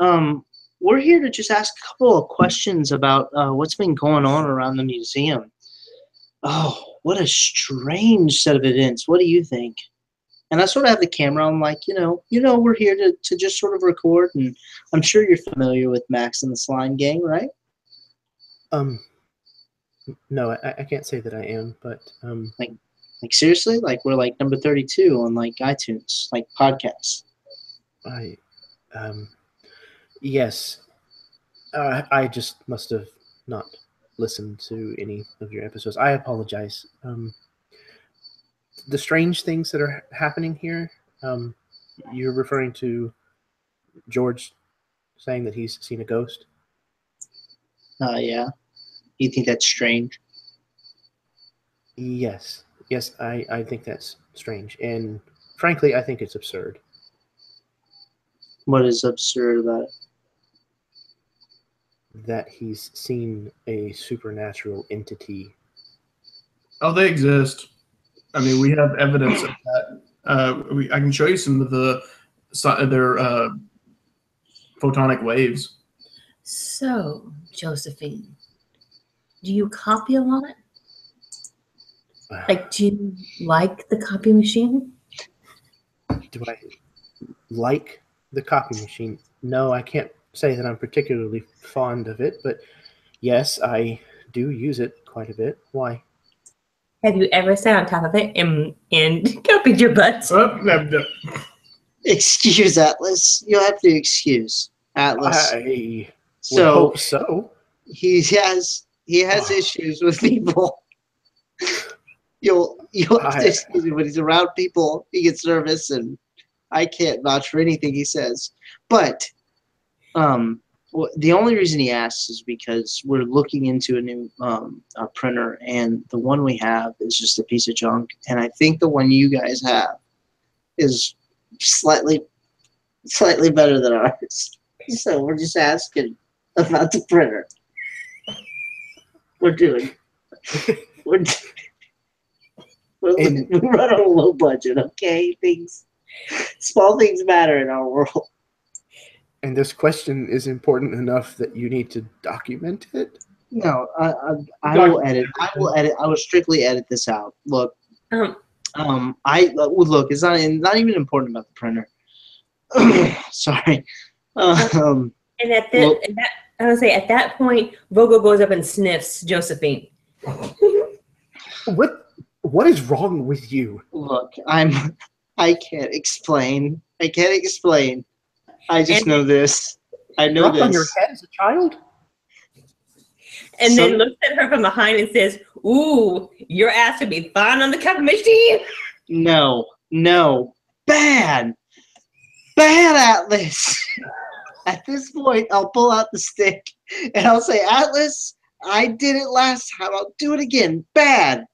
we're here to just ask a couple of questions about what's been going on around the museum. Oh, what a strange set of events. What do you think? And I sort of have the camera. I'm like, we're here to just sort of record. And I'm sure you're familiar with Max and the Slime Gang, right? No, I can't say that I am, but like seriously, like we're like number 32 on like iTunes, like podcasts. Yes. I just must have not listened to any of your episodes. I apologize. The strange things that are happening here, you're referring to George saying that he's seen a ghost? Yeah. You think that's strange? Yes. Yes, I think that's strange. And frankly, I think it's absurd. What is absurd about it? That he's seen a supernatural entity. Oh, they exist. I mean, we have evidence of that. I can show you some of their photonic waves. So, Josephine, do you copy a lot? Like, do you like the copy machine? Do I like the copy machine? No, I can't say that I'm particularly fond of it, but yes, I do use it quite a bit. Why? Have you ever sat on top of it and copied your butt? Excuse Atlas. You'll have to excuse Atlas. I would So hope so. he has issues with people. You'll have to excuse him when he's around people. He gets nervous, and I can't vouch for anything he says. But the only reason he asks is because we're looking into a new printer, and the one we have is just a piece of junk. And I think the one you guys have is slightly better than ours. So we're just asking about the printer. We run on a low budget, okay? Small things matter in our world. And this question is important enough that you need to document it? No, I will edit. I will strictly edit this out. Look, look. It's not even important about the printer. Sorry. And at that point, Vogo goes up and sniffs Josephine. What is wrong with you? Look, I can't explain. I just know this. I know Dropped this. on your head as a child? And then looks at her from behind and says, "Ooh, your ass would be fine on the coffee machine." No. Bad Atlas. At this point, I'll pull out the stick and I'll say, Atlas, I did it last time. I'll do it again. Bad.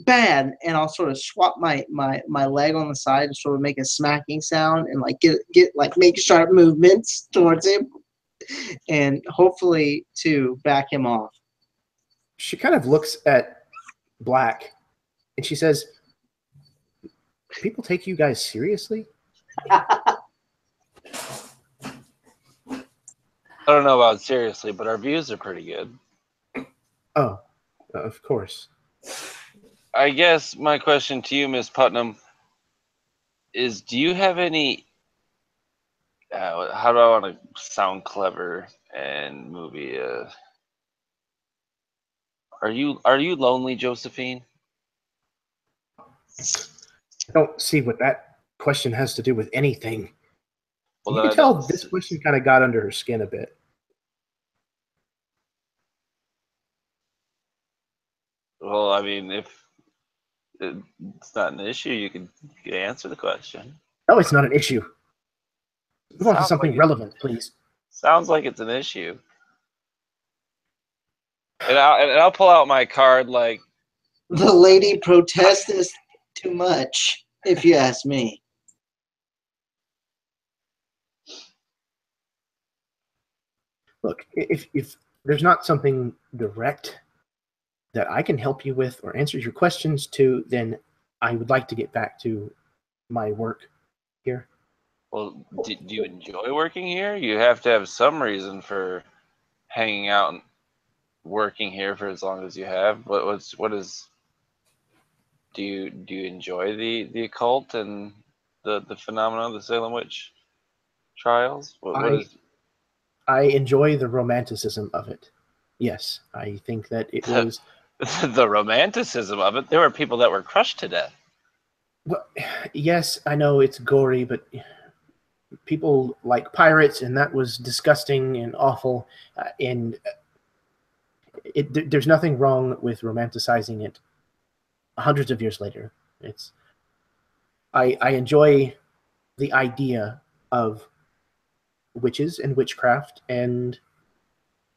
And I'll sort of swap my leg on the side and sort of make a smacking sound and like get like make sharp movements towards him and hopefully to back him off. She kind of looks at Black and she says, "People take you guys seriously?" I don't know about seriously, but our views are pretty good. Oh, of course. I guess my question to you, Miss Putnam, is do you have any, how do I want to sound clever and movie, are you lonely, Josephine? I don't see what that question has to do with anything. Well, you then can tell this question kind of got under her skin a bit. Well, I mean, if it's not an issue, you can answer the question. No, it's not an issue. Move on to something relevant, please. Sounds like it's an issue. And I'll pull out my card like... The lady protests too much, if you ask me. Look, if there's not something direct that I can help you with or answer your questions to, then I would like to get back to my work here. Well, do you enjoy working here? You have to have some reason for hanging out and working here for as long as you have. What is? Do you enjoy the occult and the phenomenon of the Salem witch trials? I enjoy the romanticism of it. Yes, I think that it was the romanticism of it. There were people that were crushed to death. Well, yes, I know it's gory, but people like pirates, and that was disgusting and awful. There's nothing wrong with romanticizing it. Hundreds of years later, I enjoy the idea of witches and witchcraft and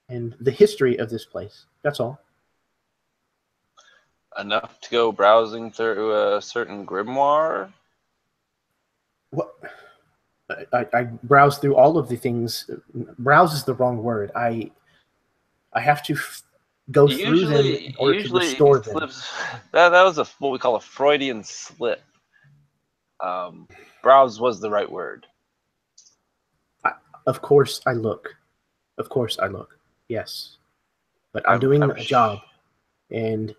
the history of this place. That's all. Enough to go browsing through a certain grimoire? What? I browse through all of the things. Browse is the wrong word. I have to go through them in order to restore them. That was what we call a Freudian slip. Browse was the right word. Of course I look. Yes. But I'm doing a job, and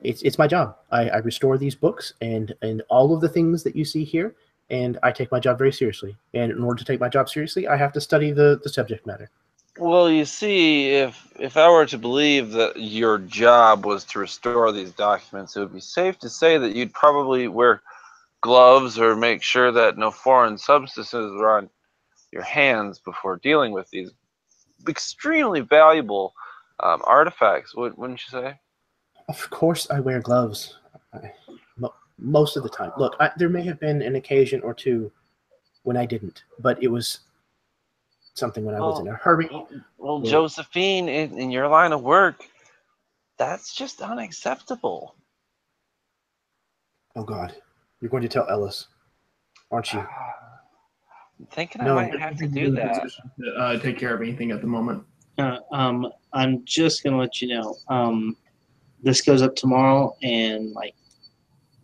it's my job. I restore these books, and all of the things that you see here, and I take my job very seriously. And in order to take my job seriously, I have to study the subject matter. Well, you see, if I were to believe that your job was to restore these documents, it would be safe to say that you'd probably wear gloves or make sure that no foreign substances were on your hands before dealing with these extremely valuable artifacts, wouldn't you say? Of course, I wear gloves. Most of the time. Look, there may have been an occasion or two when I didn't, but it was something when I was in a hurry. Well, Josephine, in your line of work, that's just unacceptable. Oh God, you're going to tell Ellis, aren't you? I'm thinking No. I might have to do that. To take care of anything at the moment. I'm just gonna let you know. This goes up tomorrow, and like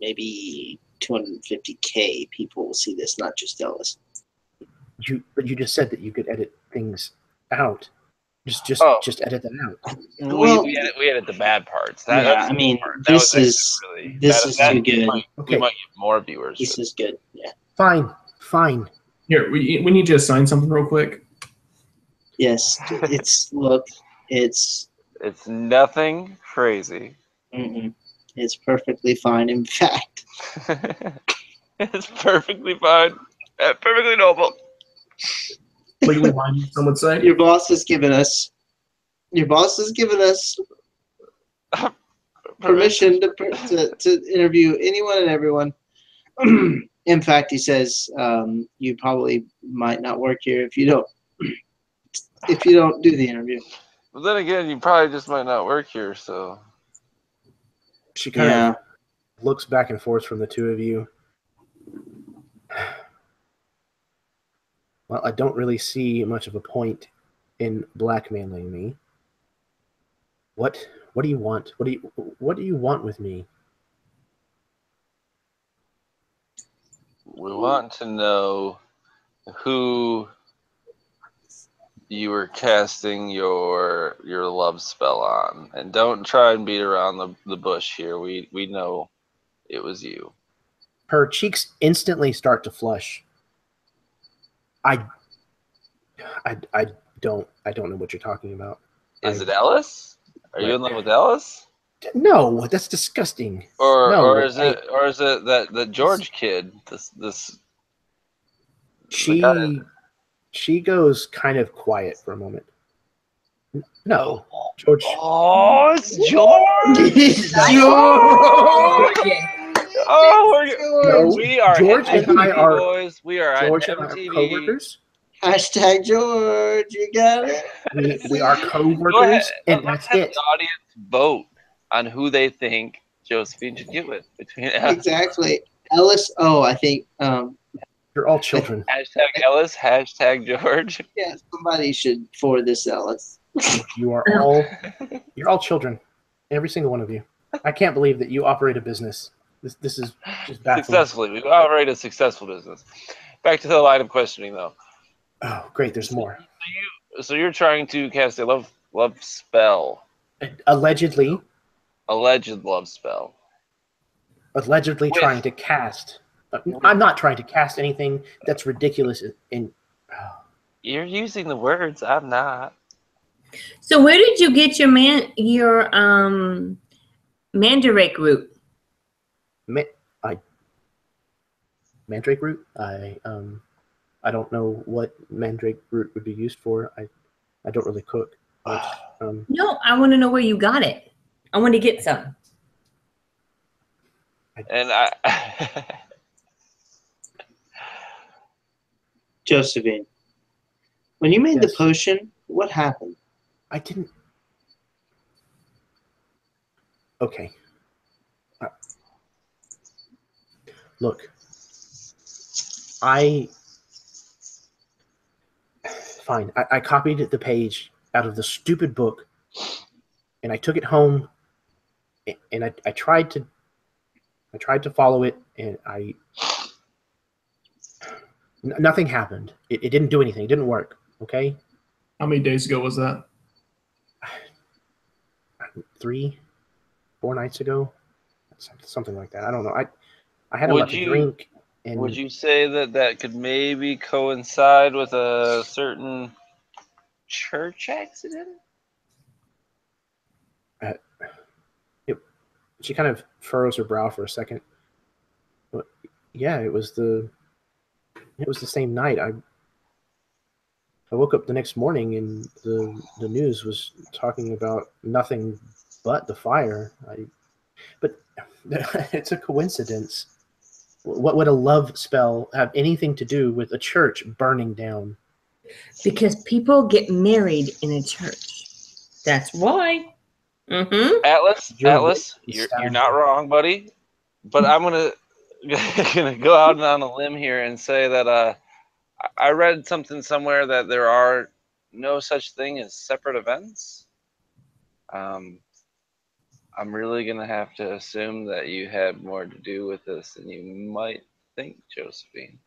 maybe 250K people will see this, not just Ellis. But you just said that you could edit things out. Just edit them out. We edit the bad parts. That's I mean, part. this is too good. We might get more viewers. This is good. Yeah. Fine. Here, we need you to sign something real quick. Yes, it's nothing crazy. It's perfectly fine. In fact, it's perfectly fine. Perfectly noble. Legally binding, some would say. Your boss has given us permission to interview anyone and everyone. In fact, he says you probably might not work here if you don't do the interview. But then again, you probably just might not work here, so. She kind of looks back and forth from the two of you. Well, I don't really see much of a point in blackmailing me. What do you want? What do you want with me? We want to know who you were casting your love spell on, and don't try and beat around the bush here. We know it was you. Her cheeks instantly start to flush. I don't know what you're talking about. Is it Ellis? Are you in love with Ellis? No, that's disgusting. Or is it that George kid? She goes kind of quiet for a moment. No, George. Oh, it's George. No, we are George and I are boys. We are George at and I are MTV. co-workers. Hashtag George, you got it. We are co-workers, and that's it. The audience vote on who they think Josephine should get with between exactly. Ellis. Oh, I think you're all children. Hashtag Ellis. Hashtag George. Yeah, somebody should forward this to Ellis. You're all children, every single one of you. I can't believe that you operate a business. This is just baffling. Successfully, we operate a successful business. Back to the line of questioning, though. Oh, great! There's more. So you're trying to cast a love spell. Allegedly. Alleged love spell. Allegedly trying to cast. I'm not trying to cast anything. That's ridiculous. You're using the words. I'm not. So where did you get your mandrake root? Mandrake root? I don't know what mandrake root would be used for. I don't really cook. But, No, I want to know where you got it. I want to get some. And Josephine, when you made the potion, what happened? I didn't. Okay. Look. Fine. I copied the page out of the stupid book, and I took it home, and I tried to follow it, and nothing happened. It didn't do anything. It didn't work. Okay. How many days ago was that? 3-4 nights ago, something like that. I don't know. I had a lot to drink. And would you say that that could maybe coincide with a certain church accident? She kind of furrows her brow for a second. But yeah, it was the same night. I woke up the next morning and the news was talking about nothing but the fire. But it's a coincidence. What would a love spell have anything to do with a church burning down? Because people get married in a church. That's why. Mm-hmm. Atlas, You're you're not wrong, buddy. But I'm gonna go out on a limb here and say that I read something somewhere that there are no such thing as separate events. I'm really gonna have to assume that you had more to do with this than you might think, Josephine.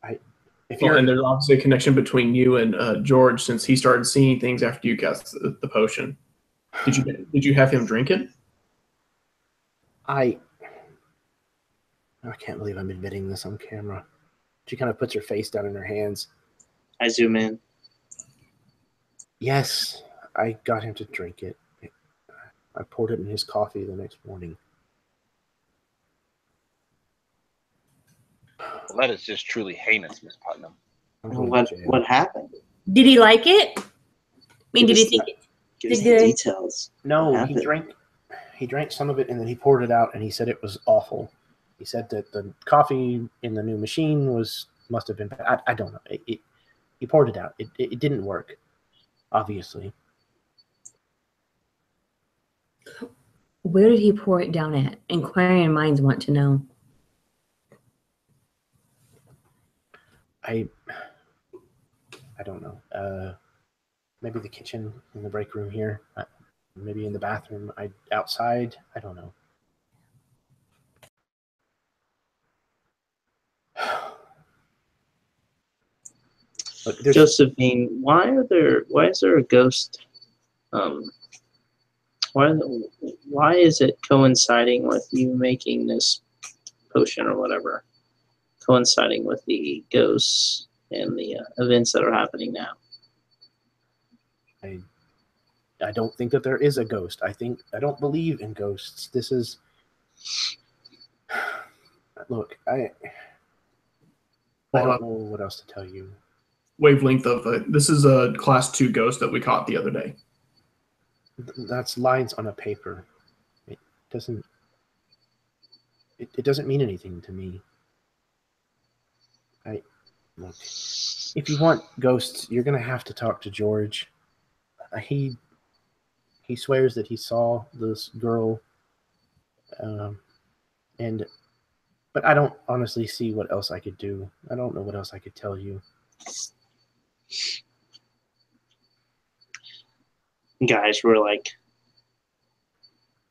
And there's obviously a connection between you and George, since he started seeing things after you got the potion. Did you have him drink it? I can't believe I'm admitting this on camera. She kind of puts her face down in her hands. I zoom in. Yes, I got him to drink it. I poured it in his coffee the next morning. Well, that is just truly heinous, Miss Putnam. What happened? Did he like it? I mean, did he think it? Give us the details. No, he drank some of it and then he poured it out and he said it was awful. He said that the coffee in the new machine must have been bad. I don't know. He poured it out. It didn't work, obviously. Where did he pour it down at? Inquiring minds want to know. I don't know. Maybe the kitchen in the break room here. Maybe in the bathroom. Outside. I don't know. Josephine, why is there a ghost? Why is it coinciding with you making this potion or whatever? Coinciding with the ghosts and the events that are happening now. I don't think that there is a ghost. I don't believe in ghosts. This is look. I don't know what else to tell you. Wavelength of this is a class 2 ghost that we caught the other day. That's lines on a paper. It doesn't mean anything to me. Look, if you want ghosts, you're gonna have to talk to George. He swears that he saw this girl, but I don't honestly see what else I could do. I don't know what else I could tell you. Guys, we're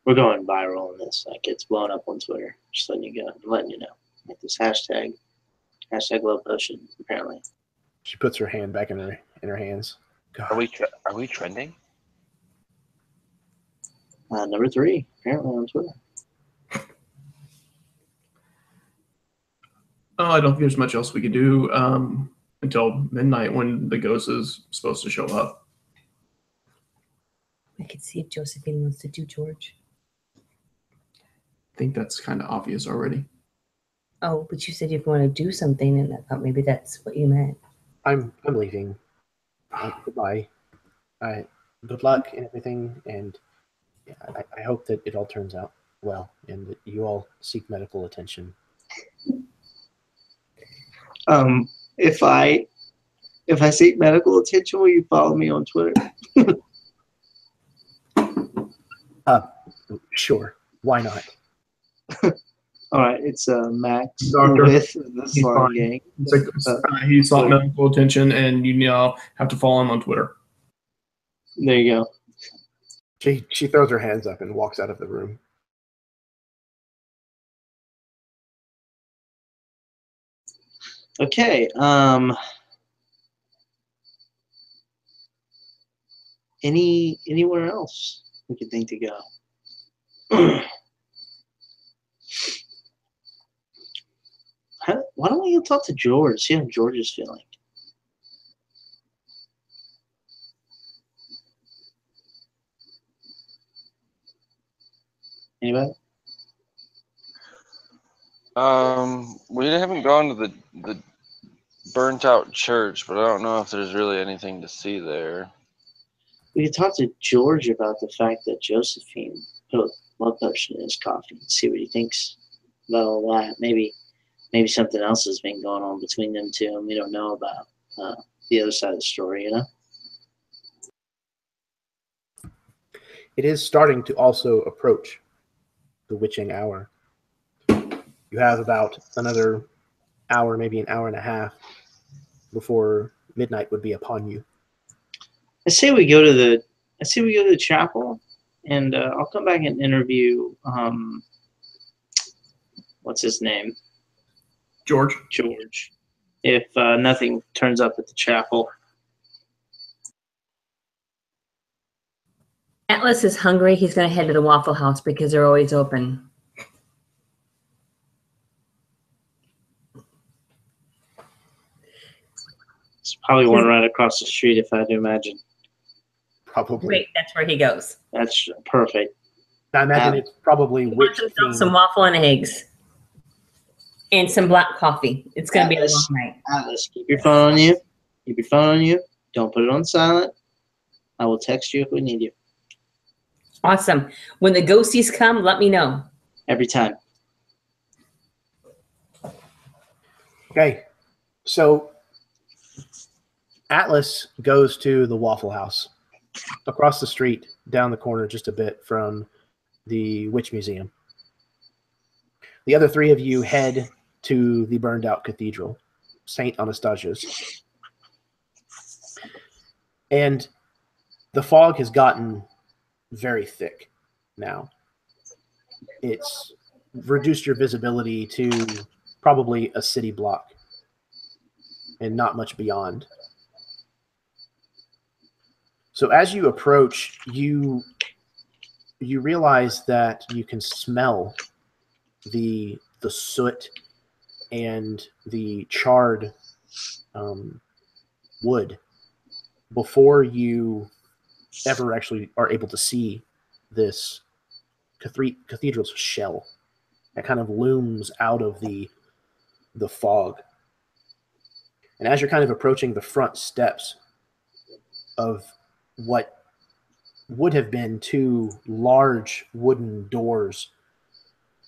going viral on this. Like, it's blowing up on Twitter. Just letting you know. Like this hashtag love potion, apparently. She puts her hand back in her hands. God. Are we trending? Number 3, apparently on Twitter. Oh, I don't think there's much else we could do until midnight when the ghost is supposed to show up. I could see if Josephine wants to do George. I think that's kind of obvious already. Oh, but you said you'd want to do something, and I thought maybe that's what you meant. I'm leaving. Goodbye. Good luck and everything, and I hope that it all turns out well, and that you all seek medical attention. If I seek medical attention, will you follow me on Twitter? Sure. Why not? All right, it's Max Doctor. With the Slime Gang. He sought medical attention, and you now have to follow him on Twitter. There you go. She throws her hands up and walks out of the room. Okay. Anywhere else we could think to go? Why don't we go talk to George? See how George is feeling. Anybody? We haven't gone to the burnt out church, but I don't know if there's really anything to see there. We could talk to George about the fact that Josephine put a blood potion in his coffee and see what he thinks about all that. Maybe something else has been going on between them two, and we don't know about the other side of the story, you know? It is starting to also approach the witching hour. You have about another hour, maybe an hour and a half, before midnight would be upon you. I say we go to the chapel, and I'll come back and interview what's his name? George. George. If nothing turns up at the chapel. Atlas is hungry. He's going to head to the Waffle House because they're always open. It's probably one right across the street, if I had to imagine. Probably. Great, that's where he goes. That's perfect. I imagine it's probably He wants witch himself themed. some waffle and eggs. And some black coffee. It's going to be a Atlas. long night. Atlas, keep your phone on you. Keep your phone on you. Don't put it on silent. I will text you if we need you. Awesome. When the ghosties come, let me know. Every time. Okay, so Atlas goes to the Waffle House across the street, down the corner just a bit from the Witch Museum. The other three of you head to the burned out cathedral, St. Anastasia's. And the fog has gotten very thick now. It's reduced your visibility to probably a city block and not much beyond. So as you approach, you realize that you can smell the soot and the charred wood before you ever actually are able to see this cathedral's shell that kind of looms out of the fog. And as you're kind of approaching the front steps of what would have been two large wooden doors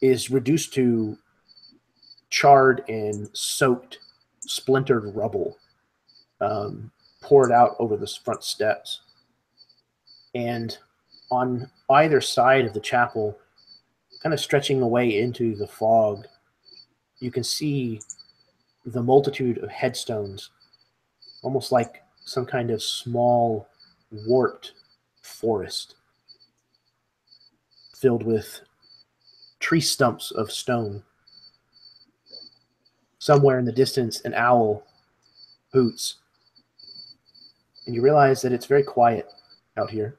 is reduced to charred and soaked, splintered rubble poured out over the front steps. And on either side of the chapel, kind of stretching away into the fog, you can see the multitude of headstones, almost like some kind of small, warped forest filled with tree stumps of stone. Somewhere in the distance, an owl hoots, and you realize that it's very quiet out here.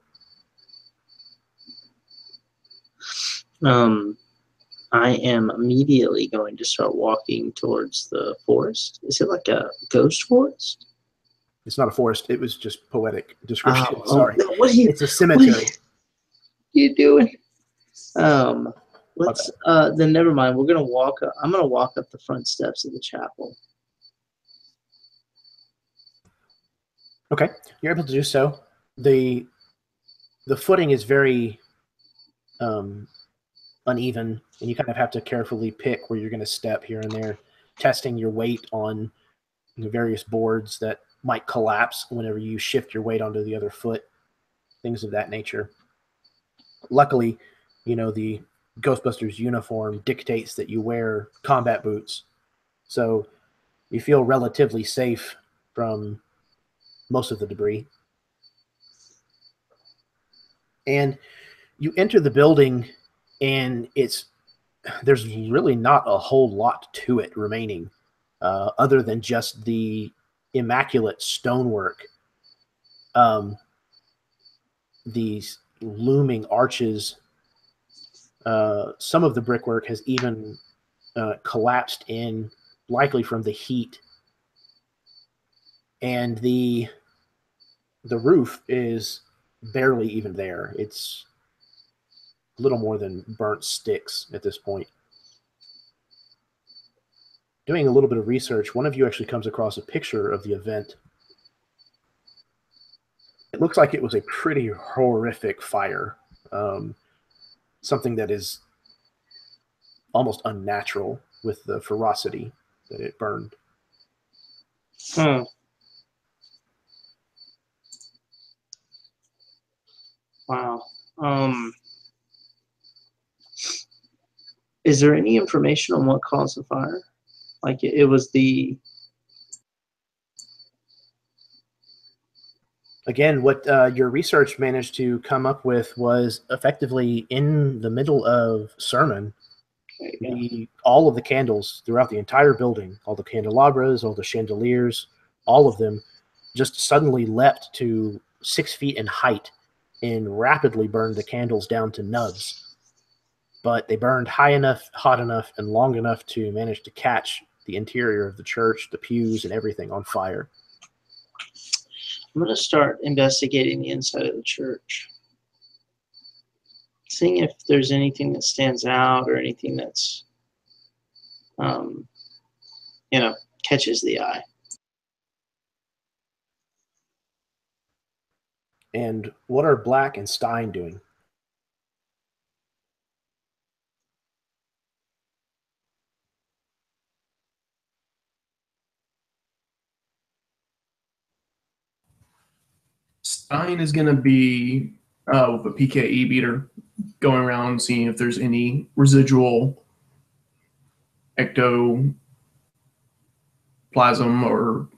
I am immediately going to start walking towards the forest. Is it like a ghost forest? It's not a forest. It was just poetic description. Oh, Sorry. no, what are you, It's a cemetery. What are you doing? Let's then never mind. We're gonna walk up. I'm gonna walk up the front steps of the chapel. Okay, you're able to do so. The footing is very uneven, and you kind of have to carefully pick where you're going to step here and there, testing your weight on the various boards that might collapse whenever you shift your weight onto the other foot, things of that nature. Luckily, the Ghostbusters uniform dictates that you wear combat boots, so you feel relatively safe from most of the debris. And you enter the building, and there's really not a whole lot to it remaining, other than just the immaculate stonework, these looming arches. Some of the brickwork has even collapsed in likely from the heat. And the roof is barely even there. It's a little more than burnt sticks at this point. Doing a little bit of research, one of you actually comes across a picture of the event. It looks like it was a pretty horrific fire. Something that is almost unnatural with the ferocity that it burned. Huh. Wow. Is there any information on what caused the fire? Like it was the... Again, what your research managed to come up with was effectively in the middle of sermon, all of the candles throughout the entire building, all the candelabras, all the chandeliers, all of them just suddenly leapt to 6 feet in height and rapidly burned the candles down to nubs. But they burned high enough, hot enough, and long enough to manage to catch the interior of the church, the pews, and everything on fire. I'm going to start investigating the inside of the church. Seeing if there's anything that stands out or anything that's, catches the eye. And what are Black and Stein doing? Stein is going to be with a PKE meter going around seeing if there's any residual ectoplasm or...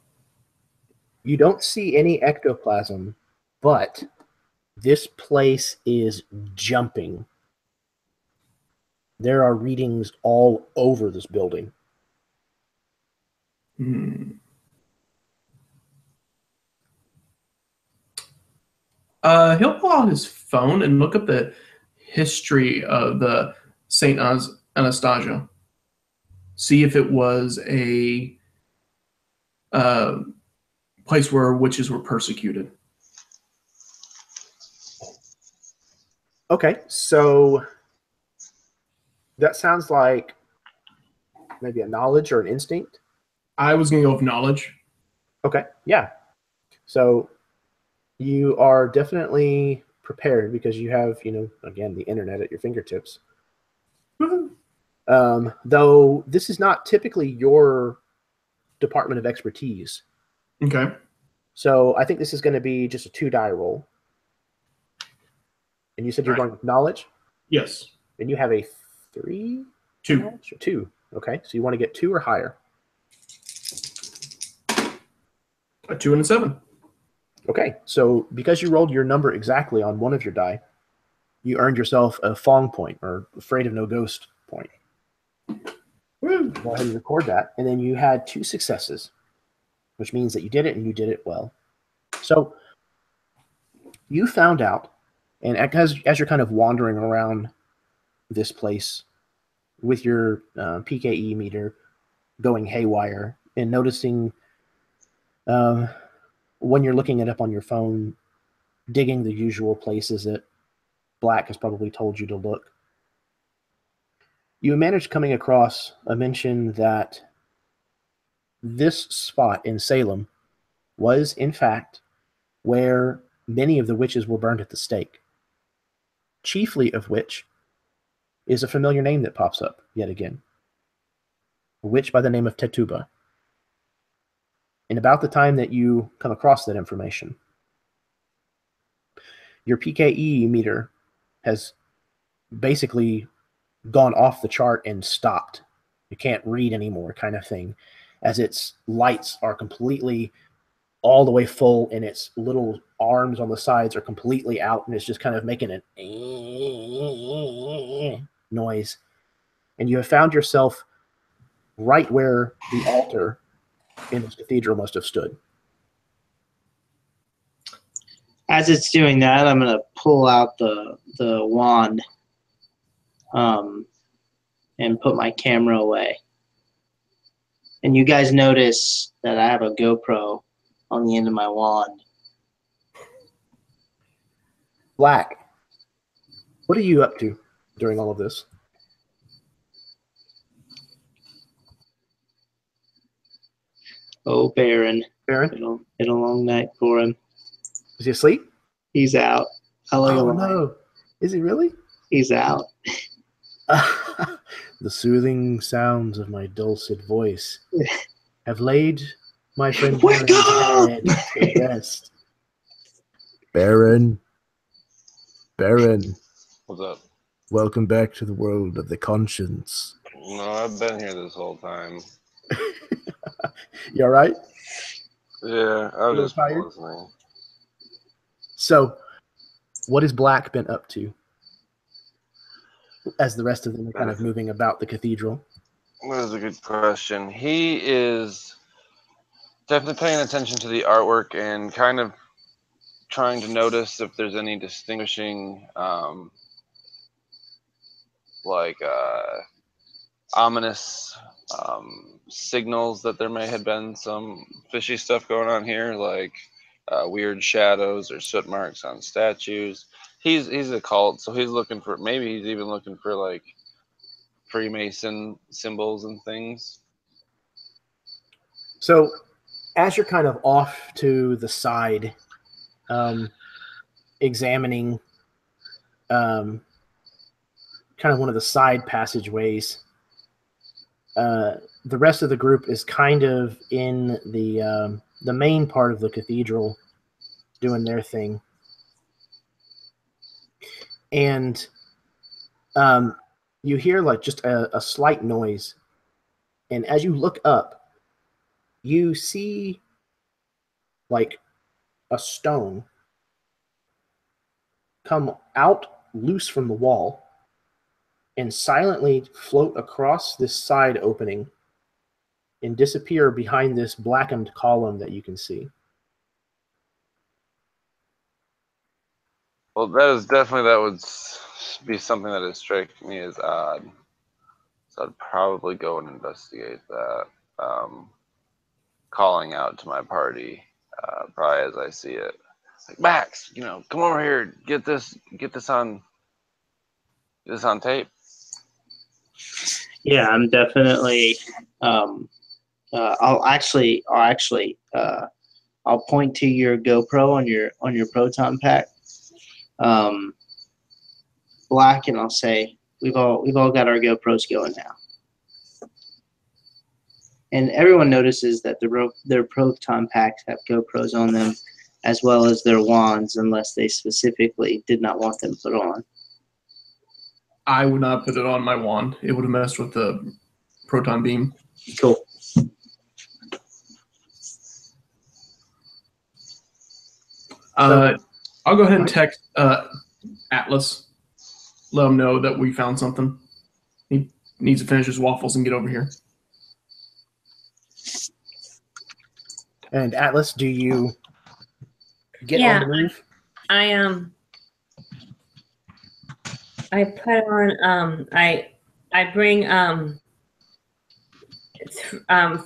You don't see any ectoplasm, but this place is jumping. There are readings all over this building. He'll pull out his phone and look up the history of the Saint Anastasia. See if it was a place where witches were persecuted. Okay, so that sounds like maybe a knowledge or an instinct. I was going to go with knowledge. Okay, yeah. So you are definitely prepared because you have, again, the internet at your fingertips. Though this is not typically your department of expertise. Okay. So I think this is going to be just a 2-die roll. And you said you're going with knowledge? Yes. And you have a 3? 2. 2. Okay, so you want to get 2 or higher. A 2 and a 7. Okay, so because you rolled your number exactly on one of your die, you earned yourself a Fong point, or Afraid of No Ghost point. Woo. Go ahead and record that. And then you had 2 successes, which means that you did it and you did it well. So you found out, and as you're kind of wandering around this place with your PKE meter going haywire and noticing when you're looking it up on your phone, digging the usual places that Black has probably told you to look, you managed coming across a mention that this spot in Salem was, in fact, where many of the witches were burned at the stake, chiefly of which is a familiar name that pops up yet again. A witch by the name of Tetuba. And about the time that you come across that information, your PKE meter has basically gone off the chart and stopped. You can't read anymore, kind of thing, as its lights are completely all the way full and its little arms on the sides are completely out, and it's just kind of making an noise. And you have found yourself right where the altar in this cathedral must have stood. As it's doing that, I'm going to pull out the wand and put my camera away. And you guys notice that I have a GoPro on the end of my wand. Black, what are you up to during all of this? Oh, Baron. Baron, Been a long night for him. is he asleep? He's out. Oh no, is he really? He's out. The soothing sounds of my dulcet voice have laid my friend Wake up! head to rest. Baron, What's up? welcome back to the world of the conscience. No, I've been here this whole time. You all right? Yeah, I was just tired? listening. So, what has Black been up to as the rest of them are kind of moving about the cathedral? That is a good question. He is definitely paying attention to the artwork and kind of trying to notice if there's any distinguishing, ominous signals that there may have been some fishy stuff going on here, like weird shadows or soot marks on statues. He's a cult, so he's looking for, maybe he's even looking for like Freemason symbols and things. So, as you're kind of off to the side, examining kind of one of the side passageways, the rest of the group is kind of in the main part of the cathedral doing their thing. And you hear like just a slight noise. And as you look up, you see like a stone come out loose from the wall and silently float across this side opening and disappear behind this blackened column that you can see. Well, that would be something that would strike me as odd. So I'd probably go and investigate that. Calling out to my party, probably as I see it, like, Max, come over here, get this on tape. Yeah, I'm definitely. I'll point to your GoPro on your proton pack, Black, and I'll say we've all got our GoPros going now. And everyone notices that their proton packs have GoPros on them, as well as their wands, unless they specifically did not want them put on. I would not put it on my wand. It would have messed with the proton beam. Cool. I'll go ahead and text Atlas. Let him know that we found something. He needs to finish his waffles and get over here. And Atlas, do you get on the roof? I put on I bring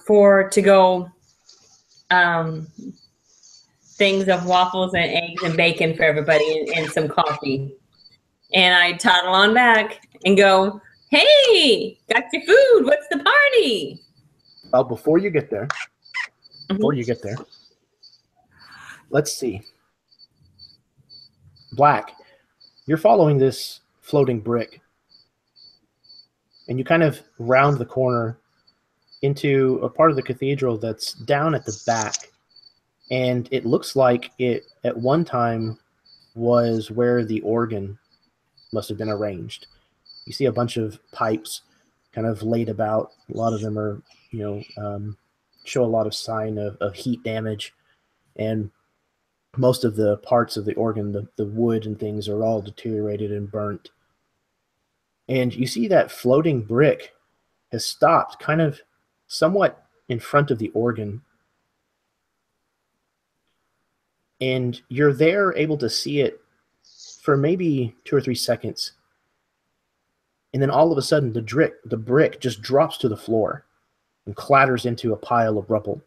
4 to-go things of waffles and eggs and bacon for everybody and some coffee. And I toddle on back and go, "Hey, got your food. What's the party?" Well, before you get there, let's see. Black, you're following this floating brick, and you kind of round the corner into a part of the cathedral that's down at the back, and it looks like it at one time was where the organ must have been arranged. You see a bunch of pipes kind of laid about. A lot of them are, show a lot of sign of heat damage, and most of the parts of the organ, the wood and things, are all deteriorated and burnt. And you see that floating brick has stopped kind of somewhat in front of the organ. And you're there able to see it for maybe 2 or 3 seconds. And then all of a sudden the brick just drops to the floor. and clatters into a pile of rubble.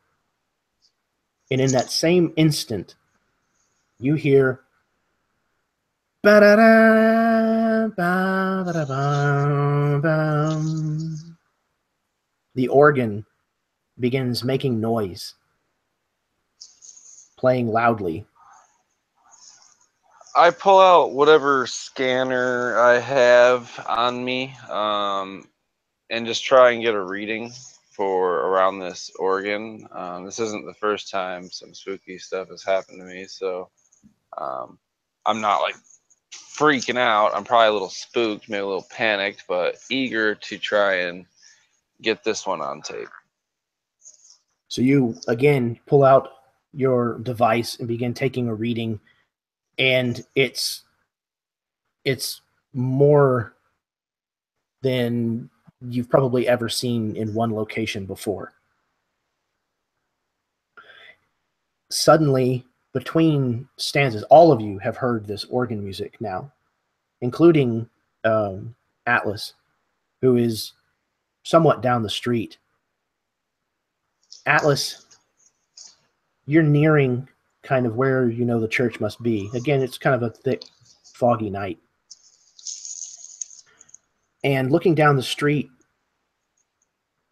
And in that same instant, you hear ba-da-da, ba-da-da-bum. The organ begins making noise, playing loudly. I pull out whatever scanner I have on me, and just try and get a reading for around this organ. This isn't the first time some spooky stuff has happened to me, so I'm not like freaking out. I'm probably a little spooked, maybe a little panicked, but eager to try and get this one on tape. So you again pull out your device and begin taking a reading, and it's more than you've probably ever seen in one location before. Suddenly, between stanzas, all of you have heard this organ music now, including Atlas, who is somewhat down the street. Atlas, you're nearing kind of where you know the church must be. Again, it's kind of a thick, foggy night. And looking down the street,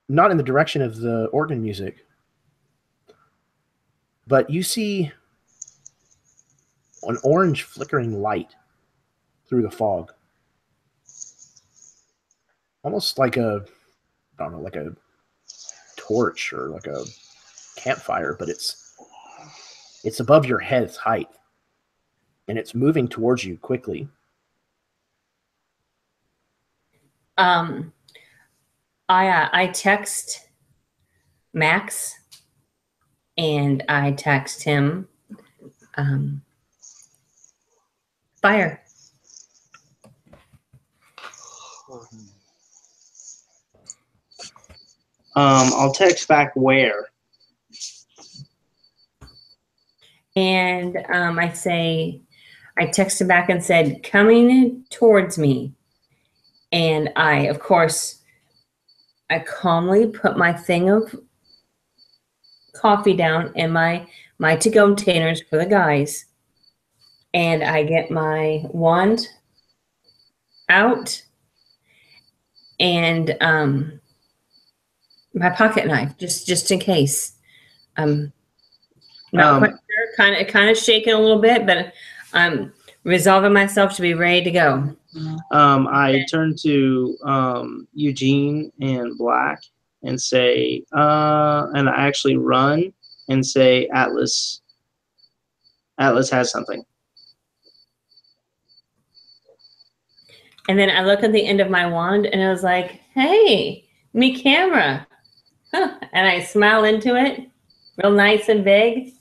not in the direction of the organ music, but you see an orange flickering light through the fog. Almost like a, I don't know, like a torch or like a campfire, but it's above your head's height, and it's moving towards you quickly. I text Max, and I text him, fire. I'll text back where. And I texted back and said, coming towards me. And of course, I calmly put my thing of coffee down and my to-go containers for the guys. And I get my wand out and my pocket knife, just in case. Not quite sure, kind of shaking a little bit, but I'm resolving myself to be ready to go. I turn to Eugene and Black and say, and I actually run and say, Atlas has something. And then I look at the end of my wand and I was like, hey, me camera. Huh. And I smile into it, real nice and big.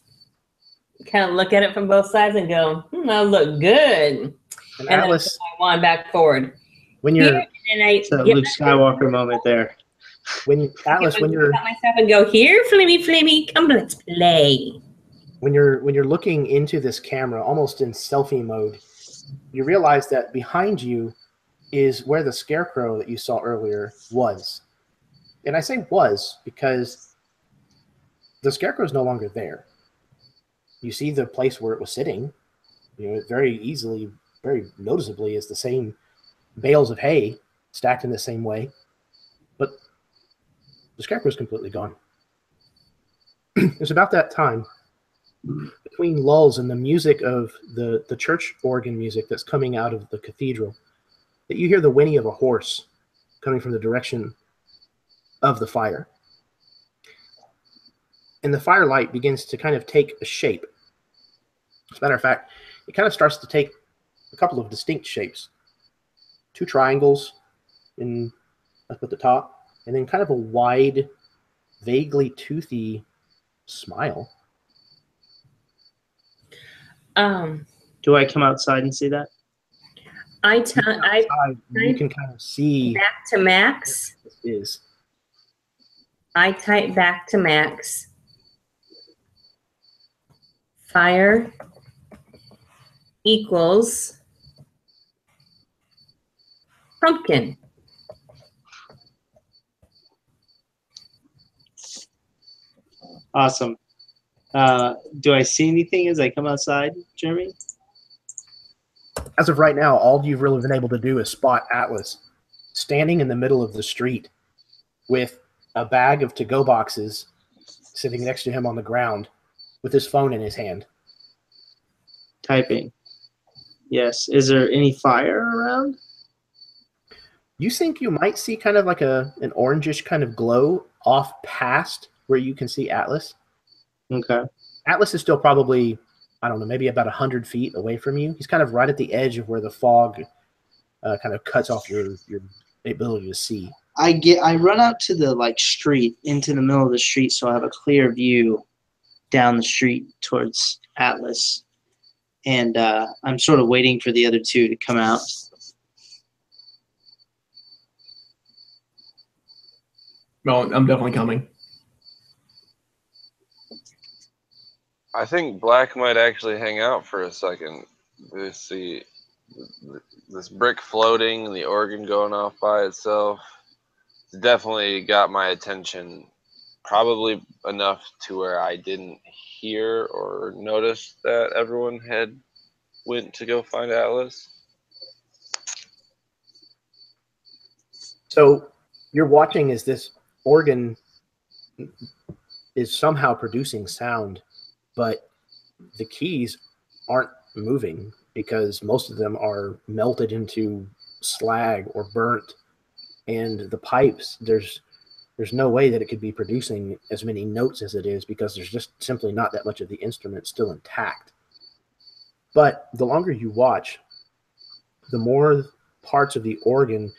Kind of look at it from both sides and go, I look good. And Atlas, I put my wand back forward. When you're it's a Luke Skywalker moment there. When Atlas, when you're myself and go here, Flimmy, come let's play. When you're looking into this camera, almost in selfie mode, you realize that behind you is where the scarecrow that you saw earlier was. And I say was because the scarecrow is no longer there. You see the place where it was sitting, very easily, very noticeably is the same bales of hay stacked in the same way, but the scarecrow is completely gone. It's about that time, between lulls and the music of the church organ music that's coming out of the cathedral, that you hear the whinny of a horse coming from the direction of the fire. And the firelight begins to kind of take a shape. As a matter of fact, it kind of starts to take a couple of distinct shapes. 2 triangles up at the top, and then kind of a wide, vaguely toothy smile. Do I come outside and see that? You can kind of see back to Max. This is. I type back to Max. Fire equals pumpkin. Awesome. Do I see anything as I come outside, Jeremy? As of right now, all you've really been able to do is spot Atlas standing in the middle of the street with a bag of to-go boxes sitting next to him on the ground with his phone in his hand. Typing. Yes. Is there any fire around? You think you might see kind of like an orangish kind of glow off past where you can see Atlas. Okay. Atlas is still probably, I don't know, maybe about 100 feet away from you. He's kind of right at the edge of where the fog kind of cuts off your ability to see. I run out to the street, into the middle of the street, so I have a clear view down the street towards Atlas. And I'm sort of waiting for the other two to come out. Well, I'm definitely coming. I think Black might actually hang out for a second. This brick floating and the organ going off by itself definitely got my attention, probably enough to where I didn't hear or notice that everyone had went to go find Atlas. So you're watching as this organ is somehow producing sound, but the keys aren't moving because most of them are melted into slag or burnt, and the pipes, there's no way that it could be producing as many notes as it is because there's just simply not that much of the instrument still intact. But the longer you watch, the more parts of the organ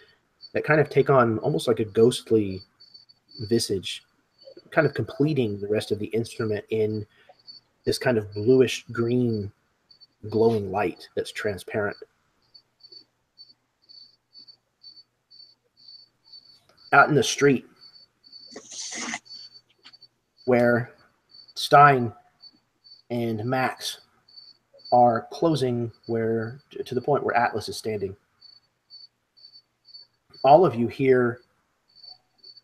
that kind of take on almost like a ghostly visage, kind of completing the rest of the instrument in this kind of bluish green glowing light that's transparent. Out in the street, where Stein and Max are closing to the point where Atlas is standing, all of you hear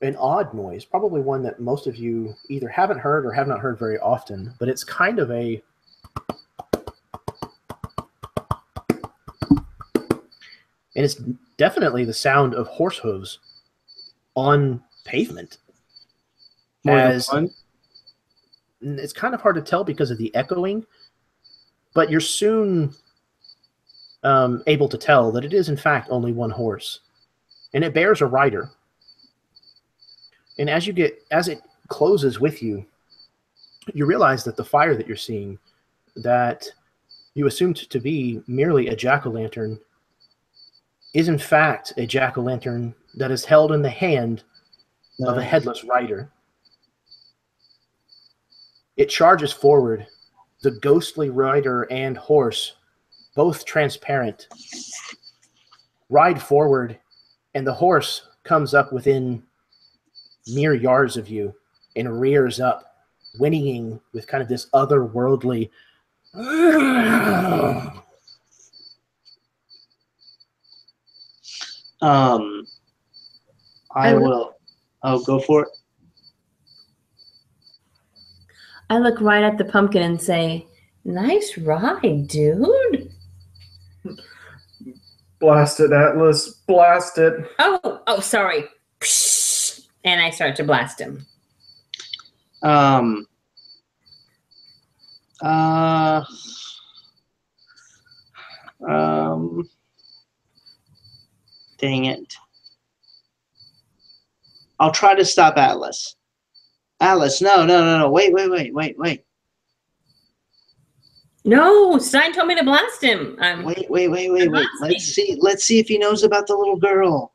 an odd noise, probably one that most of you either haven't heard or have not heard very often, but it's kind of and it's definitely the sound of horse hooves on pavement. It's kind of hard to tell because of the echoing, but you're soon able to tell that it is in fact only one horse, and it bears a rider. And as it closes with you, you realize that the fire that you're seeing, that you assumed to be merely a jack-o'-lantern, is in fact a jack-o'-lantern that is held in the hand of a headless rider. It charges forward, the ghostly rider and horse, both transparent, ride forward, and the horse comes up within mere yards of you and rears up, whinnying with kind of this otherworldly I will. Oh, go for it. I look right at the pumpkin and say, "Nice ride, dude." Blast it, Atlas. Blast it. Oh, sorry. And I start to blast him. Dang it. I'll try to stop Atlas. Atlas, no. Wait. No, Stein told me to blast him. Wait. Let's see if he knows about the little girl.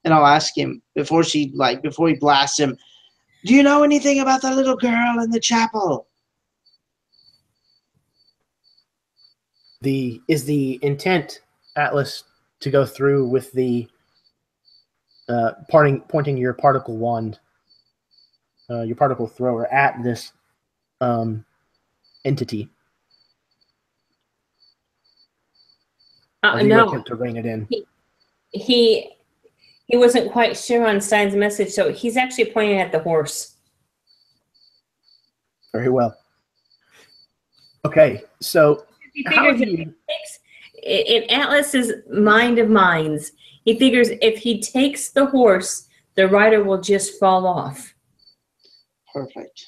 And I'll ask him before he blasts him, do you know anything about the little girl in the chapel? Is the intent, Atlas, to go through with the pointing your particle wand, your particle thrower at this entity? Or do you attempt to rein it in? He wasn't quite sure on Stein's message, so he's actually pointing at the horse. Very well. Okay, so He how figures do if you? he takes, in Atlas's mind of minds, he figures if he takes the horse, the rider will just fall off. Perfect.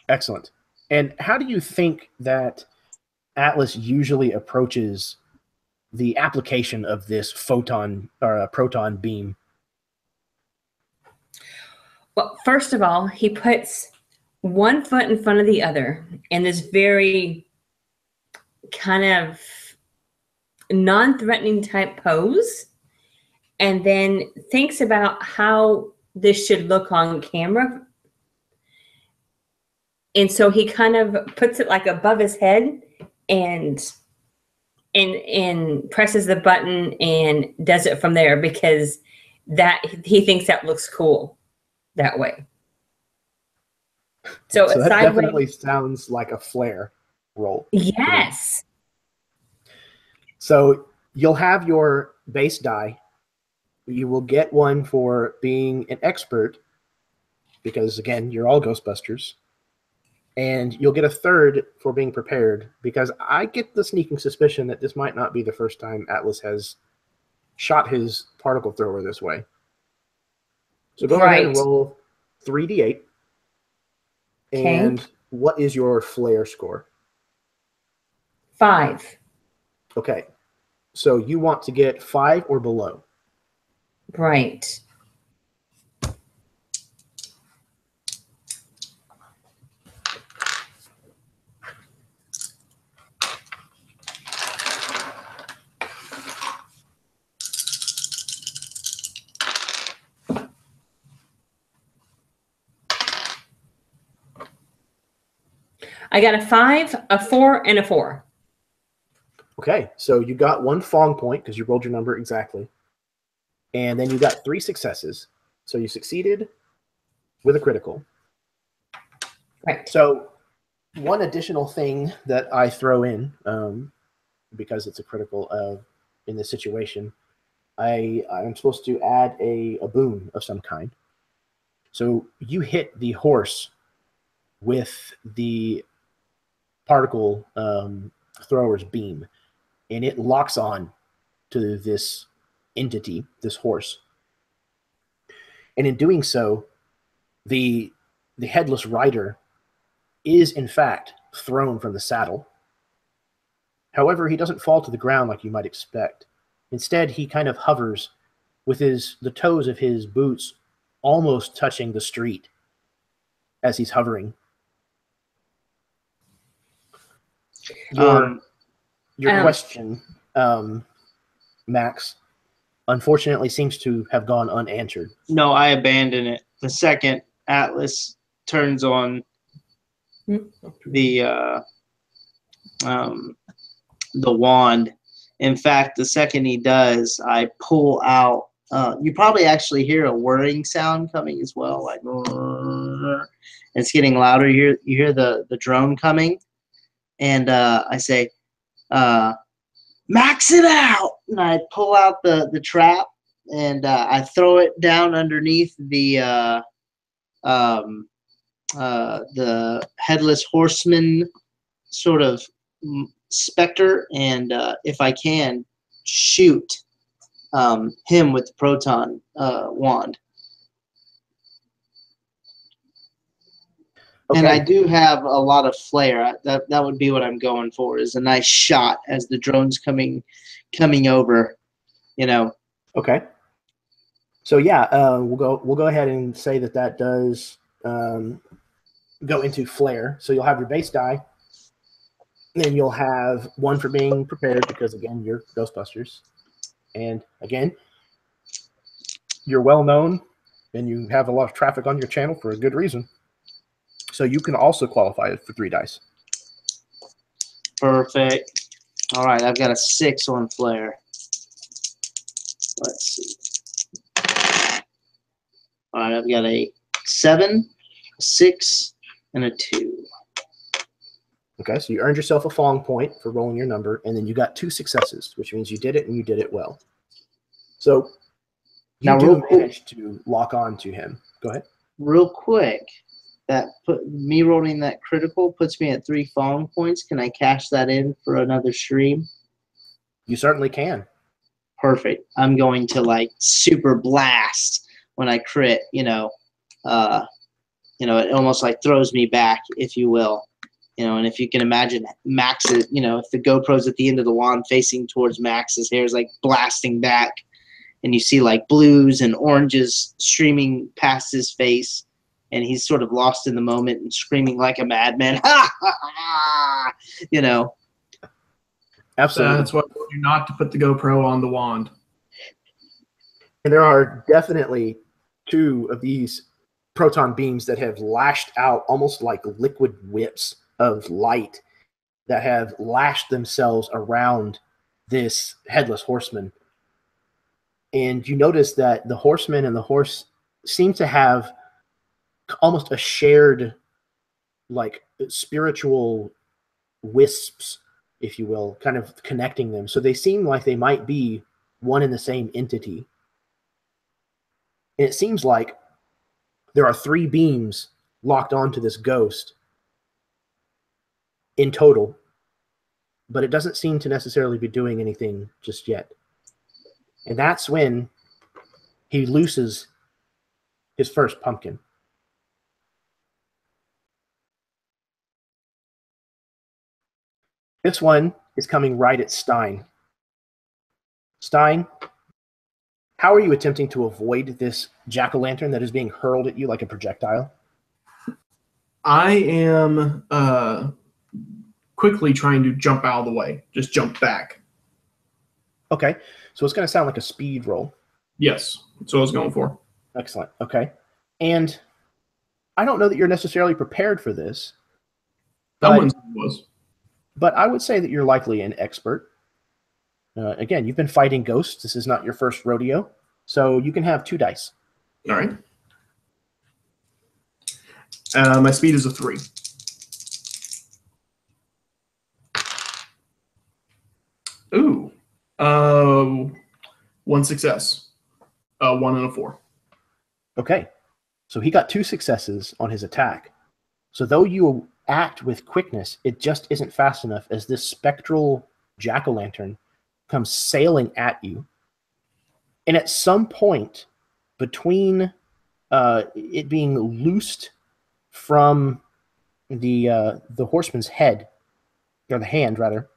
Excellent. And how do you think that Atlas usually approaches the application of this photon or proton beam? Well, first of all, he puts one foot in front of the other in this very kind of non-threatening type pose, and then thinks about how this should look on camera. And so he kind of puts it like above his head and presses the button and does it from there, because that he thinks that looks cool that way. So that sideways, definitely sounds like a flare roll. yes. So you'll have your base die. You will get one for being an expert, because again, you're all Ghostbusters. And you'll get a third for being prepared, because I get the sneaking suspicion that this might not be the first time Atlas has shot his particle thrower this way. So go ahead and roll 3d8. Okay. And what is your flare score? 5. Okay. So you want to get 5 or below. Right. I got a 5, a 4, and a 4. Okay, so you got 1 Fong point because you rolled your number exactly. And then you got 3 successes. So you succeeded with a critical. Right. So one additional thing that I throw in, because it's a critical in this situation, I'm supposed to add a boon of some kind. So you hit the horse with the particle thrower's beam, and it locks on to this entity, this horse. And in doing so, the headless rider is in fact thrown from the saddle. However, he doesn't fall to the ground like you might expect. Instead, he kind of hovers with the toes of his boots almost touching the street as he's hovering. Your question, Max, unfortunately seems to have gone unanswered. No, I abandon it. The second Atlas turns on the wand. In fact, the second he does, I pull out. You probably actually hear a whirring sound coming as well, like it's getting louder. You hear the drone coming, and I say, "Max it out!" And I pull out the trap, and I throw it down underneath the headless horseman sort of specter, and if I can, shoot him with the proton wand. Okay. And I do have a lot of flare. That would be what I'm going for, is a nice shot as the drone's coming over, you know. Okay. So yeah, we'll go ahead and say that does go into flare. So you'll have your base die, then you'll have 1 for being prepared, because again, you're Ghostbusters, and again, you're well known and you have a lot of traffic on your channel for a good reason. So you can also qualify for 3 dice. Perfect. All right, I've got a 6 on flare. Let's see. All right, I've got a 7, a 6, and a 2. Okay, so you earned yourself a Fong point for rolling your number, and then you got 2 successes, which means you did it and you did it well. So you do manage to lock on to him. Go ahead. Real quick, that put me rolling that critical puts me at 3 falling points. Can I cash that in for another stream? You certainly can. Perfect. I'm going to like super blast when I crit. It almost like throws me back, if you will. And if you can imagine Max, if the GoPro's at the end of the wand facing towards Max, his hair's like blasting back, and you see like blues and oranges streaming past his face, and he's sort of lost in the moment and screaming like a madman. Ha ha ha! Absolutely. That's why I told you not to put the GoPro on the wand. And there are definitely 2 of these proton beams that have lashed out almost like liquid whips of light that have lashed themselves around this headless horseman. And you notice that the horseman and the horse seem to have almost a shared, like, spiritual wisps, if you will, kind of connecting them. So they seem like they might be one and the same entity. And it seems like there are 3 beams locked onto this ghost in total, but it doesn't seem to necessarily be doing anything just yet. And that's when he looses his first pumpkin. This one is coming right at Stein. Stein, how are you attempting to avoid this jack-o'-lantern that is being hurled at you like a projectile? I am quickly trying to jump out of the way. Just jump back. Okay, so it's going to sound like a speed roll. Yes, that's what I was going for. Excellent. Okay. And I don't know that you're necessarily prepared for this. That one was. But I would say that you're likely an expert. Again, you've been fighting ghosts. This is not your first rodeo. So you can have 2 dice. All right. My speed is a 3. Ooh. 1 success. 1 and a 4. Okay. So he got 2 successes on his attack. So though you act with quickness, it just isn't fast enough as this spectral jack-o'-lantern comes sailing at you. And at some point between it being loosed from the horseman's head, or the hand rather,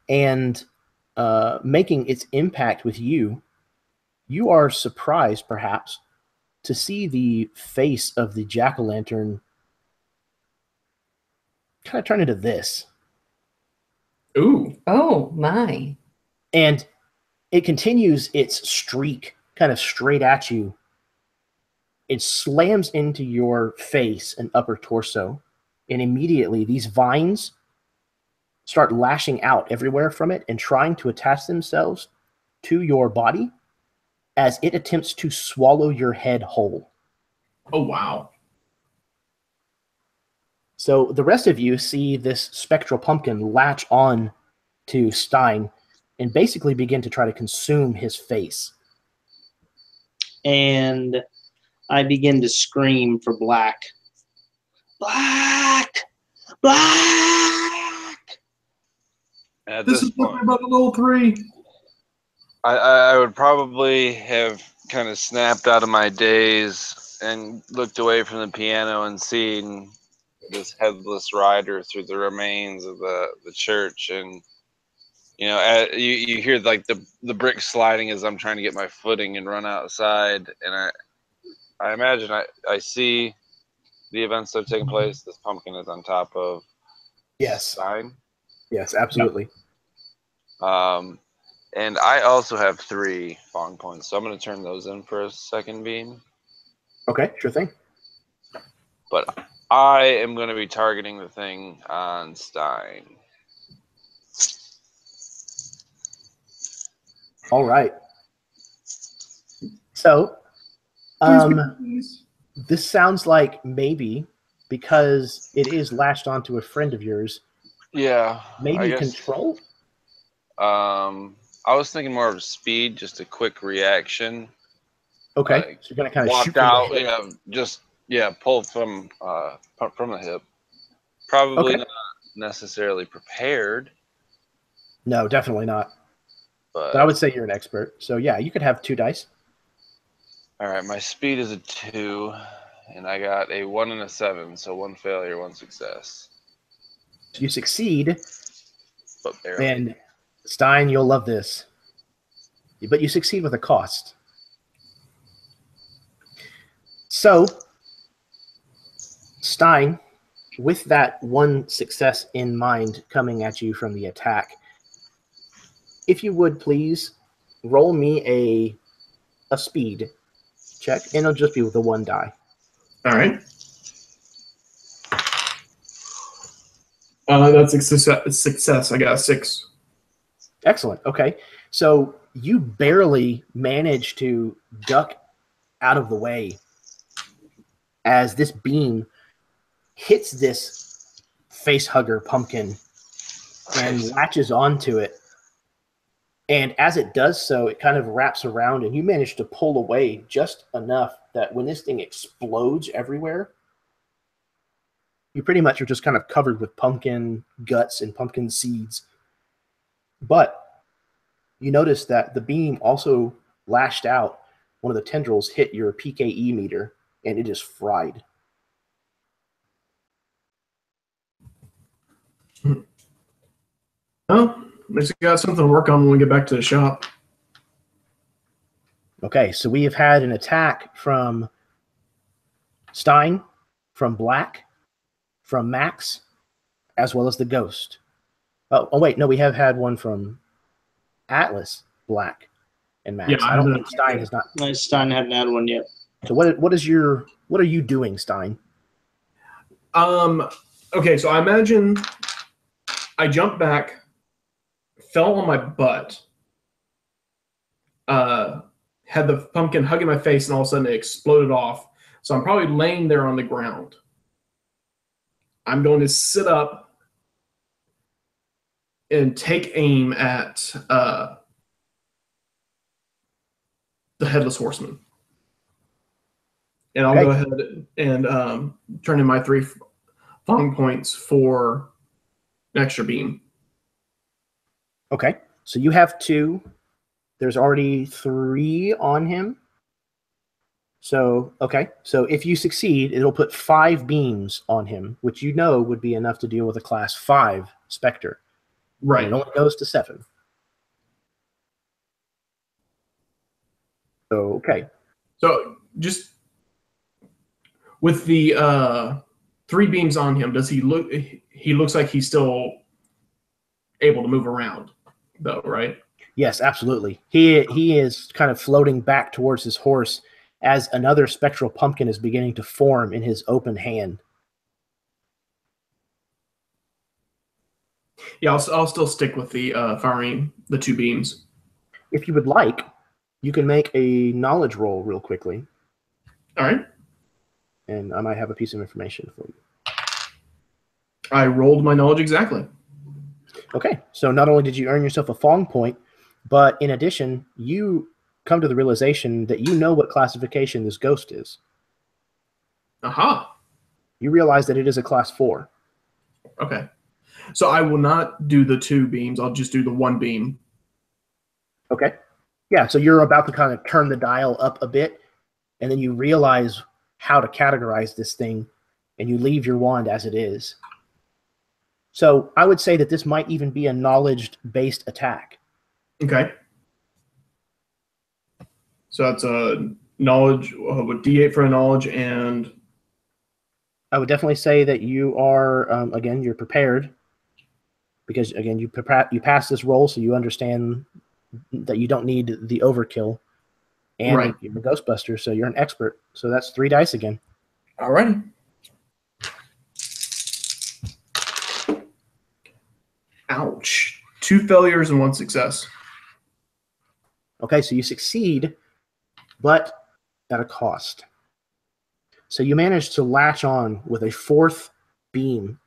and making its impact with you, you are surprised perhaps to see the face of the jack-o'-lantern kind of turn into this. Ooh. Oh, my. And it continues its streak kind of straight at you. It slams into your face and upper torso. And immediately these vines start lashing out everywhere from it and trying to attach themselves to your body as it attempts to swallow your head whole. Oh, wow. So the rest of you see this spectral pumpkin latch on to Stein and basically begin to try to consume his face. And I begin to scream for Black. Black! Black! At This this is point, about a little 3. I would probably have kind of snapped out of my daze and looked away from the piano and seen this headless rider through the remains of the church. And you hear like the brick sliding as I'm trying to get my footing and run outside. And I imagine I see the events that have taken place. This pumpkin is on top of Stein. Yes, absolutely. And I also have 3 falling points, so I'm going to turn those in for a second beam. Okay, sure thing. But I am going to be targeting the thing on Stein. All right. So, this sounds like maybe because it is lashed onto a friend of yours. Yeah. Maybe control? I was thinking more of speed, just a quick reaction. Okay. Like, so you're going to kind of walked shoot from out, the hip. just Yeah, pull from the hip. Probably Okay. not necessarily prepared, No, definitely not. but But I would say you're an expert. So yeah, you could have 2 dice. all right. My speed is a 2, and I got a 1 and a 7, so 1 failure, 1 success. You succeed, But barely. and Stein, you'll love this. But you succeed with a cost. So, Stein, with that 1 success in mind coming at you from the attack, if you would please roll me a speed check, and it'll just be with the 1 die. All right. That's a success. I got a 6. Excellent. Okay. So you barely manage to duck out of the way as this beam hits this face hugger pumpkin and latches onto it. And as it does so, it kind of wraps around, and you manage to pull away just enough that when this thing explodes everywhere, you pretty much are just kind of covered with pumpkin guts and pumpkin seeds. But you notice that the beam also lashed out. One of the tendrils hit your PKE meter, and it is fried. Oh, at least we got something to work on when we get back to the shop. Okay, so we have had an attack from Stein, from Black, from Max, as well as the Ghost. Oh wait, no, we have had one from Atlas, Black, and Max. Yeah, I don't think Stein has not. No, Stein hadn't had one yet. So what are you doing, Stein? Okay, so I imagine I jumped back, fell on my butt, had the pumpkin hugging my face, and all of a sudden it exploded off. So I'm probably laying there on the ground. I'm going to sit up and take aim at the Headless Horseman. And I'll go ahead and turn in my 3 fong points for an extra beam. Okay, so you have 2. There's already 3 on him. So, okay, so if you succeed, it'll put 5 beams on him, which you know would be enough to deal with a class 5 Spectre. Right. And it only goes to 7. Okay. So just with the 3 beams on him, does he look? He looks like he's still able to move around, though, right? Yes, absolutely. He is kind of floating back towards his horse as another spectral pumpkin is beginning to form in his open hand. Yeah, I'll still stick with the firing the 2 beams. If you would like, you can make a knowledge roll real quickly. All right. And I might have a piece of information for you. I rolled my knowledge exactly. Okay, so not only did you earn yourself a Fong point, but in addition, you come to the realization that you know what classification this ghost is. Aha. You realize that it is a class 4. Okay. So I will not do the 2 beams. I'll just do the 1 beam. Okay. Yeah, so you're about to kind of turn the dial up a bit, and then you realize how to categorize this thing, and you leave your wand as it is. So I would say that this might even be a knowledge-based attack. Okay. So that's a knowledge with D8 for a knowledge, and I would definitely say that you are, again, you're prepared, because, again, you pass this roll, so you understand that you don't need the overkill. And right. You're a Ghostbuster, so you're an expert. So that's 3 dice again. All right. Ouch. 2 failures and 1 success. Okay, so you succeed, but at a cost. So you manage to latch on with a 4th beam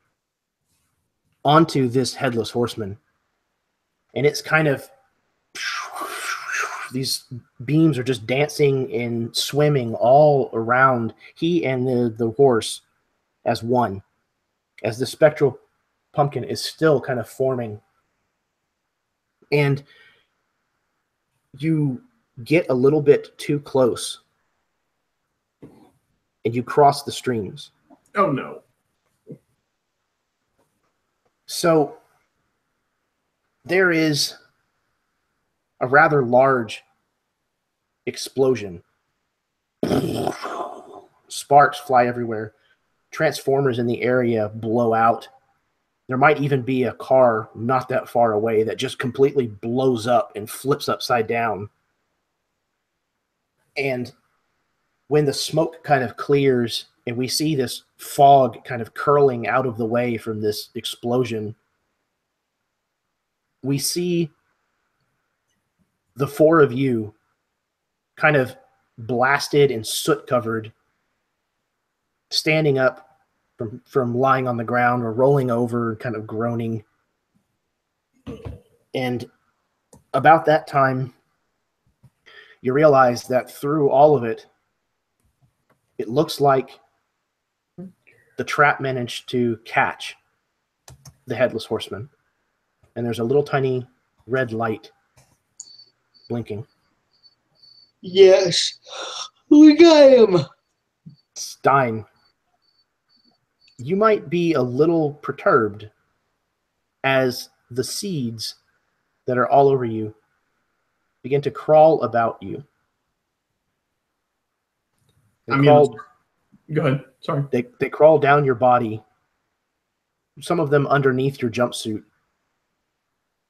onto this Headless Horseman. And it's kind of these beams are just dancing and swimming all around he and the horse as one, as the spectral pumpkin is still kind of forming. And you get a little bit too close and you cross the streams. Oh no. So there is a rather large explosion. Sparks fly everywhere. Transformers in the area blow out. There might even be a car not that far away that just completely blows up and flips upside down. And when the smoke kind of clears and we see this fog kind of curling out of the way from this explosion, we see the four of you kind of blasted and soot covered, standing up from lying on the ground or rolling over, kind of groaning. And about that time, you realize that through all of it, it looks like the trap managed to catch the Headless Horseman. And there's a little tiny red light blinking. Yes, we got him. Stein, you might be a little perturbed as the seeds that are all over you begin to crawl about you. Go ahead. Sorry. They crawl down your body, some of them underneath your jumpsuit,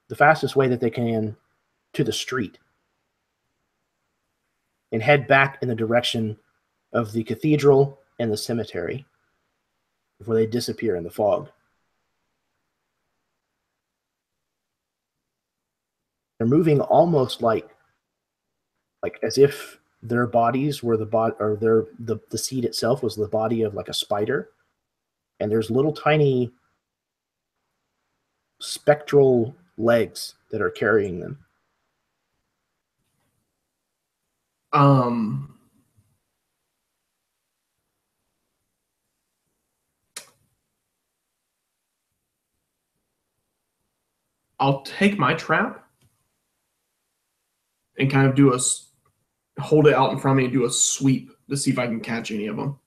the fastest way that they can to the street, and head back in the direction of the cathedral and the cemetery before they disappear in the fog. They're moving almost like as if their bodies were the seed itself was the body of like a spider, and there's little tiny spectral legs that are carrying them. I'll take my trap and kind of hold it out in front of me and do a sweep to see if I can catch any of them.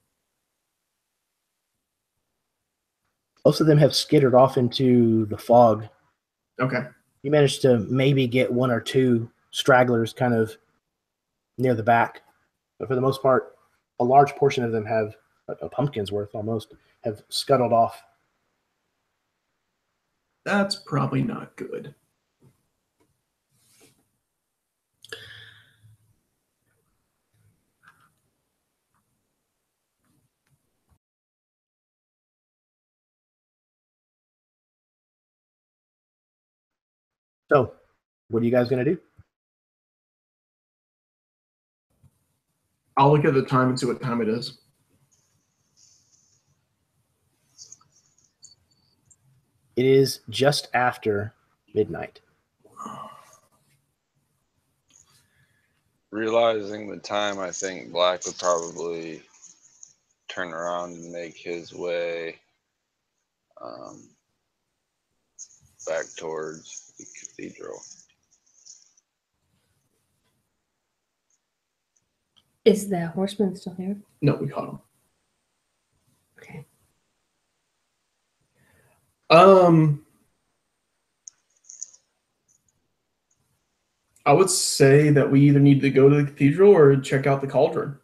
Most of them have skittered off into the fog. Okay. You managed to maybe get one or two stragglers kind of near the back, but for the most part, a large portion of them have a pumpkin's worth almost have scuttled off. That's probably not good. So, what are you guys going to do? I'll look at the time and see what time it is. It is just after midnight. Realizing the time, I think Black would probably turn around and make his way back towards the cathedral. Is the horseman still here? No, we caught him. Okay. I would say that we either need to go to the cathedral or check out the cauldron.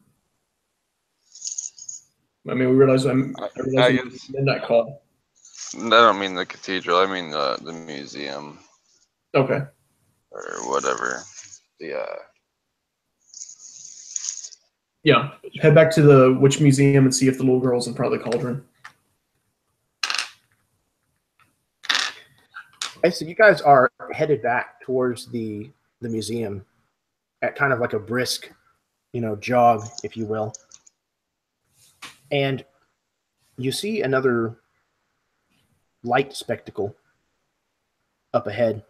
I mean, we realize I guess midnight call. I don't mean the cathedral. I mean the museum. Okay. Or whatever. Yeah. Head back to the witch museum and see if the little girl's in front of the cauldron. Okay, so you guys are headed back towards the museum at kind of like a brisk, jog, if you will. And you see another light spectacle up ahead,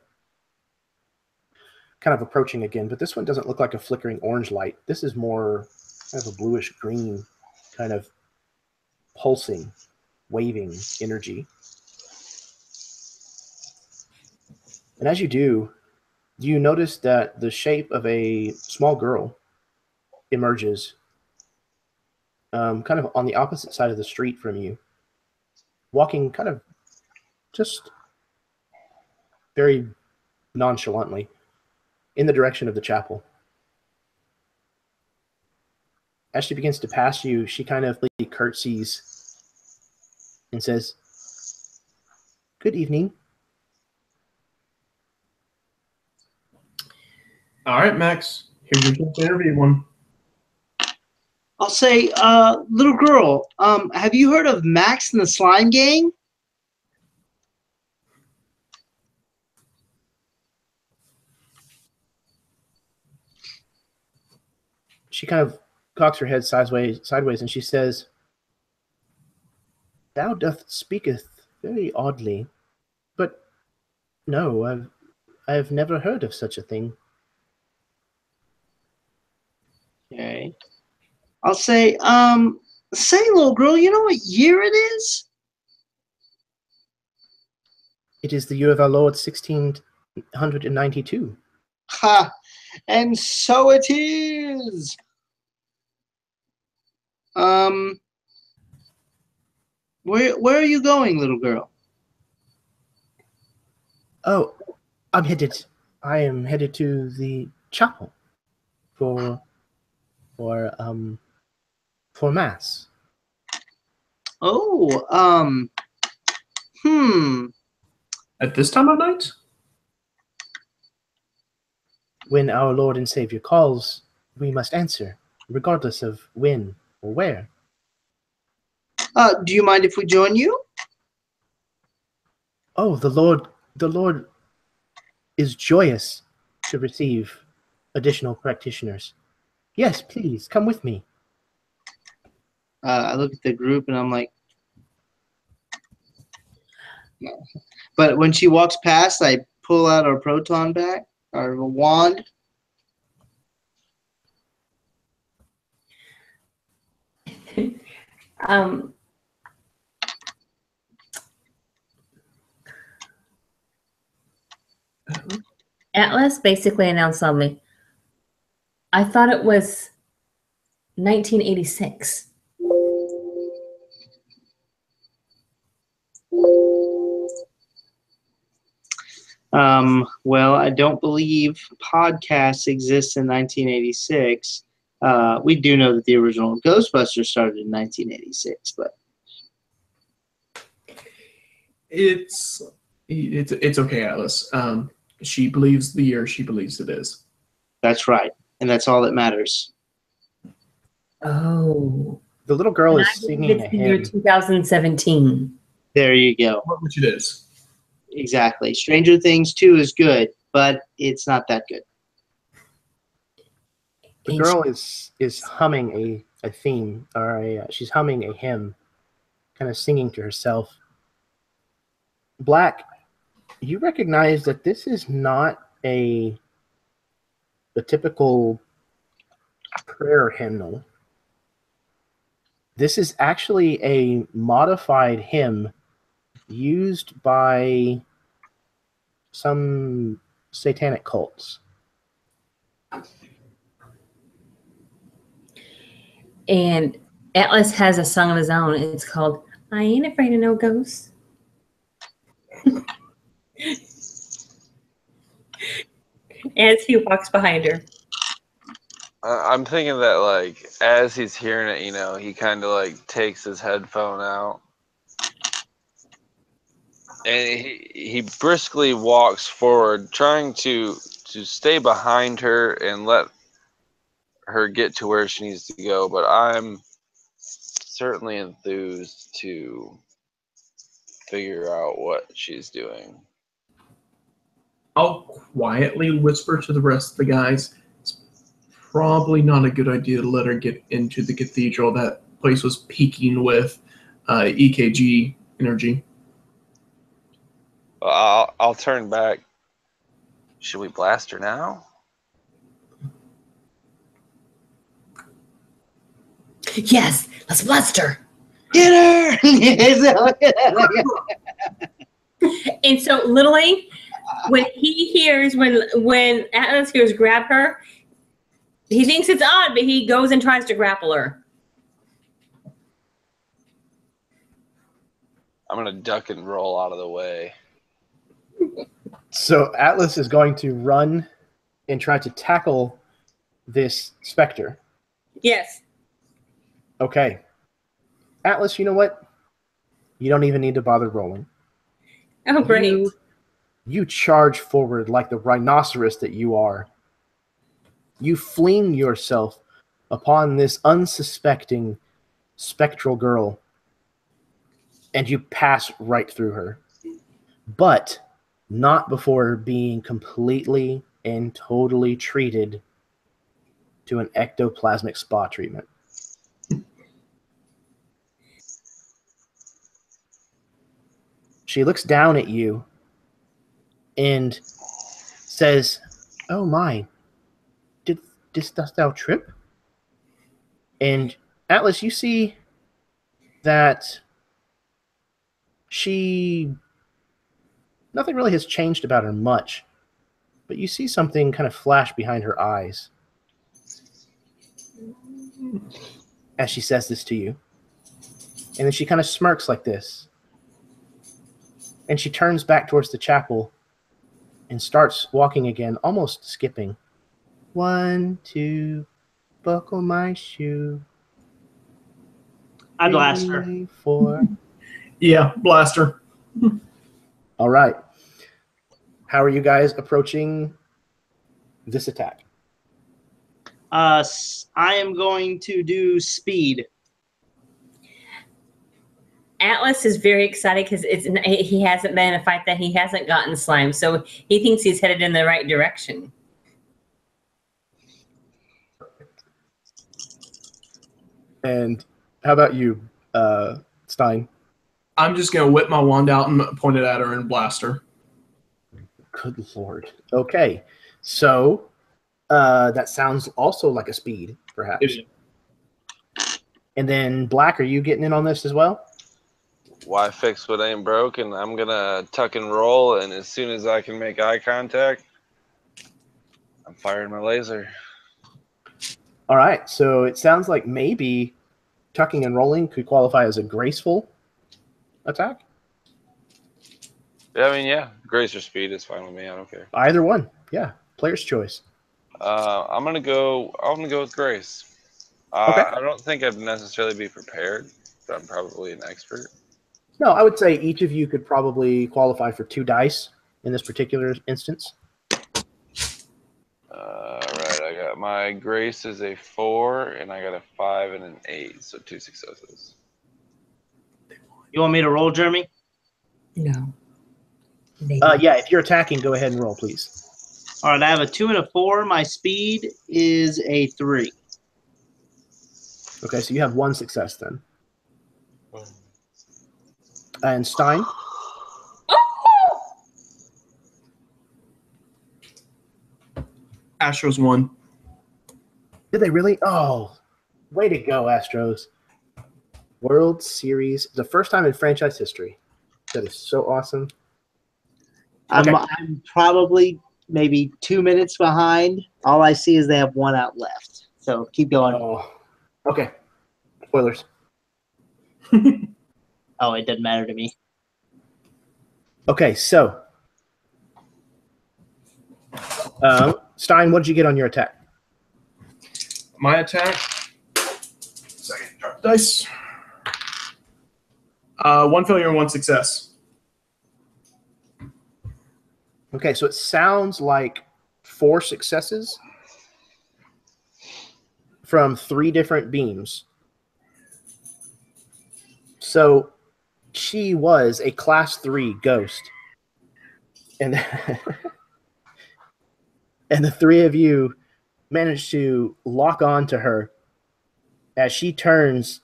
kind of approaching again, but this one doesn't look like a flickering orange light. This is more kind of a bluish green, kind of pulsing, waving energy. And as you do, you notice that the shape of a small girl emerges kind of on the opposite side of the street from you, walking kind of just very nonchalantly in the direction of the chapel. As she begins to pass you, she kind of curtsies and says, "Good evening." All right, Max. Here's your chance to interview one. I'll say, little girl, have you heard of Max and the Slime Gang? She kind of cocks her head sideways, and she says, "Thou doth speaketh very oddly, but no, I have never heard of such a thing." Okay. I'll say, little girl, you know what year it is? It is the year of our Lord 1692. Ha! And so it is. Where are you going, little girl? Oh, I am headed to the chapel for mass. Oh, At this time of night? When our Lord and Savior calls, we must answer, regardless of when or where. Do you mind if we join you? Oh, the Lord is joyous to receive additional practitioners. Yes, please, come with me. I look at the group and I'm like, no. But when she walks past, I pull out our proton back, our wand. Atlas basically announced something. I thought it was 1986. Well, I don't believe podcasts exist in 1986. We do know that the original Ghostbusters started in 1986, but It's okay, Atlas. She believes the year she believes it is. that's right, and that's all that matters. Oh. The little girl is I believe singing a it's the year hymn. 2017. There you go. Which it is. Exactly. Stranger Things 2 is good, but it's not that good. The girl is humming a theme, or she's humming a hymn, kind of singing to herself. Black, you recognize that this is not a typical prayer hymnal. This is actually a modified hymn used by some satanic cults. And Atlas has a song of his own. It's called I Ain't Afraid of No Ghosts. As he walks behind her. I'm thinking that, like, as he's hearing it, you know, he kind of, like, takes his headphone out. And he briskly walks forward, trying to stay behind her and let her get to where she needs to go. But I'm certainly enthused to figure out what she's doing. I'll quietly whisper to the rest of the guys, it's probably not a good idea to let her get into the cathedral. That place was peaking with EKG energy. I'll turn back. Should we blast her now? Yes, let's blast her. Get her! And so literally, when he hears, when Atlas hears grab her, he thinks it's odd, but he goes and tries to grapple her. I'm gonna duck and roll out of the way. So Atlas is going to run and try to tackle this specter. Yes. Okay. Atlas, you know what? You don't even need to bother rolling. Oh, great. You charge forward like the rhinoceros that you are. You fling yourself upon this unsuspecting spectral girl, and you pass right through her. But not before being completely and totally treated to an ectoplasmic spa treatment. She looks down at you and says, "Oh my, didst thou trip?" And Atlas, you see that nothing really has changed about her much, but you see something kind of flash behind her eyes as she says this to you. And then she kind of smirks like this. And she turns back towards the chapel and starts walking again, almost skipping. 1, 2, buckle my shoe. I blast her. 3, 4. Yeah, blaster. All right. How are you guys approaching this attack? I am going to do speed. Atlas is very excited because he hasn't been in a fight that he hasn't gotten slime, so he thinks he's headed in the right direction. And how about you, Stein? I'm just going to whip my wand out and point it at her and blast her. Good Lord. Okay. So that sounds also like a speed, perhaps. And then Black, are you getting in on this as well? Why fix what ain't broken? I'm gonna tuck and roll, and as soon as I can make eye contact, I'm firing my laser. All right. So it sounds like maybe tucking and rolling could qualify as a graceful attack. Yeah, I mean, yeah, grace or speed is fine with me. I don't care. Either one. Yeah. Player's choice. I'm gonna go with grace. Okay. I don't think I'd necessarily be prepared, but I'm probably an expert. No, I would say each of you could probably qualify for 2 dice in this particular instance. Right, I got my grace is a 4, and I got a 5 and an 8, so 2 successes. You want me to roll, Jeremy? No. Yeah, if you're attacking, go ahead and roll, please. All right, I have a 2 and a 4. My speed is a 3. Okay, so you have 1 success then. And Stein? Astros won. Did they really? Oh, way to go, Astros. World Series. The first time in franchise history. That is so awesome. Okay. I'm probably maybe 2 minutes behind. All I see is they have 1 out left. So keep going. Oh, okay. Spoilers. Oh, it doesn't matter to me. Okay, so Stein, what did you get on your attack? My attack. Second, drop the dice. 1 failure and 1 success. Okay, so it sounds like 4 successes from 3 different beams. So she was a class 3 ghost. And and the 3 of you managed to lock on to her as she turns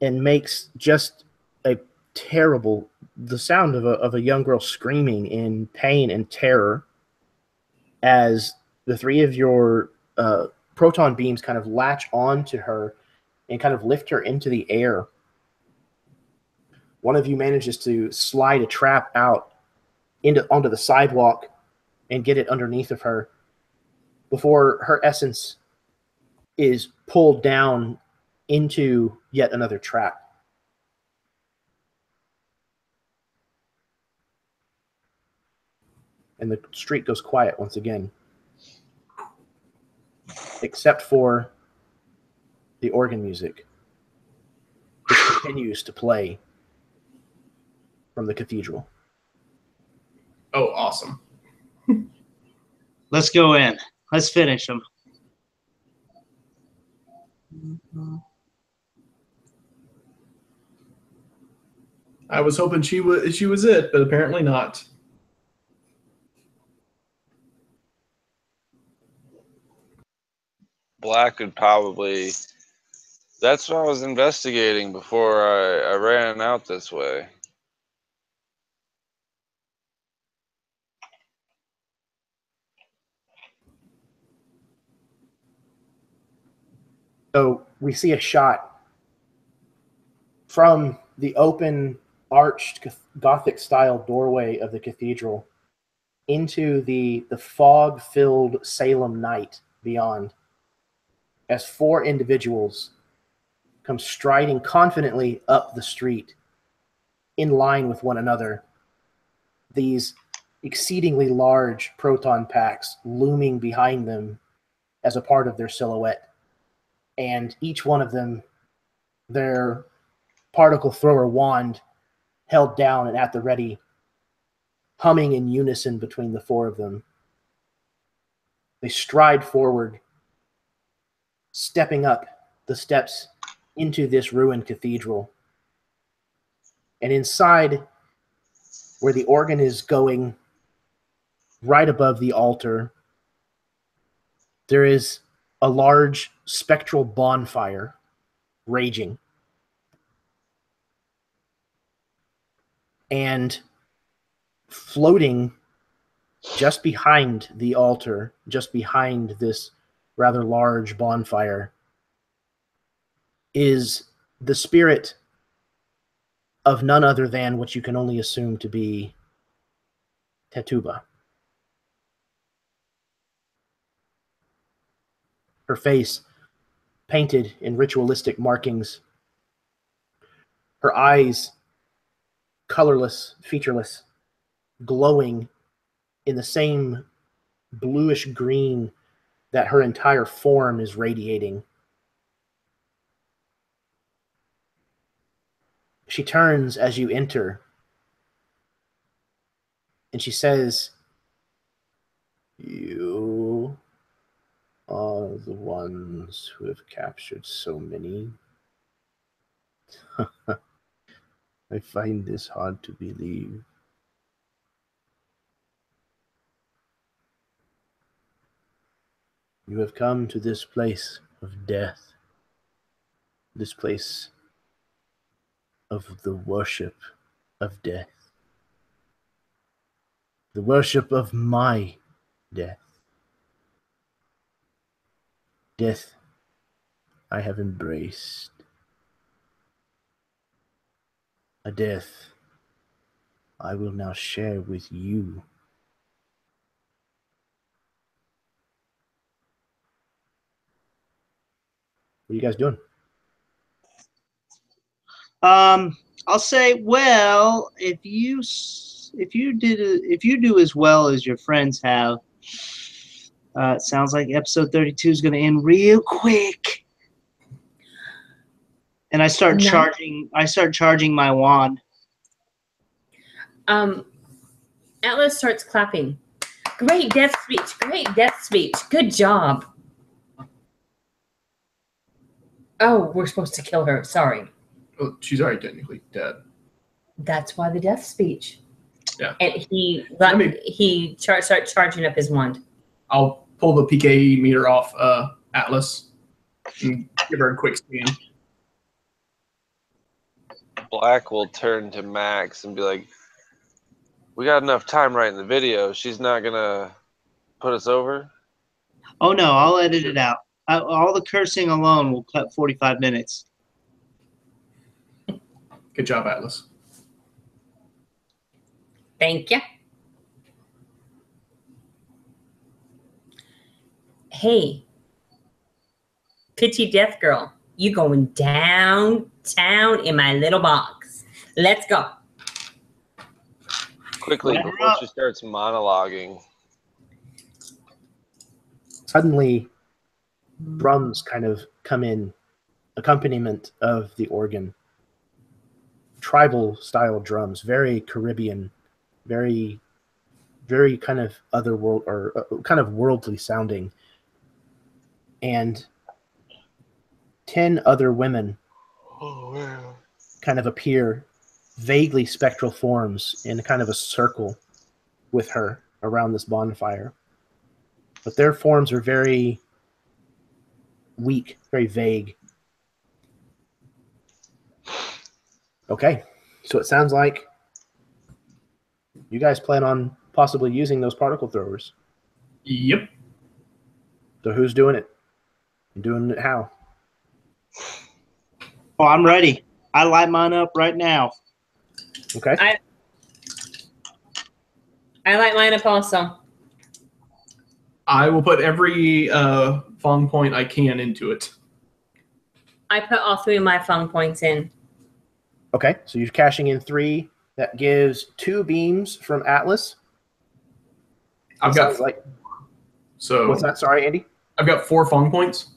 and makes just a terrible, the sound of a young girl screaming in pain and terror as the 3 of your proton beams kind of latch on to her and kind of lift her into the air. One of you manages to slide a trap out onto the sidewalk and get it underneath of her before her essence is pulled down into yet another trap. And the street goes quiet once again, except for the organ music, which continues to play from the cathedral. Oh, awesome. Let's go in. Let's finish them. I was hoping she was it, but apparently not. Black would probably. That's what I was investigating before I ran out this way. So we see a shot from the open, arched, Gothic-style doorway of the cathedral into the fog-filled Salem night beyond, as 4 individuals come striding confidently up the street in line with one another, these exceedingly large proton packs looming behind them as a part of their silhouette. And each one of them, their particle thrower wand held down and at the ready, humming in unison between the 4 of them. They stride forward, stepping up the steps into this ruined cathedral. And inside, where the organ is going, right above the altar, there is a large spectral bonfire raging. And floating just behind the altar, just behind this rather large bonfire, is the spirit of none other than what you can only assume to be Tetuba. Her face painted in ritualistic markings. Her eyes colorless, featureless, glowing in the same bluish green that her entire form is radiating. She turns as you enter, and she says, "You are the ones who have captured so many. I find this hard to believe. You have come to this place of death, this place of the worship of death, the worship of my death. Death I have embraced, a death I will now share with you." What are you guys doing? I'll say, well, if you do as well as your friends have, it sounds like episode 32 is going to end real quick. And I start charging my wand. Atlas starts clapping. Great death speech. Great death speech. Good job. Oh, we're supposed to kill her. Sorry. Oh, she's already technically dead. That's why the death speech. Yeah. And he starts charging up his wand. I'll pull the PK meter off Atlas and give her a quick scan. Black will turn to Max and be like, "We got enough time writing the video. She's not going to put us over?" Oh, no, I'll edit it out. All the cursing alone will cut 45 minutes. Good job, Atlas. Thank you. Hey, Pitchy Death Girl, you going downtown in my little box. Let's go. Quickly, before she starts monologuing. Suddenly, drums kind of come in, accompaniment of the organ. Tribal style drums, very Caribbean, very, very kind of otherworld or kind of worldly sounding. And 10 other women kind of appear, vaguely spectral forms in kind of a circle with her around this bonfire. But their forms are very weak, very vague. Okay, so it sounds like you guys plan on possibly using those particle throwers. Yep. So who's doing it? And doing it how? Oh, I'm ready. I light mine up right now. Okay. I like mine up also. I will put every Fong point I can into it. I put all 3 of my Fung points in. Okay, so you're cashing in 3. That gives 2 beams from Atlas. I've got like. So What's that? Sorry, Andy. I've got 4 Fong points.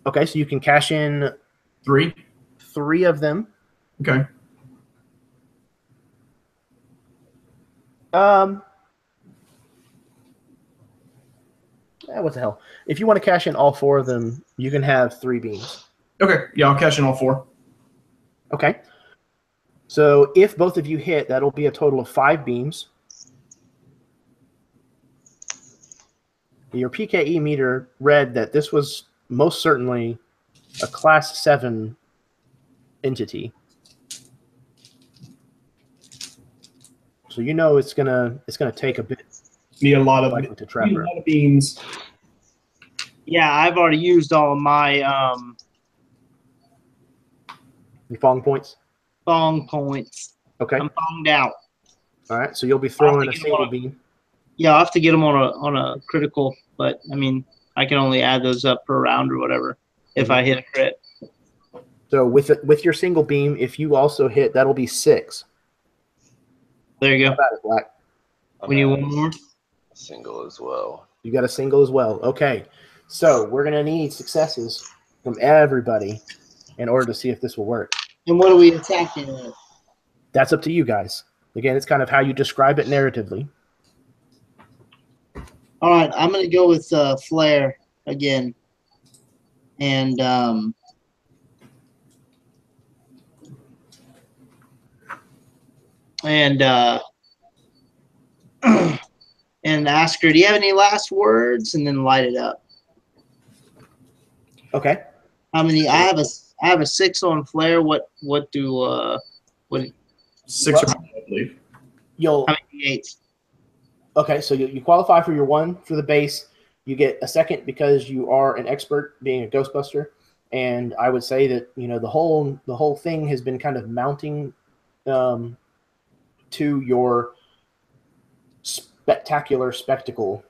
Okay, so you can cash in 3. 3 of them. Okay. What the hell? If you want to cash in all 4 of them, you can have 3 beams. Okay. Yeah, I'll cash in all 4. Okay. So if both of you hit, that'll be a total of 5 beams. Your PKE meter read that this was most certainly a Class 7 entity. So you know it's gonna take a bit. Need a lot of to trap her. a lot of beams. Yeah, I've already used all of my Your Fong points. Fong points. Okay. I'm fonged out. All right. So you'll be throwing a single beam. Yeah, I'll have to get them on a critical, but I mean, I can only add those up per round or whatever if I hit a crit. So with your single beam, if you also hit, that'll be 6. There you How go. about it, Black? We need one more. Single as well. You got a single as well. Okay. So we're gonna need successes from everybody in order to see if this will work. And what are we attacking with? That's up to you guys. Again, it's kind of how you describe it narratively. All right, I'm going to go with Flare again. And and ask her, do you have any last words? And then light it up. Okay. How many? I have a 6 on Flare. What 6 or 9, I believe. You'll how many 8s? Okay, so you qualify for your 1 for the base. You get a 2nd because you are an expert being a Ghostbuster, and I would say that the whole thing has been kind of mounting to your spectacular spectacle.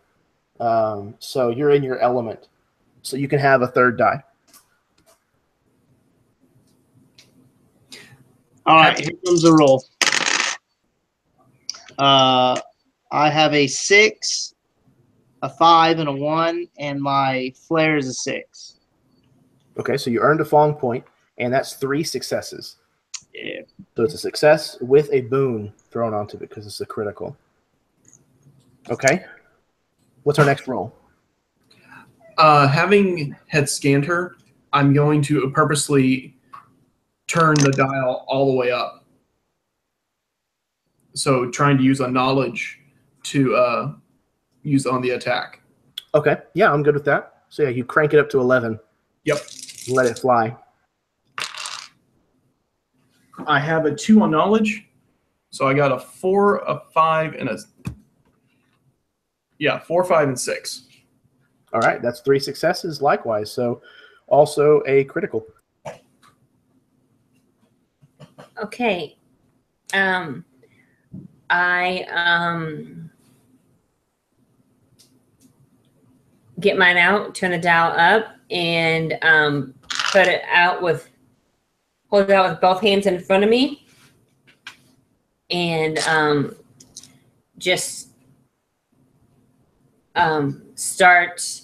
So you're in your element, so you can have a 3rd die. All right, here comes the roll. I have a 6, a 5, and a 1, and my Flare is a 6. Okay, so you earned a Fong point, and that's 3 successes. Yeah. So it's a success with a boon thrown onto it because it's a critical. Okay. What's our next roll? Having had scanned her, I'm going to purposely turn the dial all the way up. So trying to use a knowledge to use on the attack. Okay. Yeah, I'm good with that. So yeah, you crank it up to 11. Yep. And let it fly. I have a 2 on knowledge. So I got a 4, a 5, and 4, 5, and 6. All right, that's 3 successes likewise. So also a critical. Okay. I get mine out, turn the dial up, and hold it out with both hands in front of me, and just start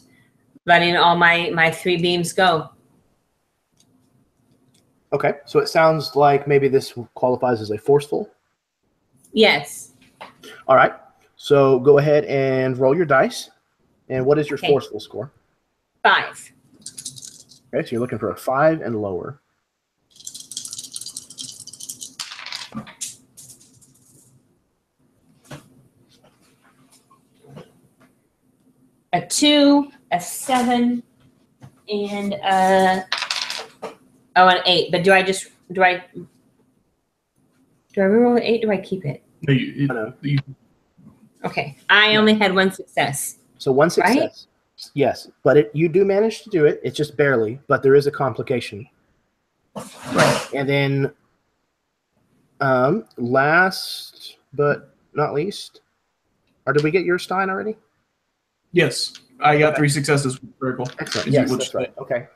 letting all my 3 beams go. Okay, so it sounds like maybe this qualifies as a forceful. Yes. All right, so go ahead and roll your dice. And what is your Okay. forceful score? 5. Okay, so you're looking for a 5 and lower. A 2, a 7, and an 8. But do I reroll the 8? Do I keep it? No, Okay. I only had 1 success. So 1 success. Right? Yes, but you do manage to do it. It's just barely, but there is a complication. Right. And then last but not least, or did we get your Stein already? yes, I got 3 successes with critical. Excellent. Is Yes, what that's you right. Okay.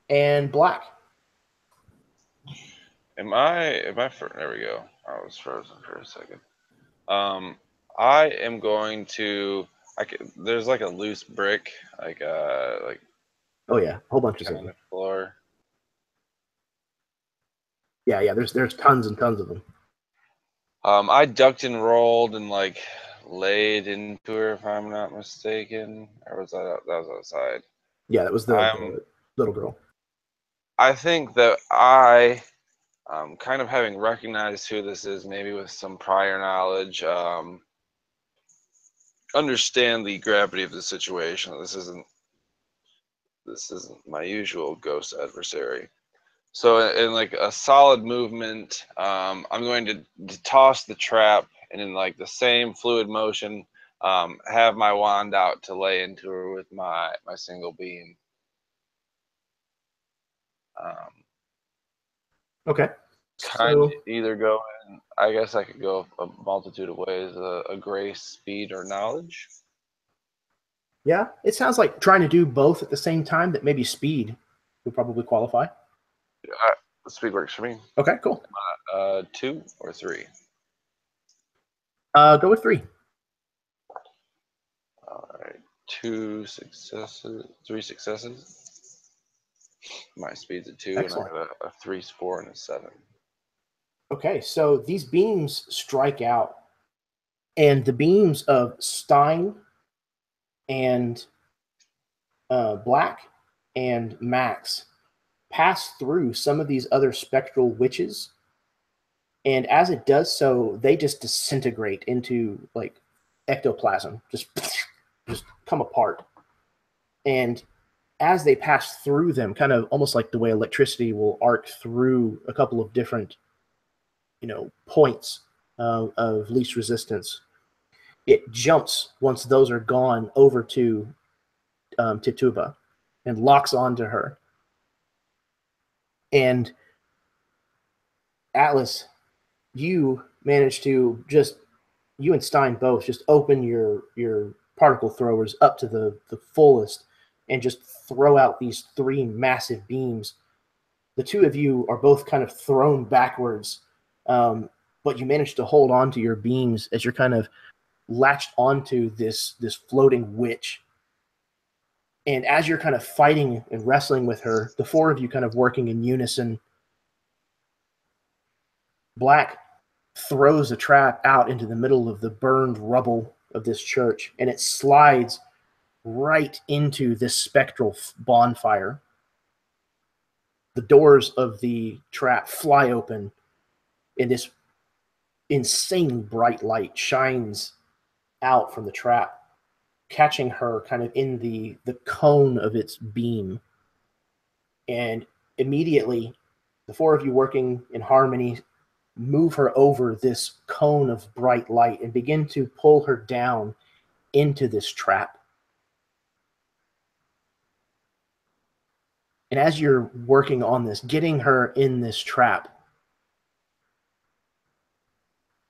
And Black. Am I there we go. I was frozen for a second. I am going to. There's like a loose brick, like Oh yeah, a whole bunch of on them. the floor. Yeah. There's tons and tons of them. I ducked and rolled and like laid into her, if I'm not mistaken, or was that was outside? Yeah, that was the little girl. I think that I, kind of having recognized who this is, maybe with some prior knowledge, understand the gravity of the situation. This isn't my usual ghost adversary. So in like a solid movement, I'm going to toss the trap, and in like the same fluid motion, have my wand out to lay into her with my single beam. Okay. Kind So of either go in, I guess I could go a multitude of ways, a grace, speed, or knowledge. yeah, it sounds like trying to do both at the same time. That maybe speed would probably qualify. Speed works for me. Okay, cool. 2 or 3. Go with 3. All right, 2 successes, 3 successes. My speed's a 2, Excellent. and I got a 3, 4, and a 7. Okay, so these beams strike out, and the beams of Stein and Black and Max pass through some of these other spectral witches, and as it does so, they just disintegrate into like ectoplasm, just come apart. And as they pass through them, kind of almost like the way electricity will arc through a couple of different, points of least resistance, it jumps once those are gone over to Tituba and locks onto her. And Atlas, you manage to you and Stein both just open your particle throwers up to the fullest and just throw out these 3 massive beams. The 2 of you are both kind of thrown backwards, but you manage to hold on to your beams as you're kind of latched onto this floating witch. And as you're kind of fighting and wrestling with her, the 4 of you kind of working in unison, Black throws a trap out into the middle of the burned rubble of this church, and it slides right into this spectral bonfire. The doors of the trap fly open, and this insanely bright light shines out from the trap, catching her kind of in the cone of its beam. And immediately, the 4 of you working in harmony move her over this cone of bright light and begin to pull her down into this trap. And as you're working on this, getting her in this trap,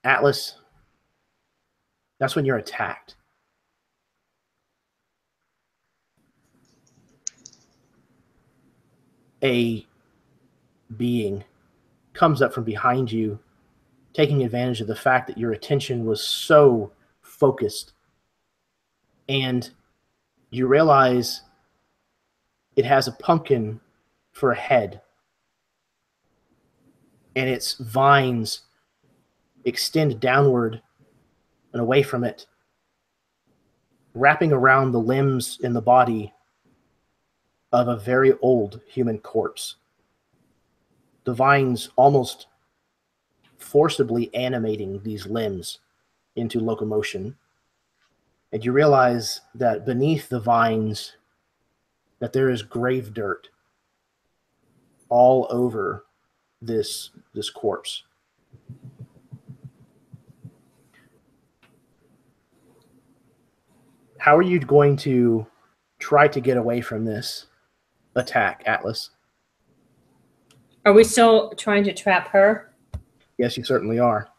Atlas, that's when you're attacked. A being comes up from behind you, taking advantage of the fact that your attention was so focused. And you realize it has a pumpkin for a head, and its vines extend downward and away from it, wrapping around the limbs and the body of a very old human corpse. The vines almost forcibly animating these limbs into locomotion. And you realize that beneath the vines that there is grave dirt all over this corpse. How are you going to try to get away from this attack, Atlas? Are we still trying to trap her? Yes, you certainly are.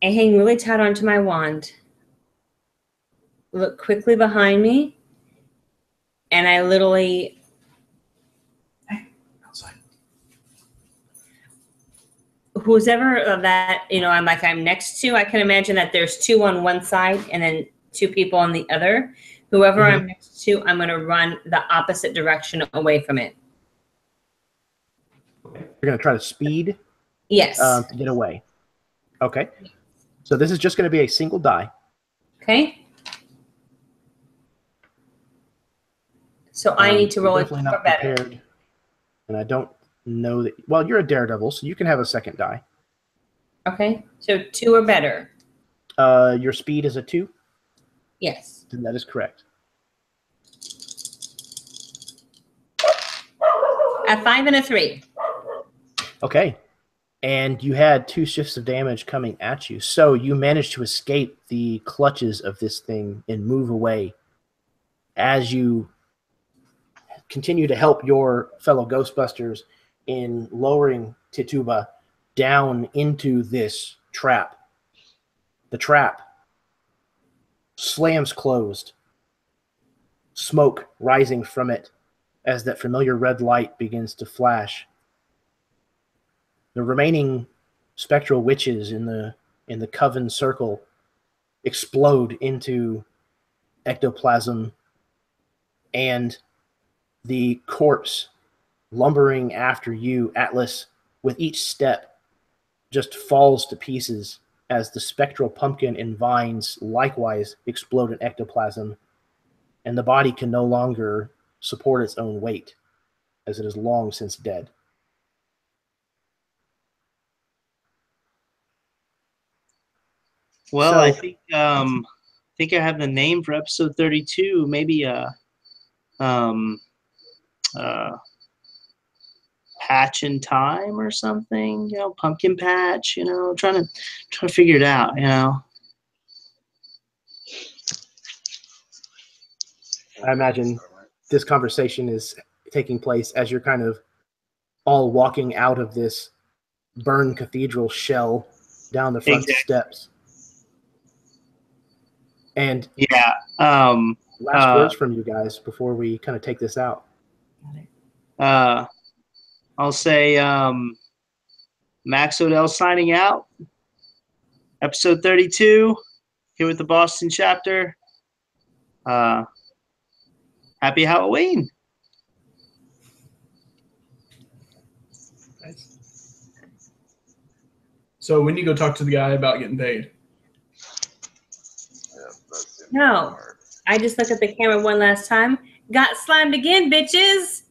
I hang really tight onto my wand, look quickly behind me, and I literally Outside. whoever that I'm next to, I can imagine that there's two on one side and then two people on the other. Whoever I'm next to, I'm going to run the opposite direction away from it. You're going to try to speed? Yes. To get away. Okay. So this is just going to be a single die. Okay. So I need to roll it definitely for not better. prepared. And I don't know that. Well, you're a daredevil, so you can have a second die. Okay. So 2 or better. Your speed is a 2? Yes. Then that is correct. A 5 and a 3. Okay. And you had 2 shifts of damage coming at you. So you managed to escape the clutches of this thing and move away as you continue to help your fellow Ghostbusters in lowering Tituba down into this trap. The trap slams closed, smoke rising from it as that familiar red light begins to flash. The remaining spectral witches in the coven circle explode into ectoplasm, and the corpse lumbering after you, Atlas, with each step just falls to pieces as the spectral pumpkin and vines likewise explode in ectoplasm, and the body can no longer support its own weight as it is long since dead. Well, So- I think I have the name for episode 32. Maybe patch in time or something. Pumpkin patch. Trying to figure it out. I imagine this conversation is taking place as you're kind of all walking out of this burned cathedral shell down the front steps. And Yeah. last words from you guys before we kind of take this out. I'll say Max Odell signing out. Episode 32 here with the Boston chapter. Happy Halloween. So when you go talk to the guy about getting paid? No. I just looked at the camera one last time. Got slimed again, bitches.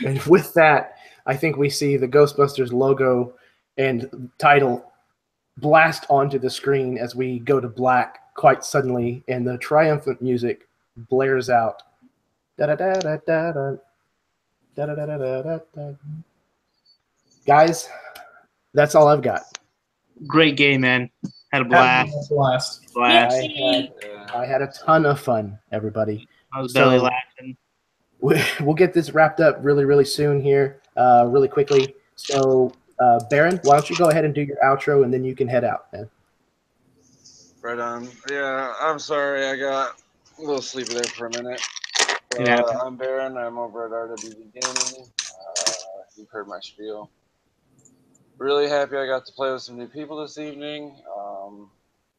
And with that, I think we see the Ghostbusters logo and title blast onto the screen as we go to black, quite suddenly, and the triumphant music blares out. Da-da-da-da-da-da. Da-da-da-da-da-da. Guys, that's all I've got. Great game, man. Had a Had blast. a blast. Blast. I had a ton of fun, everybody. I was belly So- laughing. We'll get this wrapped up really, really soon here, really quickly. So, Baron, why don't you go ahead and do your outro, and then you can head out, man. Right on. Yeah, I'm sorry. I got a little sleepy there for a minute. It happened. I'm Baron. I'm over at RWD Gaming. You've heard my spiel. Really happy I got to play with some new people this evening.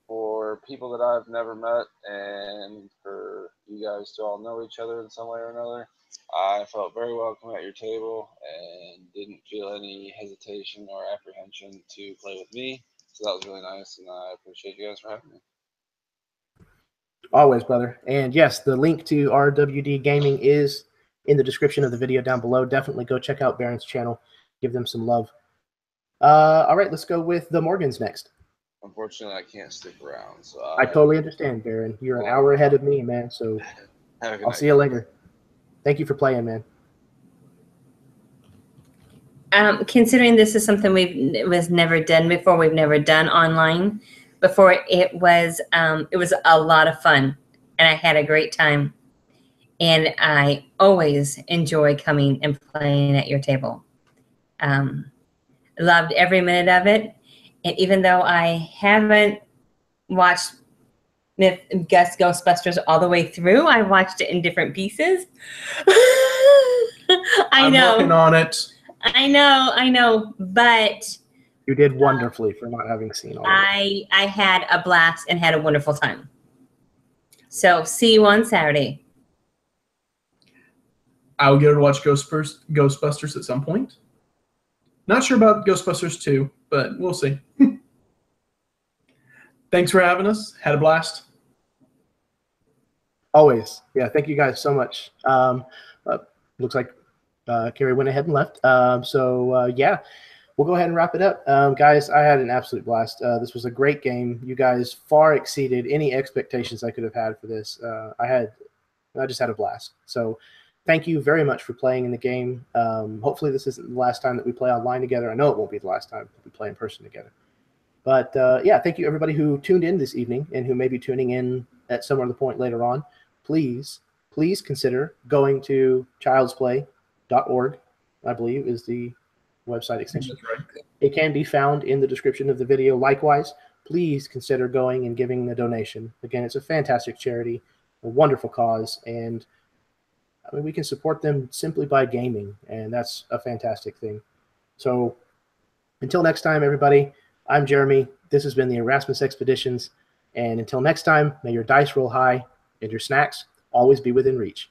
For people that I've never met, and for you guys to all know each other in some way or another, I felt very welcome at your table and didn't feel any hesitation or apprehension to play with me. So that was really nice, and I appreciate you guys for having me. Always, brother. And yes, the link to RWD Gaming is in the description of the video down below. Definitely go check out Baron's channel. Give them some love. All right, let's go with the Morgans next. Unfortunately, I can't stick around. So I totally understand, Baron. You're an hour ahead of me, man, so have a good I'll night. see you later. Thank you for playing, man. Considering this is something was never done before, we've never done online before. It was a lot of fun, and I had a great time. And I always enjoy coming and playing at your table. Loved every minute of it, and even though I haven't watched Ghostbusters all the way through, I watched it in different pieces. I'm working on it. I know, but You did wonderfully for not having seen all of it. I had a blast and had a wonderful time. So see you on Saturday. I'll get to watch Ghostbusters at some point. Not sure about Ghostbusters 2, but we'll see. Thanks for having us. Had a blast. Always. Yeah, thank you guys so much. Looks like Carrie went ahead and left. Yeah, we'll go ahead and wrap it up. Guys, I had an absolute blast. This was a great game. You guys far exceeded any expectations I could have had for this. I just had a blast. So thank you very much for playing in the game. Hopefully this isn't the last time that we play online together. I know it won't be the last time that we play in person together. But yeah, thank you everybody who tuned in this evening and who may be tuning in at some other point later on. Please consider going to childsplay.org, I believe is the website extension. That's right. It can be found in the description of the video. Likewise, please consider going and giving a donation. Again, it's a fantastic charity, a wonderful cause, and I mean, we can support them simply by gaming, and that's a fantastic thing. So until next time, everybody, I'm Jeremy. This has been the Erasmus Expeditions, and until next time, may your dice roll high and your snacks always be within reach.